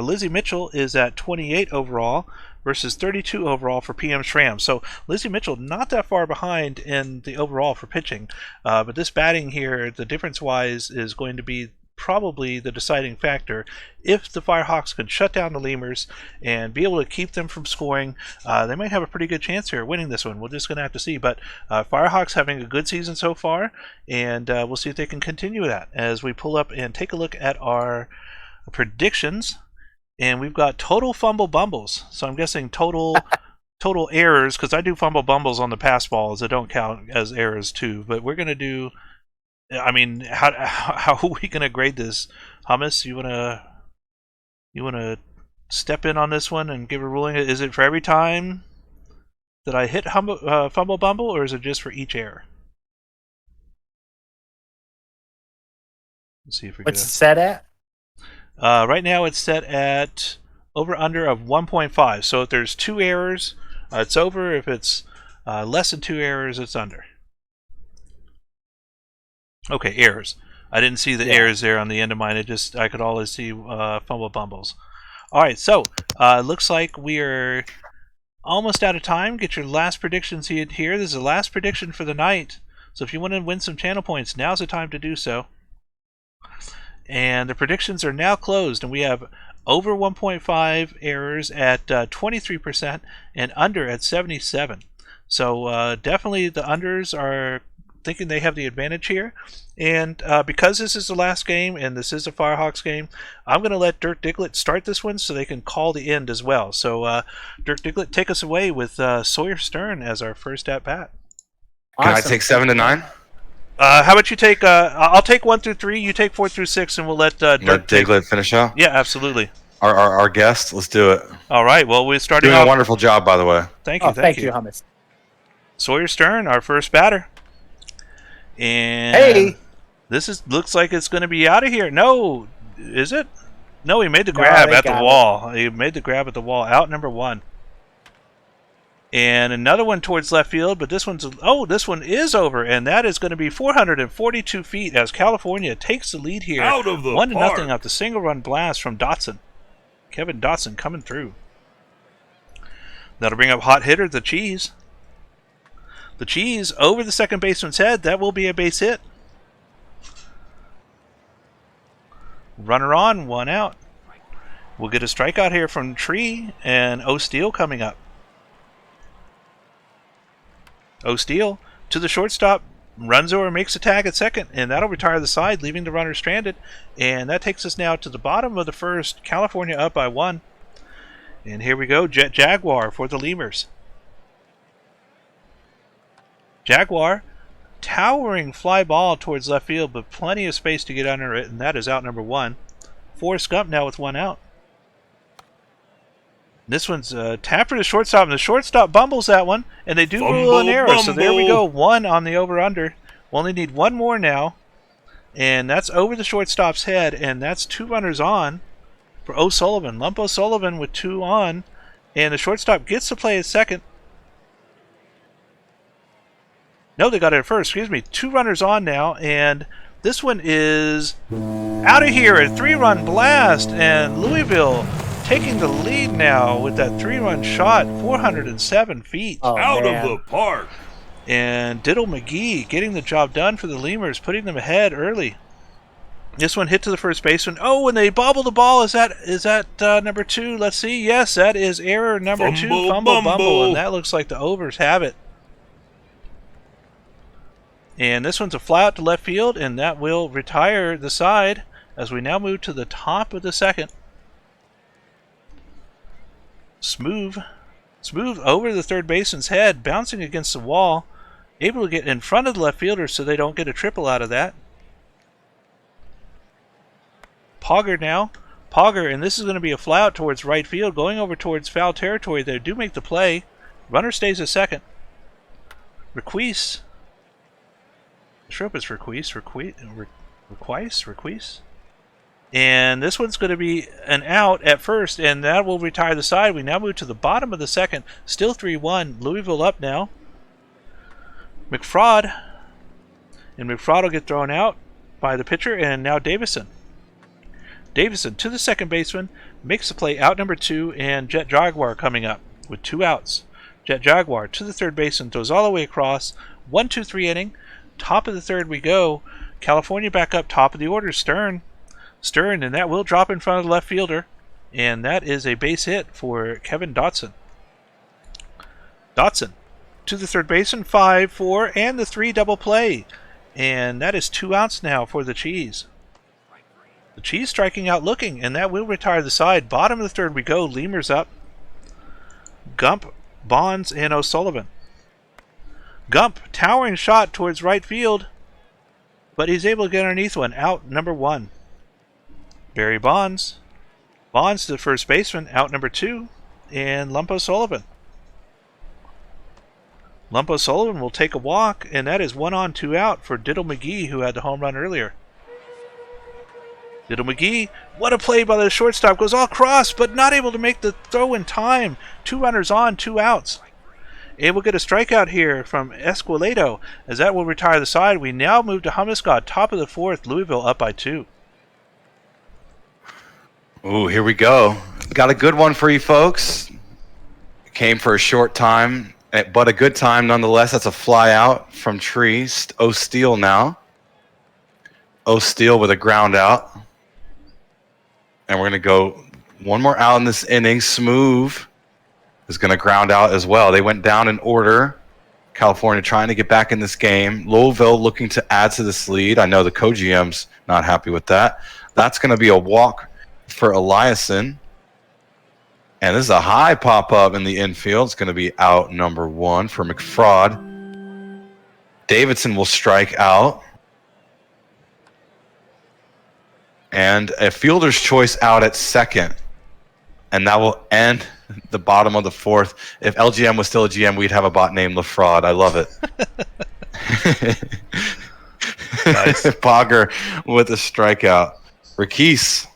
Lizzie Mitchell is at 28 overall versus 32 overall for PM Schramm. So Lizzie Mitchell not that far behind in the overall for pitching. But this batting here, the difference-wise, is going to be probably the deciding factor. If the Firehawks can shut down the Lemurs and be able to keep them from scoring, they might have a pretty good chance here of winning this one. We're just going to have to see. But Firehawks having a good season so far, and we'll see if they can continue that as we pull up and take a look at our predictions. And we've got total fumble bumbles. So I'm guessing total errors, because I do fumble bumbles on the pass balls that don't count as errors too. But we're going to do, I mean, how are we going to grade this? Hummus, you wanna step in on this one and give a ruling? Is it for every time that I hit fumble bumble, or is it just for each error? Let's see if we What's get it set at? right now it's set at over under of 1.5. So if there's 2 errors, it's over. If it's less than 2 errors, it's under. Okay, errors. I didn't see the errors there on the end of mine. I could always see fumble bumbles. All right, so looks like we are almost out of time. Get your last predictions here. This is the last prediction for the night. So if you want to win some channel points, now's the time to do so. And the predictions are now closed, and we have over 1.5 errors at 23% and under at 77%. So definitely the unders are thinking they have the advantage here. And because this is the last game and this is a Firehawks game, I'm going to let Dirk Diglett start this one so they can call the end as well. So Dirk Diglett, take us away with Sawyer Stern as our first at bat. Can I take 7 to 9? How about you take? I'll take 1 through 3. You take 4 through 6, and we'll let Dirk Let Diglett finish out? Yeah, absolutely. Our guest, let's do it. All right. Well, we're starting Doing off. a wonderful job, by the way. Thank you. Thank you, Hummus. Sawyer Stern, our first batter. And Hey, this looks like it's going to be out of here. No, is it? No, he made the grab they at the got wall. He made the grab at the wall. Out number 1. And another one towards left field, but this one is over, and that is going to be 442 feet as California takes the lead here. Out of the 1-0 park. off the single run blast from Dotson. Kevin Dotson coming through. That'll bring up hot hitter, the Cheese. The Cheese over the second baseman's head. That will be a base hit. Runner on, 1 out. We'll get a strikeout here from Tree and O'Steele coming up. O'Steele to the shortstop, runs over, makes a tag at second, and that'll retire the side, leaving the runner stranded. And that takes us now to the bottom of the first. California up by 1. And here we go, Jet Jaguar for the Lemurs. Jaguar, towering fly ball towards left field, but plenty of space to get under it, and that is out number 1. Forrest Gump now with 1 out. This one's tapped for the shortstop, and the shortstop bumbles that one, and they do rule an error. So there we go, 1 on the over-under. We only need 1 more now, and that's over the shortstop's head, and that's 2 runners on for O'Sullivan. Lump O'Sullivan with 2 on, and the shortstop gets to play at second. No, they got it at first. Excuse me. 2 runners on now, and this one is out of here. A 3-run blast, and Louisville taking the lead now with that 3-run shot, 407 feet. Out of the park. And Diddle McGee getting the job done for the Lemurs, putting them ahead early. This one hit to the first baseman. Oh, and they bobble the ball. Is that number 2? Let's see. Yes, that is error number 2. Fumble bumble, and that looks like the overs have it. And this one's a fly out to left field, and that will retire the side as we now move to the top of the second. Smooth over the third baseman's head, bouncing against the wall, able to get in front of the left fielder so they don't get a triple out of that. Pogger now. Pogger, and this is going to be a fly out towards right field, going over towards foul territory. They do make the play. Runner stays at second. Requise. I'm sure it's Requise. And this one's going to be an out at first, and that will retire the side. We now move to the bottom of the second. Still 3-1. Louisville up now. McFraud. And McFraud will get thrown out by the pitcher, and now Davison. Davison to the second baseman. Makes the play, out number 2, and Jet Jaguar coming up with 2 outs. Jet Jaguar to the third baseman. Throws all the way across. 1-2-3 inning. Top of the third we go. California back up top of the order. Stern, and that will drop in front of the left fielder, and that is a base hit for Kevin Dotson. Dotson to the third baseman, 5-4, and the 3 double play, and that is 2 outs now for the Cheese. The Cheese striking out looking, and that will retire the side. Bottom of the third we go. Lemurs up. Gump, Bonds, and O'Sullivan. Gump, towering shot towards right field, but he's able to get underneath one. Out number 1. Barry Bonds. Bonds to the first baseman, out number 2, and Lump O'Sullivan. Lump O'Sullivan will take a walk, and that is 1 on, 2 out for Diddle McGee, who had the home run earlier. Little McGee, what a play by the shortstop, goes all cross, but not able to make the throw in time. 2 runners on, 2 outs. Able to get a strikeout here from Esquileto, as that will retire the side. We now move to Hummuscott, top of the 4th, Louisville up by 2. Ooh, here we go. Got a good one for you folks. Came for a short time, but a good time nonetheless. That's a fly out from Tree. O'Steele now. O'Steele with a ground out. And we're going to go one more out in this inning. Smooth is going to ground out as well. They went down in order. California trying to get back in this game. Louisville looking to add to this lead. I know the co-GM's not happy with that. That's going to be a walk for Eliason. And this is a high pop-up in the infield. It's going to be out number 1 for McFraud. Davidson will strike out. And a fielder's choice out at second. And that will end the bottom of the 4th. If LGM was still a GM, we'd have a bot named LaFraud. I love it. Nice. Pogger with a strikeout. Rakis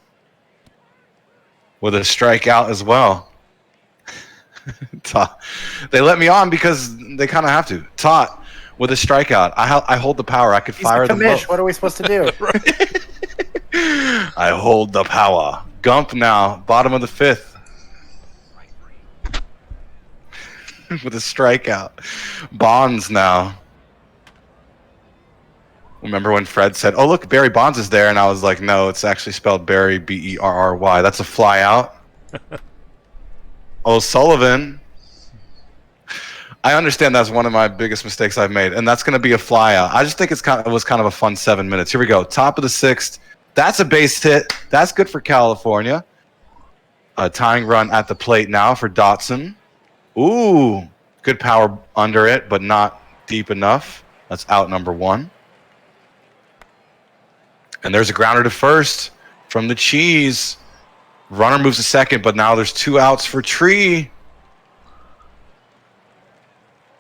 with a strikeout as well. They let me on because they kind of have to. Tot with a strikeout. I hold the power. I could fire them both. What are we supposed to do? I hold the power. Gump now, bottom of the 5th. With a strikeout. Bonds now. Remember when Fred said, "Oh, look, Barry Bonds is there," and I was like, "No, it's actually spelled Barry, Berry. That's a fly out." O'Sullivan. I understand that's one of my biggest mistakes I've made, and that's going to be a fly out. I just think it was kind of a fun 7 minutes. Here we go. Top of the 6th. That's a base hit. That's good for California. A tying run at the plate now for Dotson. Ooh, good power under it, but not deep enough. That's out number 1. And there's a grounder to first from the Cheese. Runner moves to second, but now there's 2 outs for Tree.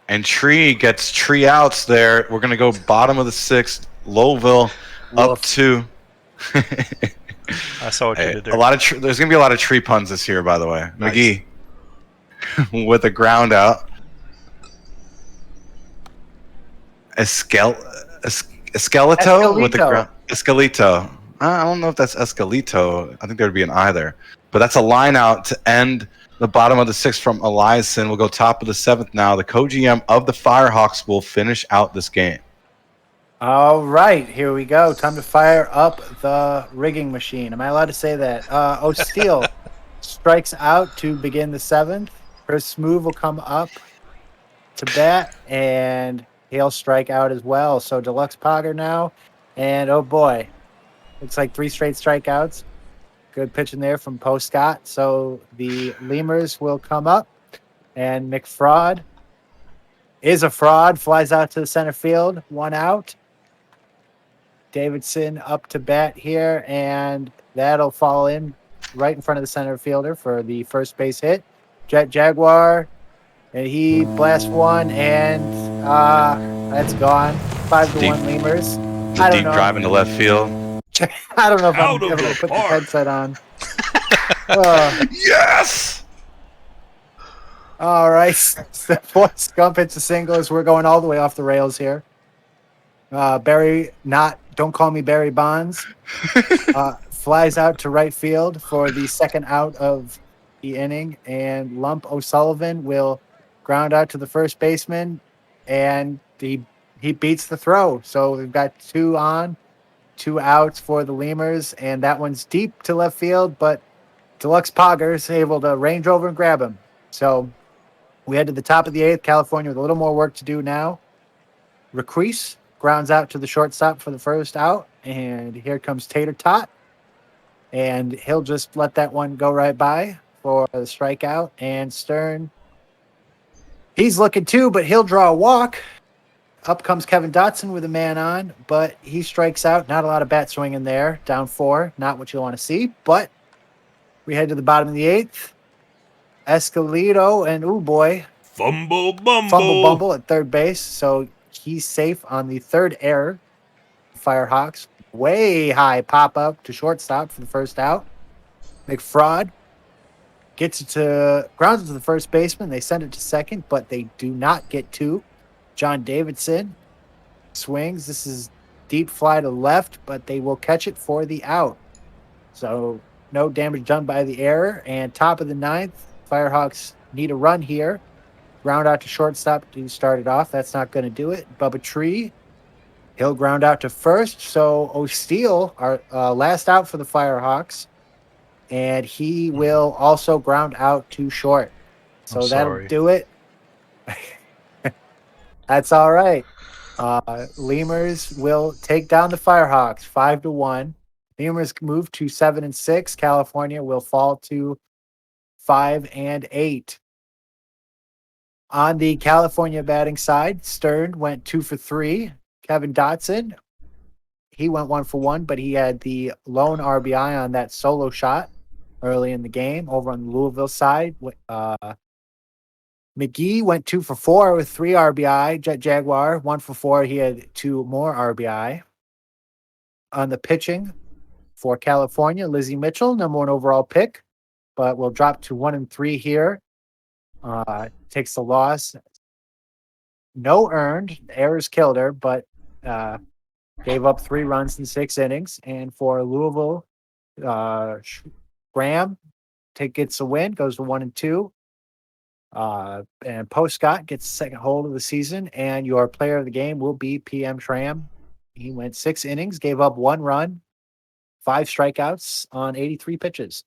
And Tree gets 3 outs there. We're going to go bottom of the 6th. Louisville up 2. I saw what you did there. There's going to be a lot of Tree puns this year, by the way. Nice. McGee with a ground out. Esqueleto with the ground. Esqueleto. I don't know if that's Esqueleto. I think there would be an I there. But that's a line out to end the bottom of the 6th from Eliason. We'll go top of the 7th now. The co-GM of the Firehawks will finish out this game. All right, here we go. Time to fire up the rigging machine. Am I allowed to say that? O'Steele strikes out to begin the 7th. Chris Smooth will come up to bat, and he'll strike out as well. So Deluxe Pogger now, and oh boy, looks like 3 straight strikeouts. Good pitching there from Poe Scott. So the Lemurs will come up, and McFraud is a fraud, flies out to the center field, 1 out. Davidson up to bat here, and that'll fall in right in front of the center fielder for the first base hit. Jet Jaguar, and he blasts 1, and that's gone. 5-1 Lemurs. The deep drive into left field. I don't know if Out I'm of able the to put the park. headset on. Yes! All right. The fourth Scump hits a single as we're going all the way off the rails here. Barry, don't call me Barry Bonds, flies out to right field for the 2nd out of the inning, and Lump O'Sullivan will ground out to the first baseman, and he beats the throw. So we've got 2 on, 2 outs for the Lemurs, and that one's deep to left field, but Deluxe Pogger is able to range over and grab him. So we head to the top of the 8th. California with a little more work to do now. Requise grounds out to the shortstop for the first out, and here comes Tater Tot, and he'll just let that one go right by for the strikeout. And Stern, he's looking too, but he'll draw a walk. Up comes Kevin Dotson with a man on, but he strikes out. Not a lot of bat swing in there. Down 4, not what you want to see, but we head to the bottom of the 8th. Esqueleto, and oh boy, Fumble bumble. fumble bumble at third base, so he's safe on the 3rd error. Firehawks way high pop up to shortstop for the first out. McFraud gets it to grounds it to the first baseman. They send it to second, but they do not get to. John Davidson swings. This is deep fly to left, but they will catch it for the out. So no damage done by the error. And top of the ninth, Firehawks need a run here. Ground out to shortstop to start it off. That's not going to do it. Bubba Tree, he'll ground out to first. So O'Steele, our last out for the Firehawks, and he will also ground out to short. So I'm that'll sorry. do it. That's all right. Lemurs will take down the Firehawks 5-1. Lemurs move to 7-6. California will fall to 5-8. On the California batting side, Stern went 2 for 3. Kevin Dotson, he went 1 for 1, but he had the lone RBI on that solo shot early in the game. Over on the Louisville side, McGee went 2 for 4 with 3 RBI. Jet Jaguar 1 for 4. He had 2 more RBI. On the pitching for California, Lizzie Mitchell, number 1 overall pick, but will drop to 1-3 here. Takes the loss. No earned. Errors killed her, but gave up 3 runs in 6 innings. And for Louisville, Graham gets a win, goes to 1-2. And Post Scott gets the second hold of the season. And your player of the game will be PM Schramm. He went 6 innings, gave up 1 run, 5 strikeouts on 83 pitches.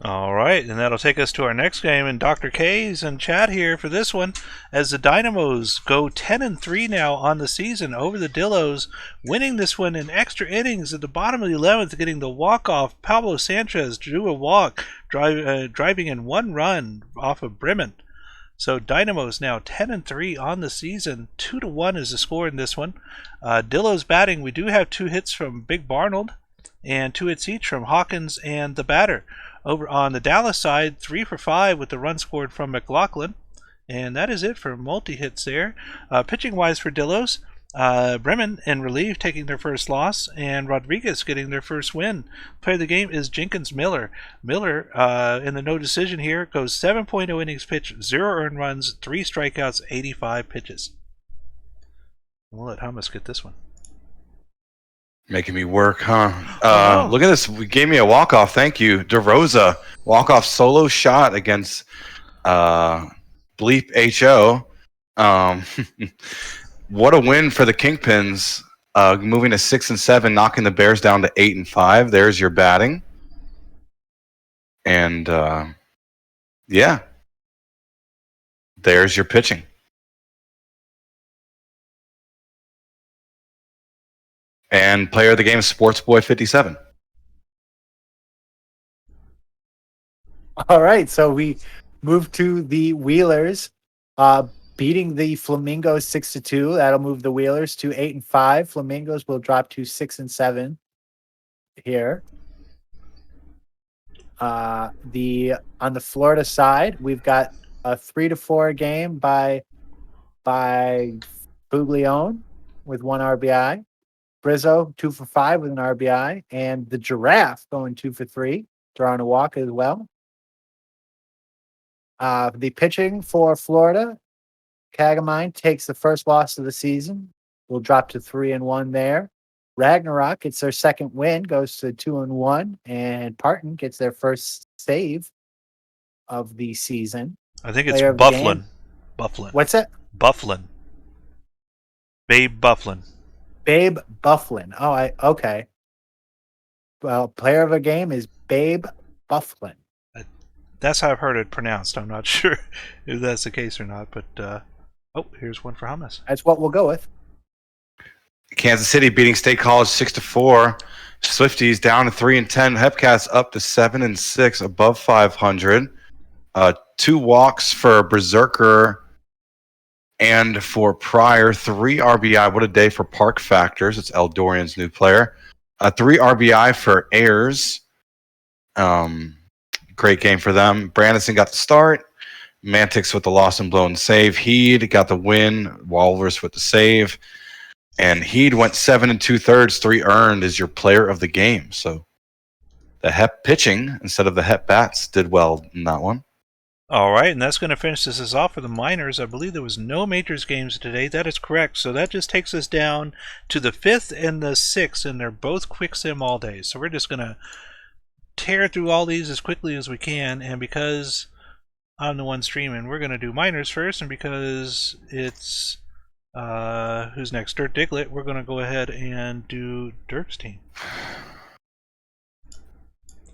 All right, and that'll take us to our next game. And Dr. K's in chat here for this one, as the Dynamos go 10-3 now on the season over the Dillos, winning this one in extra innings at the bottom of the 11th, getting the walk-off. Pablo Sanchez drew a walk, driving in 1 run off of Bremen. So Dynamos now 10-3 on the season. 2-1 is the score in this one. Dillos batting, we do have 2 hits from Big Barnold and 2 hits each from Hawkins and the batter. Over on the Dallas side, 3 for 5 with the run scored from McLaughlin. And that is it for multi-hits there. Pitching-wise for Dillos, Bremen in relief taking their first loss, and Rodriguez getting their first win. Player of the game is Jenkins Miller. Miller, in the no decision here, goes 7.0 innings pitched, 0 earned runs, 3 strikeouts, 85 pitches. We'll let Hummus get this one. Making me work, huh? Look at this. We gave me a walk-off. Thank you. DeRosa, walk-off solo shot against Bleep HO. What a win for the Kingpins. Moving to 6-7, knocking the Bears down to 8-5. There's your batting. And, yeah. There's your pitching. And player of the game, Sportsboy57. All right, so we move to the Wheelers, beating the Flamingos 6-2. That'll move the Wheelers to 8-5. Flamingos will drop to 6-7 here. On the Florida side, we've got a 3-4 game by Buglione with 1 RBI. Brizzo 2 for 5 with an RBI, and the Giraffe going 2 for 3, drawing a walk as well. The pitching for Florida, Kagamine takes the first loss of the season. Will drop to 3-1 there. Ragnarok gets their second win, goes to 2-1, and Parton gets their first save of the season. I think it's Player of the game. Bufflin. What's that? Bufflin. Babe Bufflin. Babe Bufflin. Oh, okay. Well, player of a game is Babe Bufflin. That's how I've heard it pronounced. I'm not sure if that's the case or not, but here's one for Hummus. That's what we'll go with. Kansas City beating State College 6-4. Swifties down to 3-10. Hepcats up to 7-6, above 500. 2 walks for Berserker and for Pryor. 3 RBI. What a day for Park Factors. It's Eldorian's new player. 3 RBI for Ayers. Great game for them. Brandison got the start. Mantix with the lost and blown save. Heed got the win. Walrus with the save. And Heed went 7 2/3, 3 earned is your player of the game. So the Hep pitching instead of the Hep bats did well in that one. All right, and that's going to finish this off for the minors. I believe there was no majors games today. That is correct. So that just takes us down to the 5th and the 6th, and they're both quick sim all day. So we're just going to tear through all these as quickly as we can. And because I'm the one streaming, we're going to do minors first. And because it's who's next? Dirt Diglett. We're going to go ahead and do Dirk's team.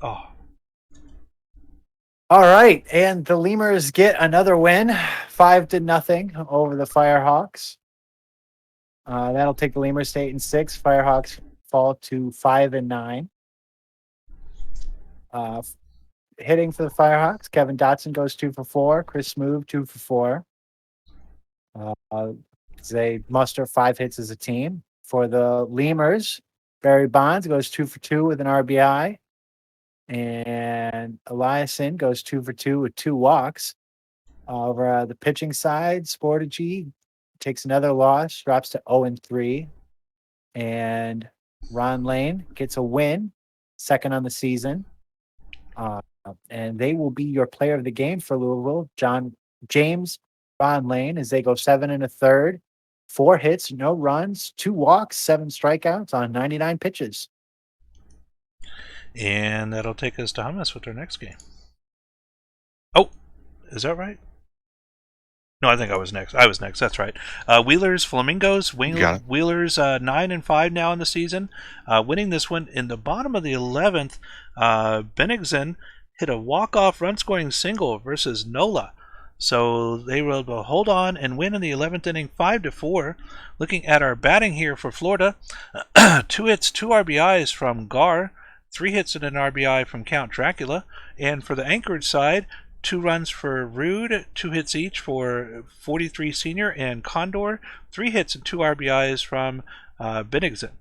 Oh. All right, and the Lemurs get another win, 5-0 over the Firehawks. That'll take the Lemurs to 8-6. Firehawks fall to 5-9. Hitting for the Firehawks, Kevin Dotson goes 2 for 4. Chris Smoove 2 for 4. They muster 5 hits as a team. For the Lemurs, Barry Bonds goes 2 for 2 with an RBI. And Eliason goes 2 for 2 with 2 walks. Over the pitching side, Sportage takes another loss, drops to 0-3. And Ron Lane gets a win, second on the season. And they will be your player of the game for Louisville. James Ron Lane, as they go 7 1/3, 4 hits, no runs, 2 walks, 7 strikeouts on 99 pitches. And that'll take us to Hummus with our next game. Oh, is that right? No, I think I was next. That's right. Wheelers Flamingos. Wheelers 9-5 now in the season. Winning this one in the bottom of the 11th. Benigson hit a walk-off run-scoring single versus Nola. So they were able to hold on and win in the 11th inning 5-4. Looking at our batting here for Florida, 2 hits, 2 RBIs from Gar. 3 hits and an RBI from Count Dracula. And for the Anchorage side, 2 runs for Rude, 2 hits each for 43 Senior and Condor. 3 hits and 2 RBIs from Benigson.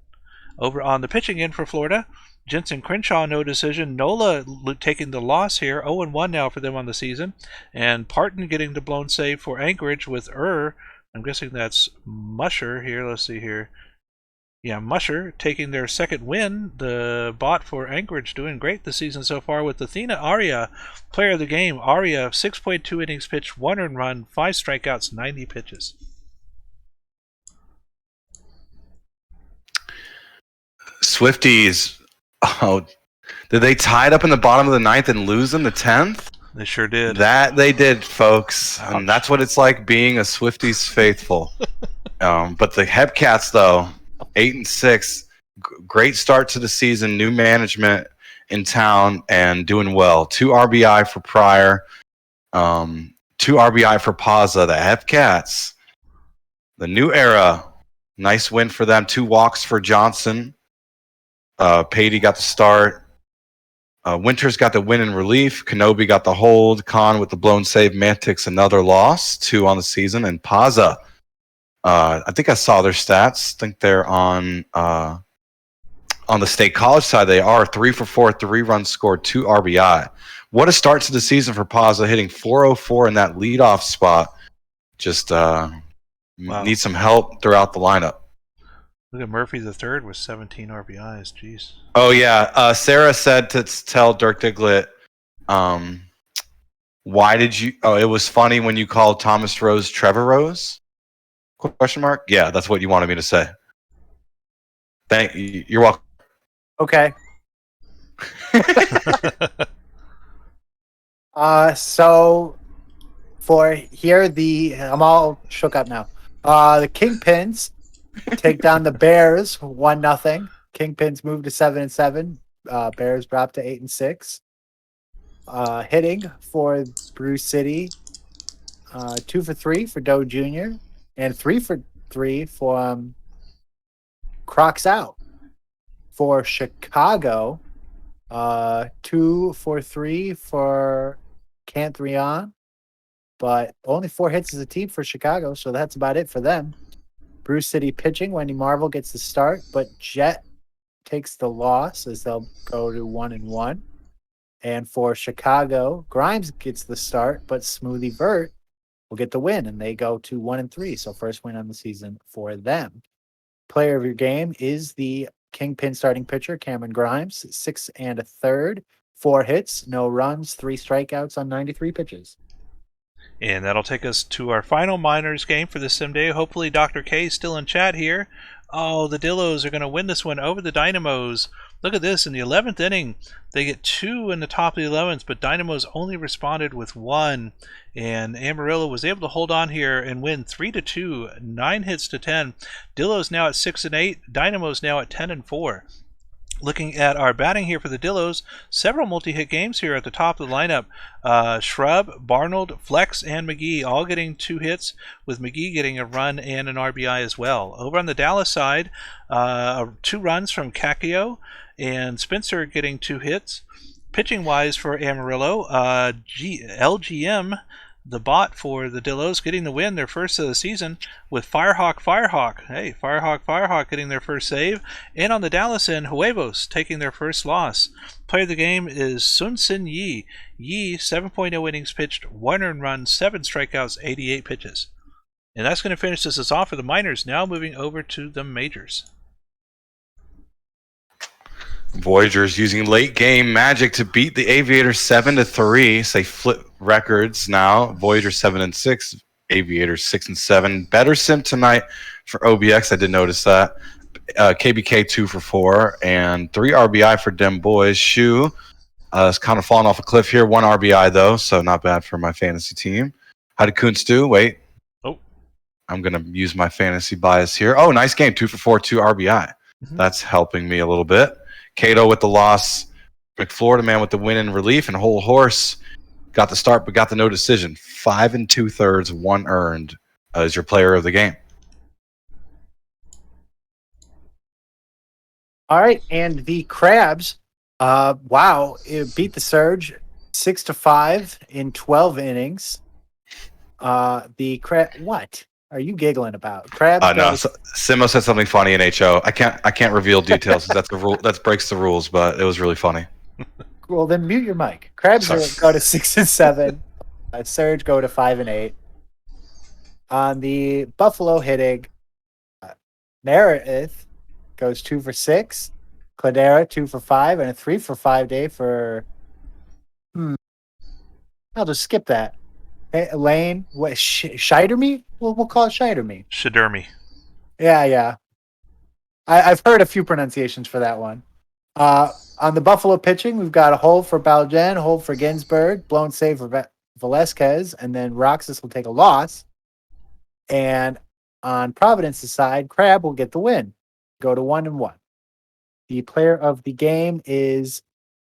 Over on the pitching end for Florida, Jensen Crenshaw, no decision. Nola taking the loss here, 0-1 now for them on the season. And Parton getting the blown save for Anchorage with I'm guessing that's Musher here. Let's see here. Yeah, Musher taking their second win. The bot for Anchorage doing great this season so far with Athena Aria, player of the game. Aria, 6.2 innings pitched, 1 earned run, 5 strikeouts, 90 pitches. Swifties, did they tie it up in the bottom of the 9th and lose in the 10th? They sure did. That they did, folks. Ouch. And that's what it's like being a Swifties faithful. But the Hepcats, though, 8-6, great start to the season. New management in town and doing well. 2 RBI for Pryor, 2 RBI for Pazza. The Hepcats, the new era, nice win for them. 2 walks for Johnson. Patey got the start. Winters got the win in relief. Kenobi got the hold. Khan with the blown save. Mantix another loss, 2 on the season, and Pazza. I think I saw their stats. I think they're on the State College side. They are 3 for 4, 3 runs scored, 2 RBI. What a start to the season for Pazza, hitting 404 in that leadoff spot. Just need some help throughout the lineup. Look at Murphy the third with 17 RBIs. Jeez. Oh yeah, Sarah said to tell Dirk Diglett, why did you? Oh, it was funny when you called Thomas Rose Trevor Rose? Question mark? Yeah, that's what you wanted me to say. Thank you. You're welcome. Okay. So for here, I'm all shook up now. The Kingpins take down the Bears 1-0. Kingpins move to 7-7. Bears drop to 8-6. Hitting for Bruce City, 2 for 3 for Doe Jr. and 3 for 3 for Crocs Out. For Chicago, 2 for 3 for Cantrion, but only 4 hits as a team for Chicago, so that's about it for them. Bruce City pitching, Wendy Marvel gets the start, but Jet takes the loss as they'll go to 1-1. And for Chicago, Grimes gets the start, but Smoothie Vert will get the win, and they go to 1-3. So first win on the season for them. player of your game is the Kingpin starting pitcher, Cameron Grimes, 6 1/3, 4 hits, no runs, 3 strikeouts on 93 pitches. And that'll take us to our final minors game for this sim day. Hopefully Dr. K is still in chat here. Oh, the Dillos are going to win this one over the Dynamos. Look at this. In the 11th inning, they get 2 in the top of the 11th, but Dynamos only responded with 1. And Amarillo was able to hold on here and win 3-2, 9 hits to 10. Dillos now at 6-8. Dynamos now at 10-4. Looking at our batting here for the Dillos, several multi-hit games here at the top of the lineup. Shrub, Barnold, Flex, and McGee all getting 2 hits, with McGee getting a run and an RBI as well. Over on the Dallas side, 2 runs from Kakio and Spencer getting 2 hits. Pitching-wise for Amarillo, LGM, the bot for the Dillos, getting the win, their first of the season, with Firehawk. Hey, Firehawk getting their first save. And on the Dallas end, Huevos taking their first loss. Player of the game is Sun Sin Yi. Yi, 7.0 innings pitched, 1 earned run, 7 strikeouts, 88 pitches. And that's going to finish this off for the minors. Now moving over to the majors. Voyagers using late game magic to beat the Aviators 7-3. Say flip records now. Voyagers 7-6, Aviators 6-7. Better sim tonight for OBX. I did notice that. KBK 2 for 4 and 3 RBI for Dem Boys. Shu is kind of falling off a cliff here. 1 RBI though, so not bad for my fantasy team. How did Kuntz do? Wait. Oh, I'm gonna use my fantasy bias here. Oh, nice game. 2 for 4, 2 RBI. That's helping me a little bit. Cato with the loss, McFlorida man with the win in relief, and Whole Horse got the start but got the no decision. 5 2/3, 1 earned as your player of the game. All right, and the Crabs, wow, it beat the Surge 6-5 in 12 innings. What are you giggling about? Crabs. No, Simo said something funny in HO. I can't reveal details. That's the rule. That breaks the rules. But it was really funny. Well, then mute your mic. Crabs go to 6-7. Surge go to 5-8. On the Buffalo hitting, Meredith goes 2 for 6. Cladera 2 for 5, and a 3 for 5 day for. I'll just skip that. Hey, Lane, what? Scheiderme? We'll call it Scheiderme. Shidermy. Yeah. I've heard a few pronunciations for that one. On the Buffalo pitching, we've got a hold for Baljen, hold for Ginsburg, blown save for Velasquez, and then Roxas will take a loss. And on Providence's side, Crab will get the win. Go to 1-1. The player of the game is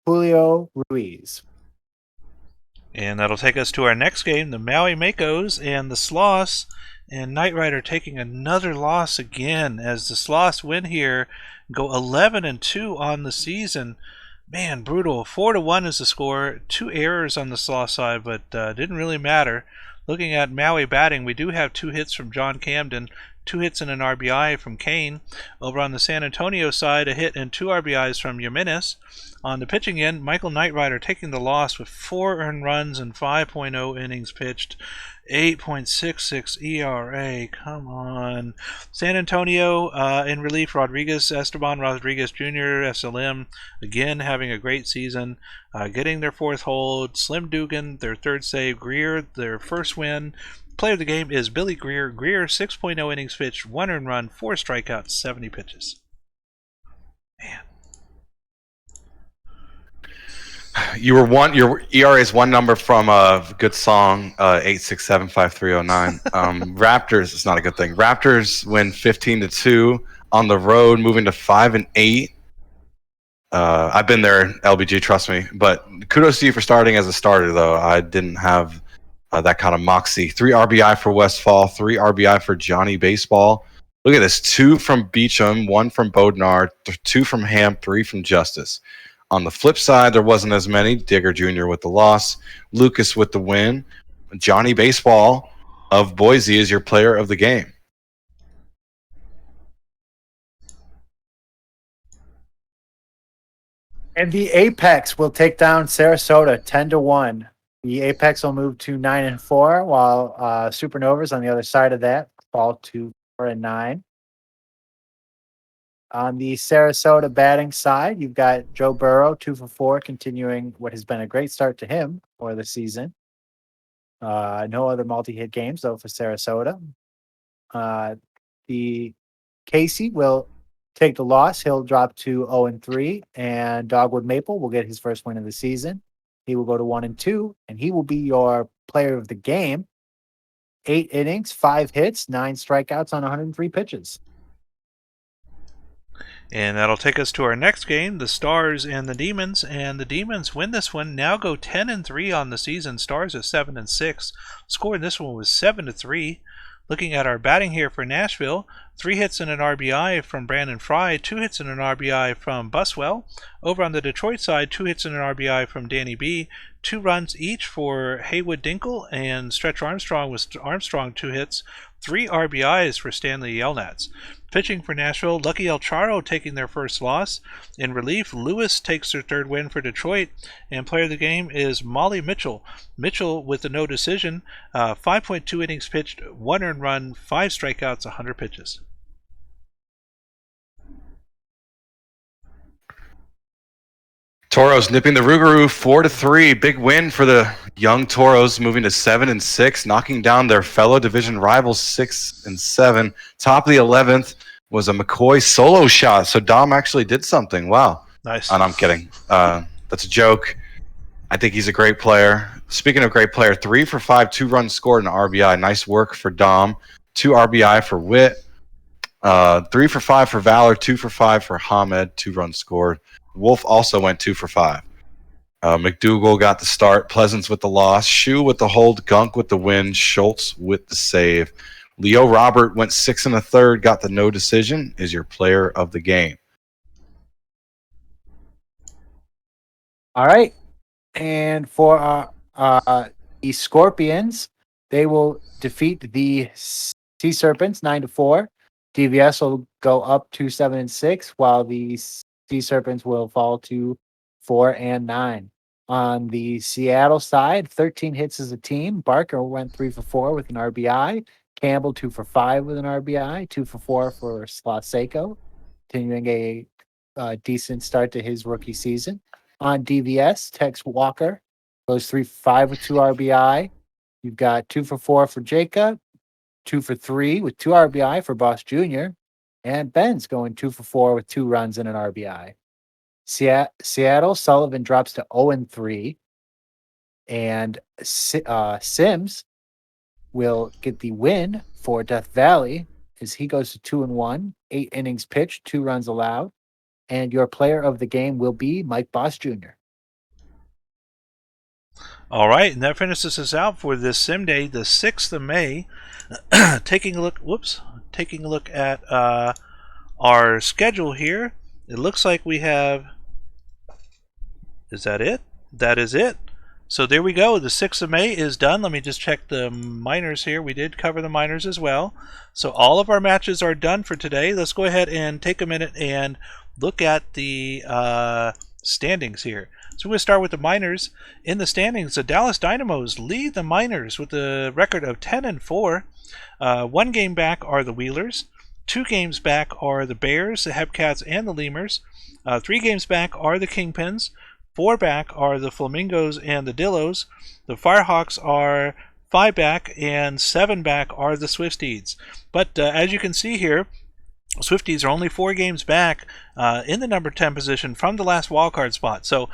Julio Ruiz. And that'll take us to our next game, the Maui Makos and the Sloss. And Knight Rider taking another loss again, as the Sloss win here, go 11-2 on the season. Man, brutal. 4-1 is the score. 2 errors on the Sloss side, but didn't really matter. Looking at Maui batting, we do have 2 hits from John Camden, 2 hits and an RBI from Kane. Over on the San Antonio side, a hit and 2 RBIs from Jimenez. On the pitching end, Michael Knight Rider taking the loss with 4 earned runs and 5.0 innings pitched. 8.66 ERA. Come on. San Antonio in relief, Esteban Rodriguez Jr., SLM, again having a great season, getting their 4th hold. Slim Dugan, their 3rd save. Greer, their first win. Player of the game is Billy Greer. Greer, 6.0 innings pitched, 1 earned run, 4 strikeouts, 70 pitches. Man. Your ERA is 1 number from a good song, 8675309. Raptors, it's not a good thing. Raptors win 15-2 on the road, moving to 5-8. I've been there, LBG, trust me. But kudos to you for starting as a starter, though. I didn't have that kind of moxie. 3 RBI for Westfall, 3 RBI for Johnny Baseball. Look at this: 2 from Beecham, 1 from Bodnar, 2 from Ham, 3 from Justice. On the flip side, there wasn't as many. Digger Jr. with the loss, Lucas with the win. Johnny Baseball of Boise is your player of the game. And the Apex will take down Sarasota 10-1. The Apex will move to 9-4, while Supernovas on the other side of that fall to 4-9. On the Sarasota batting side, you've got Joe Burrow, 2 for 4, continuing what has been a great start to him for the season. No other multi-hit games though for Sarasota. The Casey will take the loss. He'll drop to 0-3, and Dogwood Maple will get his first win of the season. He will go to 1-2, and he will be your player of the game. 8 innings, 5 hits, 9 strikeouts on 103 pitches. And that'll take us to our next game, the Stars and the Demons. And the Demons win this one, now go 10-3 on the season. Stars are 7-6. Score in this one was 7-3. Looking at our batting here for Nashville, 3 hits and an RBI from Brandon Fry, 2 hits and an RBI from Buswell. Over on the Detroit side, 2 hits and an RBI from Danny B, 2 runs each for Haywood Dinkle, and Stretch Armstrong was 2 hits, 3 RBIs for Stanley Yelnats. Pitching for Nashville, Lucky El Charo taking their first loss. In relief, Lewis takes their 3rd win for Detroit, and player of the game is Molly Mitchell. Mitchell with a no decision, 5.2 innings pitched, 1 earned run, 5 strikeouts, 100 pitches. Toros nipping the Rougarou 4-3. Big win for the young Toros, moving to 7-6, knocking down their fellow division rivals 6-7. Top of the 11th was a McCoy solo shot. So Dom actually did something. Wow. Nice. And I'm kidding. That's a joke. I think he's a great player. Speaking of great player, 3 for 5, 2 runs scored, and RBI. Nice work for Dom. 2 RBI for Witt. 3 for 5 for Valor. 2 for 5 for Hamed. 2 runs scored. Wolf also went 2 for 5. McDougal got the start. Pleasance with the loss. Shu with the hold. Gunk with the win. Schultz with the save. Leo Robert went 6 1/3. Got the no decision. Is your player of the game. All right. And for the Scorpions, they will defeat the Sea Serpents 9-4. DVS will go up to 7-6, while the Sea Serpents will fall to 4-9. On the Seattle side, 13 hits as a team. Barker went 3 for 4 with an RBI. Campbell 2 for 5 with an RBI. 2 for 4 for Slaseco, continuing a decent start to his rookie season. On DVS, Tex Walker goes 3 for 5 with 2 RBI. You've got 2 for 4 for Jacob, 2 for 3 with 2 RBI for Boss Jr., and Ben's going 2 for 4 with 2 runs and an RBI. Seattle, Sullivan drops to 0-3, and Sims will get the win for Death Valley as he goes to 2-1, 8 innings pitched, 2 runs allowed. And your player of the game will be Mike Boss Jr. All right, and that finishes us out for this Sim Day, the 6th of May. Taking a look at our schedule here. It looks like we have. Is that it? That is it. So there we go. The 6th of May is done. Let me just check the minors here. We did cover the minors as well. So all of our matches are done for today. Let's go ahead and take a minute and look at the standings here. So we're going to start with the minors. In the standings, the Dallas Dynamos lead the minors with a record of 10-4. 1 game back are the Wheelers. 2 games back are the Bears, the Hepcats, and the Lemurs. 3 games back are the Kingpins. 4 back are the Flamingos and the Dillos. The Firehawks are 5 back, and 7 back are the Swifties. But as you can see here, Swifties are only 4 games back in the number 10 position from the last wildcard spot. So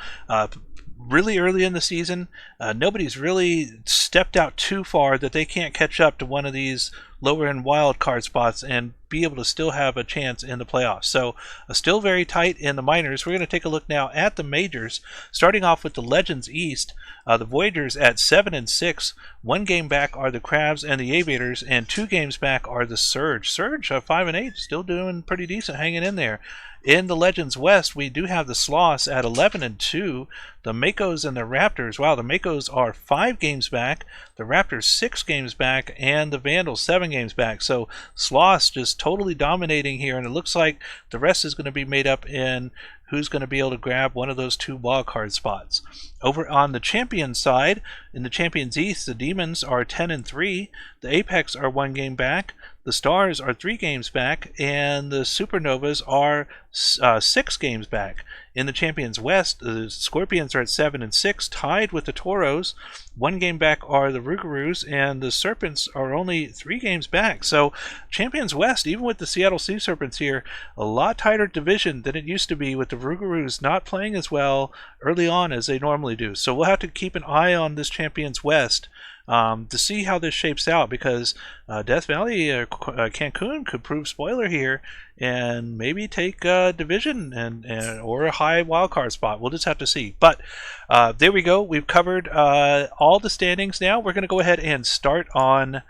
really early in the season, nobody's really stepped out too far that they can't catch up to one of these lower end wild card spots and be able to still have a chance in the playoffs. So still very tight in the minors. We're going to take a look now at the majors, starting off with the Legends East. The Voyagers at 7-6. 1 game back are the Crabs and the Aviators, and 2 games back are the Surge. Surge 5-8, still doing pretty decent, hanging in there. In the Legends West, we do have the Sloths at 11-2. The Makos and the Raptors, wow, the Makos are 5 games back. The Raptors 6 games back, and the Vandals 7 games back. So Sloths just totally dominating here, and it looks like the rest is going to be made up in who's going to be able to grab one of those 2 wildcard spots. Over on the Champions side, in the Champions East, the Demons are 10-3. The Apex are 1 game back. The Stars are 3 games back, and the Supernovas are 6 games back. In the Champions West, the Scorpions are at 7-6, tied with the Toros. 1 game back are the Rougarous, and the Serpents are only 3 games back. So Champions West, even with the Seattle Sea Serpents here, a lot tighter division than it used to be, with the Rougarous not playing as well early on as they normally do. So we'll have to keep an eye on this Champions West to see how this shapes out, because Death Valley or Cancun could prove spoiler here and maybe take division and or a high wildcard spot. We'll just have to see. But there we go. We've covered all the standings now. We're going to go ahead and start on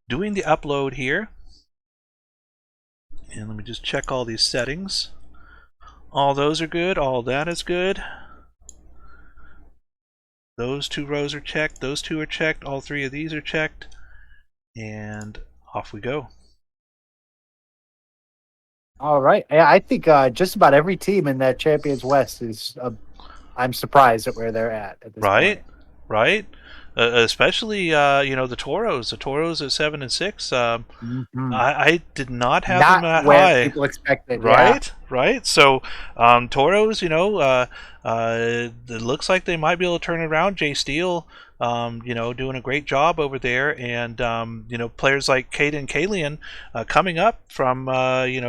doing the upload here. And let me just check all these settings. All those are good. All that is good. Those 2 rows are checked. Those 2 are checked. All 3 of these are checked. And off we go. All right. I think just about every team in that Champions West is. I'm surprised at where they're at this Right, point. right. Especially the Toros. The Toros at 7-6. I did not have them that where high. people expected. Right, right. So Toros, it looks like they might be able to turn it around. Jay Steele, doing a great job over there, and players like Caden Kalian coming up from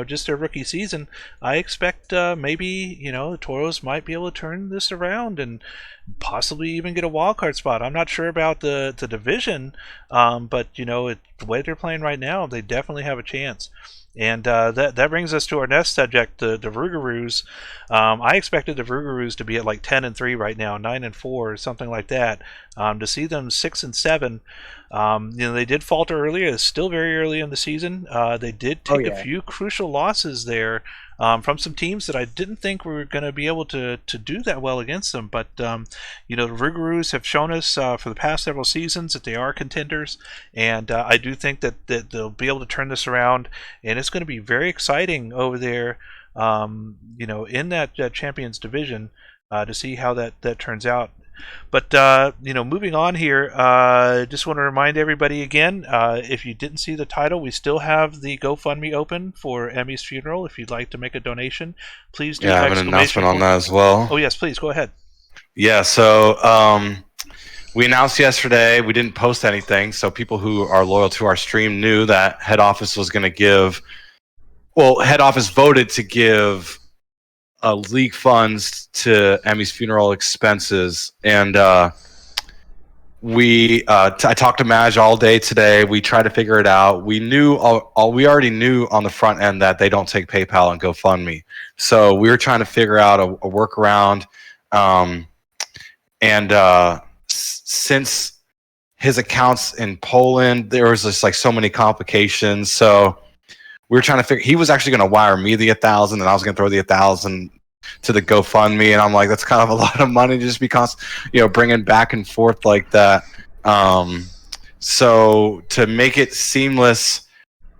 just their rookie season. I expect maybe the Toros might be able to turn this around and possibly even get a wild card spot. I'm not sure about the division, but the way they're playing right now, they definitely have a chance. And that brings us to our next subject, the Rougarous. I expected the Rougarous to be at like 10-3 right now, 9-4, or something like that. To see them 6-7, they did falter earlier. It's still very early in the season. They did take a few crucial losses there from some teams that I didn't think were going to be able to do that well against them. But the Rougarous have shown us for the past several seasons that they are contenders, and I do think that they'll be able to turn this around, and it's going to be very exciting over there, in that Champions division to see how that turns out. But moving on here, just want to remind everybody again, if you didn't see the title, we still have the GoFundMe open for Emmy's funeral. If you'd like to make a donation, please do. Yeah, I have an announcement on that as well. Oh yes, please go ahead. Yeah, so we announced yesterday. We didn't post anything, so people who are loyal to our stream knew that head office was going to give. Well, head office voted to give league funds to Emmy's funeral expenses, and I talked to Maj all day today. We tried to figure it out. We knew we already knew on the front end that they don't take PayPal and GoFundMe, so we were trying to figure out a workaround. Since his accounts in Poland, there was just like so many complications. So we were trying to figure. He was actually going to wire me the 1,000, and I was going to throw the 1,000 to the GoFundMe, and I'm like, that's kind of a lot of money just because bringing back and forth like that. So to make it seamless,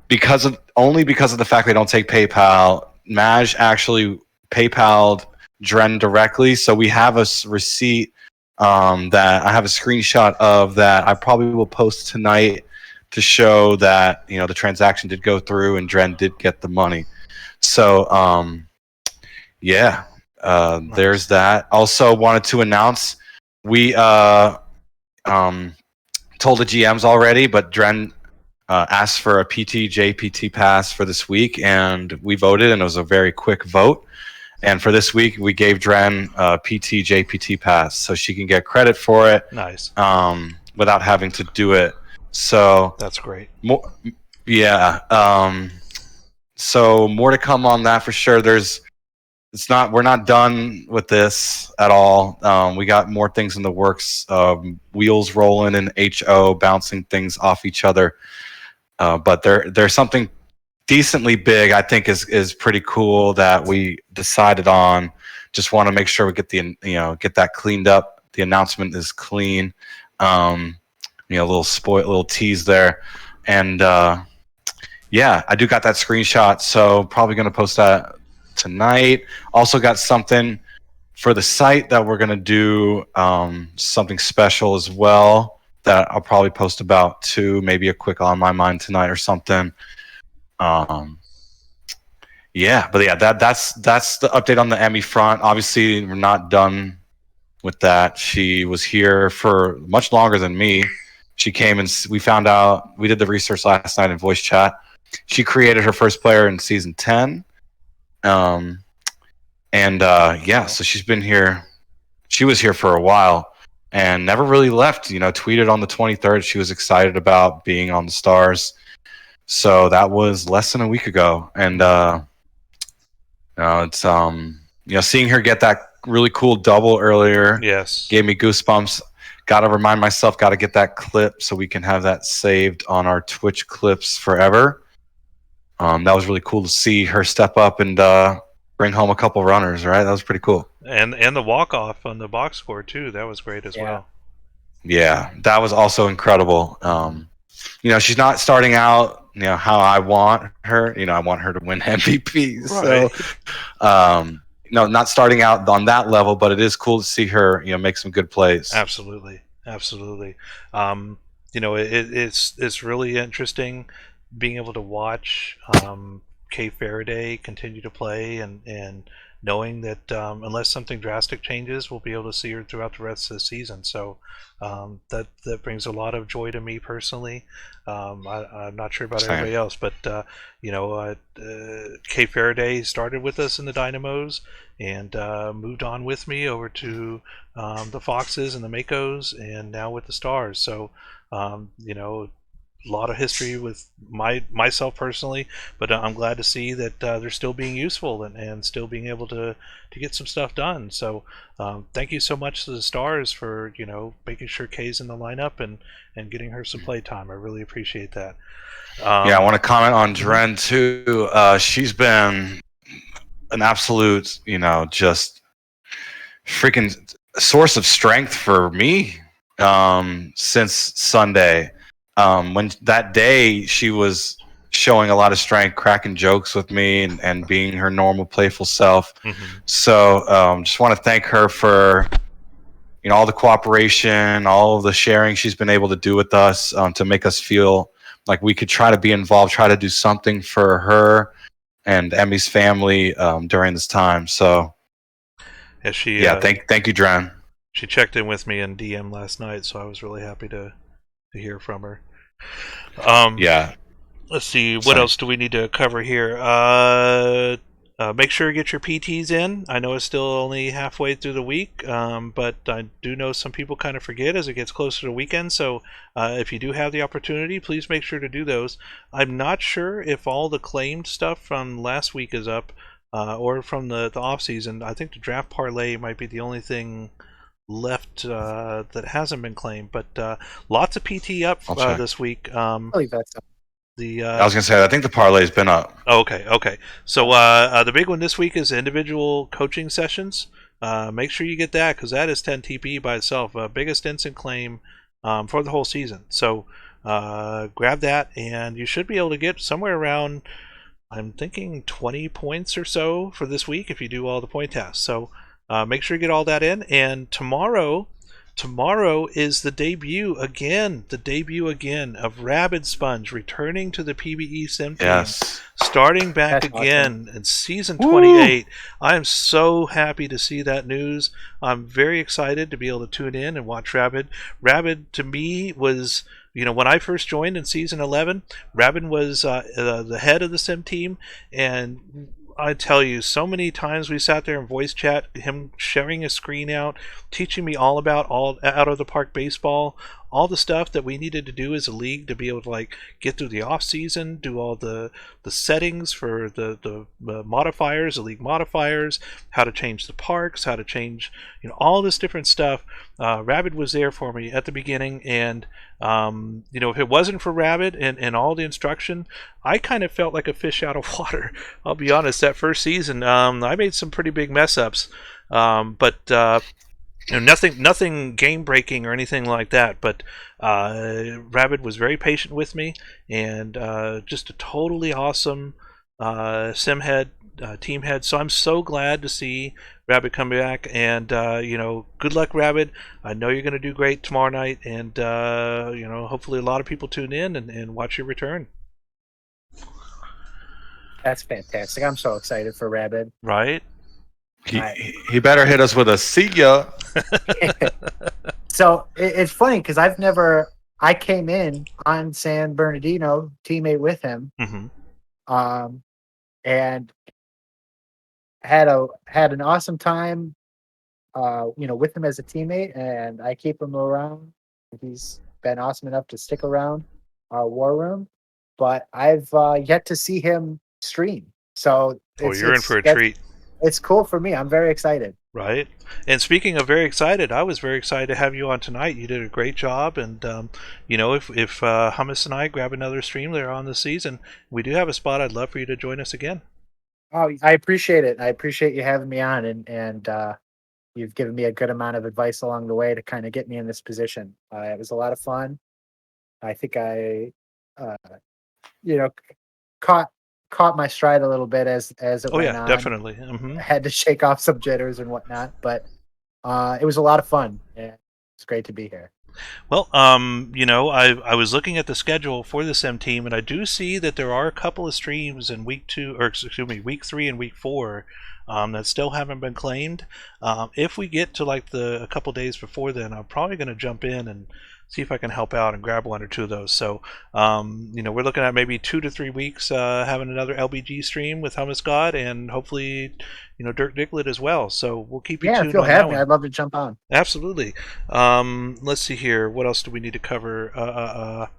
because of the fact they don't take PayPal, Maj actually PayPal'd Dren directly. So we have a receipt that I have a screenshot of that I probably will post tonight to show that the transaction did go through and Dren did get the money. So there's that. Also wanted to announce we told the GMs already, but Dren asked for a PT JPT pass for this week, and we voted, and it was a very quick vote. And for this week, we gave Dren a PT JPT pass, so she can get credit for it. Nice. Without having to do it. So that's great. So more to come on that for sure. We're not done with this at all. We got more things in the works. Wheels rolling and HO bouncing things off each other. But there's something decently big I think is pretty cool that we decided on. Just want to make sure we get get that cleaned up. The announcement is clean. Little tease there, and I do got that screenshot, so probably going to post that tonight. Also got something for the site that we're going to do something special as well that I'll probably post about too, maybe a quick on my mind tonight or something. Um, yeah, but yeah, that's the update on the Emmy front. Obviously, we're not done with that. She was here for much longer than me. She came and we found out, we did the research last night in voice chat. She created her first player in season 10. Yeah, so she's been here. She was here for a while and never really left. Tweeted on the 23rd she was excited about being on the Stars. So that was less than a week ago, and it's seeing her get that really cool double earlier. Yes, gave me goosebumps. Got to remind myself, got to get that clip so we can have that saved on our Twitch clips forever. That was really cool to see her step up and bring home a couple runners. Right, that was pretty cool. and the walk off on the box score too. That was great as well. Yeah, that was also incredible. She's not starting out how I want her. I want her to win MVP. Right. So, not starting out on that level, but it is cool to see her make some good plays. Absolutely. It's really interesting being able to watch Kay Faraday continue to play and knowing that unless something drastic changes, we'll be able to see her throughout the rest of the season. So that brings a lot of joy to me personally. I'm not sure about everybody else, but Kay Faraday started with us in the Dynamos and moved on with me over to the Foxes and the Makos, and now with the Stars. So a lot of history with myself personally, but I'm glad to see that they're still being useful and still being able to get some stuff done. So thank you so much to the Stars for making sure Kay's in the lineup and getting her some play time. I really appreciate that. I want to comment on Dren too. She's been an absolute just freaking source of strength for me since Sunday. When that day she was showing a lot of strength, cracking jokes with me and being her normal playful self. Mm-hmm. So just want to thank her for all the cooperation, all of the sharing she's been able to do with us to make us feel like we could try to be involved, try to do something for her and Emmy's family during this time. So thank you, Dren. She checked in with me in DM last night, so I was really happy to hear from her. Let's see, what else do we need to cover here? Make sure you get your PTs in. I know it's still only halfway through the week, but I do know some people kind of forget as it gets closer to the weekend. So if you do have the opportunity, please make sure to do those. I'm not sure if all the claimed stuff from last week is up or from the off season. I think the draft parlay might be the only thing left that hasn't been claimed, but lots of PT up this week. I believe that's up. I was gonna say, I think the parlay's been up. Okay. So the big one this week is individual coaching sessions. Make sure you get that because that is 10 TP by itself, biggest instant claim for the whole season. So grab that, and you should be able to get somewhere around, I'm thinking 20 points or so for this week if you do all the point tasks. So make sure you get all that in, and tomorrow is the debut again of Rabid Sponge returning to the PBE Sim team. Yes. Starting back That's again in season 28. I am so happy to see that news. I'm very excited to be able to tune in and watch Rabid. Rabid to me was, when I first joined in season 11, Rabid was the head of the Sim team, and I tell you, so many times we sat there in voice chat, him sharing his screen out, teaching me all about all out of the park baseball, all the stuff that we needed to do as a league to be able to get through the off season, do all the settings for the modifiers, the league modifiers, how to change the parks, how to change all this different stuff. Rabid was there for me at the beginning, and if it wasn't for Rabid and all the instruction, I kind of felt like a fish out of water. I'll be honest, that first season, I made some pretty big mess ups, but nothing game breaking or anything like that. But Rabid was very patient with me, and just a totally awesome sim head, team head. So I'm so glad to see Rabid come back, and good luck, Rabid. I know you're going to do great tomorrow night, and hopefully a lot of people tune in and watch your return. That's fantastic. I'm so excited for Rabid. Right? He better hit us with a see ya. So it's funny because I came in on San Bernardino, teammate with him, Mm-hmm. And had an awesome time, with him as a teammate, and I keep him around. He's been awesome enough to stick around War Room, but I've yet to see him stream. So Oh, you're in for a treat. It's cool for me. I'm very excited. Right. And speaking of very excited, I was very excited to have you on tonight. You did a great job. And, if Hummus and I grab another stream later on this season, we do have a spot. I'd love for you to join us again. Oh, I appreciate it. I appreciate you having me on, and you've given me a good amount of advice along the way to kind of get me in this position. It was a lot of fun. I think I, uh, you know, caught my stride a little bit as it Oh, went yeah, on. definitely. Mm-hmm. I had to shake off some jitters and whatnot, but it was a lot of fun. And it's great to be here. Well, I was looking at the schedule for the Sim team, and I do see that there are a couple of streams in week 3 and week 4 that still haven't been claimed. If we get to a couple days before then, I'm probably going to jump in and see if I can help out and grab 1 or 2 of those. So, we're looking at maybe 2 to 3 weeks having another LBG stream with Hummus God, and hopefully, Dirk Diglett as well. So we'll keep you tuned if you'll on have that me, one. I'd love to jump on. Absolutely. Let's see here. What else do we need to cover?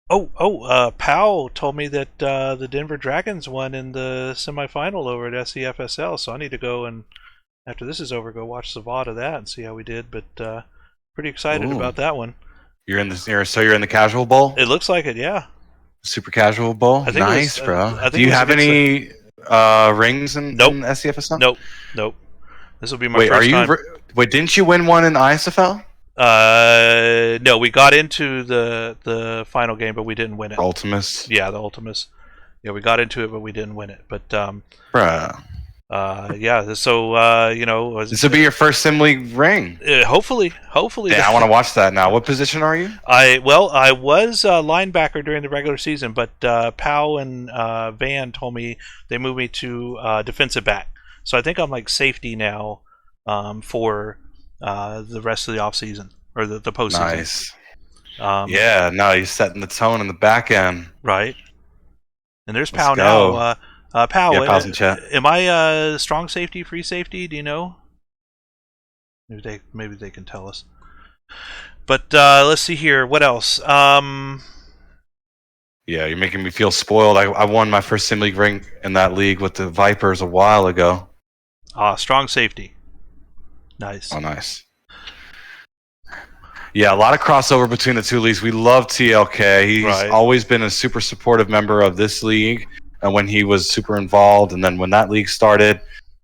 Powell told me that the Denver Dragons won in the semifinal over at SCFSL, so I need to go and, after this is over, go watch the VOD of that and see how we did. But pretty excited about that one. You're in the casual bowl? It looks like it, yeah. Super casual bowl? Nice, bro. Do you have any rings in SCFSL? Nope. This will be my first time. Wait, didn't you win one in ISFL? No, we got into the final game, but we didn't win it. Ultimus? Yeah, the Ultimus. Yeah, we got into it, but we didn't win it. But bruh. Yeah. So this will be your first Sim League ring. Hopefully. Yeah, I want to watch that now. What position are you? I was linebacker during the regular season, but Powell and Van told me they moved me to defensive back. So I think I'm like safety now for the rest of the off season or the postseason. Nice. He's setting the tone in the back end. Right. And there's Powell now. Powell, yeah, Powell's in chat. Am I strong safety, free safety? Do you know? Maybe they can tell us. But let's see here. What else? Yeah, you're making me feel spoiled. I won my first Sim League ring in that league with the Vipers a while ago. Strong safety. Nice. Oh, nice. Yeah, a lot of crossover between the two leagues. We love TLK. He's always been a super supportive member of this league, and when he was super involved, and then when that league started,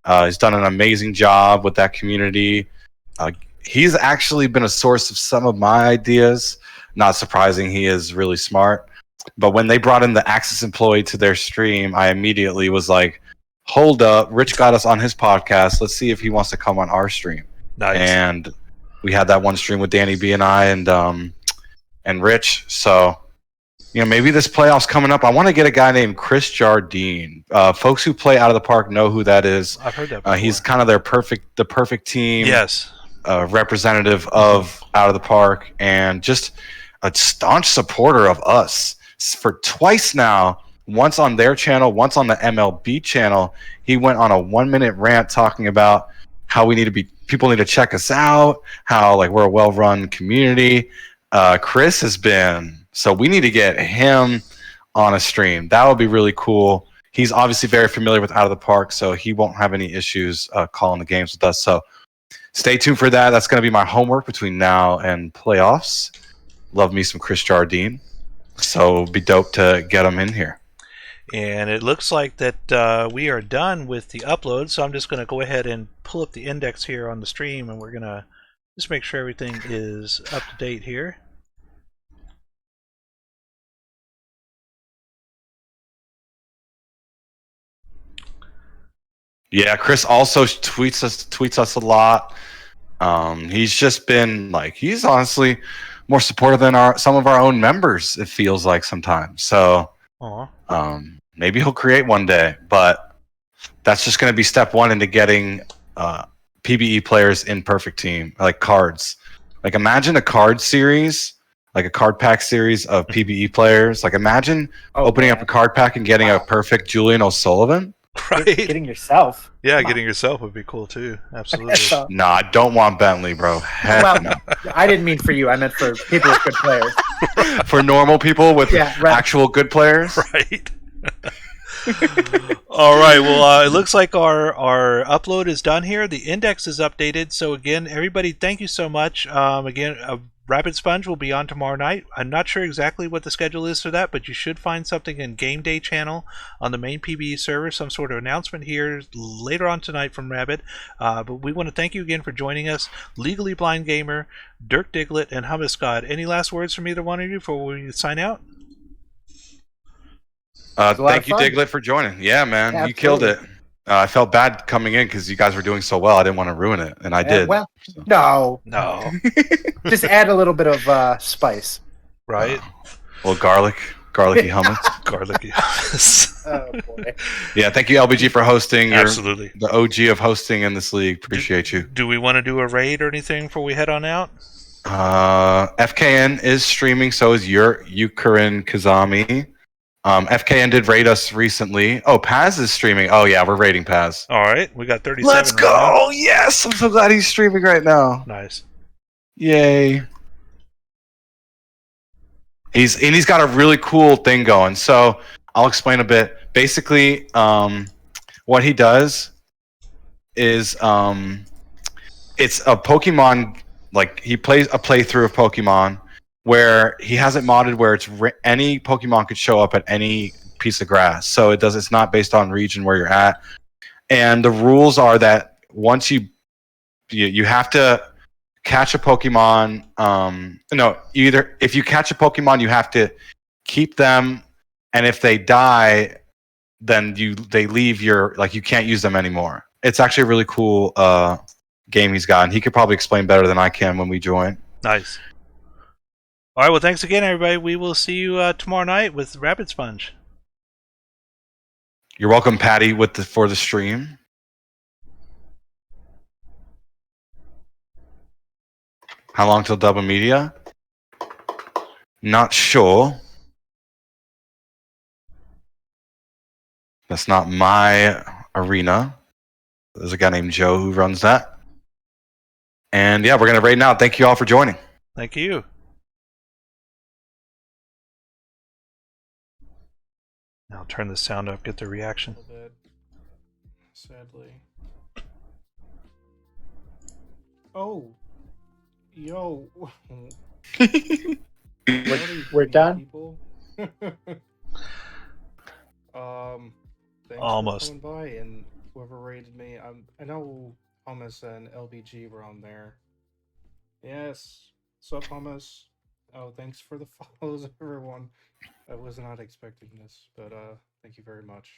he's done an amazing job with that community. He's actually been a source of some of my ideas. Not surprising, he is really smart. But when they brought in the Axis employee to their stream, I immediately was like, hold up, Rich got us on his podcast. Let's see if he wants to come on our stream. Nice. And we had that one stream with Danny B and I and Rich. So, maybe this playoff's coming up. I want to get a guy named Chris Jardine. Folks who play Out of the Park know who that is. I've heard that before. He's kind of the perfect team. Yes. Representative of Out of the Park and just a staunch supporter of us for twice now. Once on their channel, once on the MLB channel, he went on a 1-minute rant talking about how people need to check us out, how we're a well-run community. Chris has been, so we need to get him on a stream. That would be really cool. He's obviously very familiar with Out of the Park, so he won't have any issues calling the games with us. So stay tuned for that. That's going to be my homework between now and playoffs. Love me some Chris Jardine. So it'd be dope to get him in here. And it looks like that we are done with the upload, so I'm just going to go ahead and pull up the index here on the stream, and we're going to just make sure everything is up to date here. Yeah, Chris also tweets us a lot. He's just been he's honestly more supportive than some of our own members, it feels like sometimes. So Maybe he'll create one day, but that's just going to be step one into getting PBE players in perfect team, like cards. Like imagine a card series, like a card pack series of PBE players. Like imagine opening up a card pack and getting a perfect Julian O'Sullivan. Right. Getting yourself. Yeah, Come getting on. yourself would be cool too. Absolutely. So- No, I don't want Bentley, bro. Heck well, no. I didn't mean for you. I meant for people with good players. For normal people with Yeah, right. actual good players. Right. All right. Well, it looks like our upload is done here. The index is updated. So again, everybody, thank you so much. Again, Rapid Sponge will be on tomorrow night. I'm not sure exactly what the schedule is for that, but you should find something in Game Day channel on the main PBE server. Some sort of announcement here later on tonight from Rabbit. But we want to thank you again for joining us, Legally Blind Gamer, Dirk Diglett, and Hummus God. Any last words from either one of you before we sign out? Thank you, Diglett, for joining. Yeah, man, Yeah, you killed it. I felt bad coming in because you guys were doing so well. I didn't want to ruin it, and I did. Well, So. no. Just add a little bit of spice. Right? Well, garlicky hummus. Garlicky. Oh boy. Yeah, thank you, LBG, for hosting. You're Absolutely. the OG of hosting in this league. Appreciate you. Do we want to do a raid or anything before we head on out? FKN is streaming, so is Yukarin Kazami. FKN did raid us recently. Oh, Paz is streaming. Oh yeah, we're raiding Paz. All right, we got 37. Let's right go! Yes, I'm so glad he's streaming right now. now. Nice. Yay! He's got a really cool thing going. So I'll explain a bit. Basically, what he does is it's a Pokemon. Like he plays a playthrough of Pokemon where he has it modded where it's any Pokemon could show up at any piece of grass. So it's not based on region where you're at. And the rules are that once you have to catch a Pokemon. If you catch a Pokemon, you have to keep them, and if they die, then they leave you can't use them anymore. It's actually a really cool game he's got, and he could probably explain better than I can when we join. Nice. All right. Well, thanks again, everybody. We will see you tomorrow night with Rapid Sponge. You're welcome, Patty, for the stream. How long till double media? Not sure. That's not my arena. There's a guy named Joe who runs that. And yeah, we're going to raid now. Thank you all for joining. Thank you. I'll turn the sound up, get the reaction. A little bit, sadly. Oh, yo. We're done? People. Thanks Almost. for coming by, and whoever rated me. I know Hummus and LBG were on there. Yes. Sup, Hummus? Oh, thanks for the follows, everyone. I was not expecting this, but thank you very much.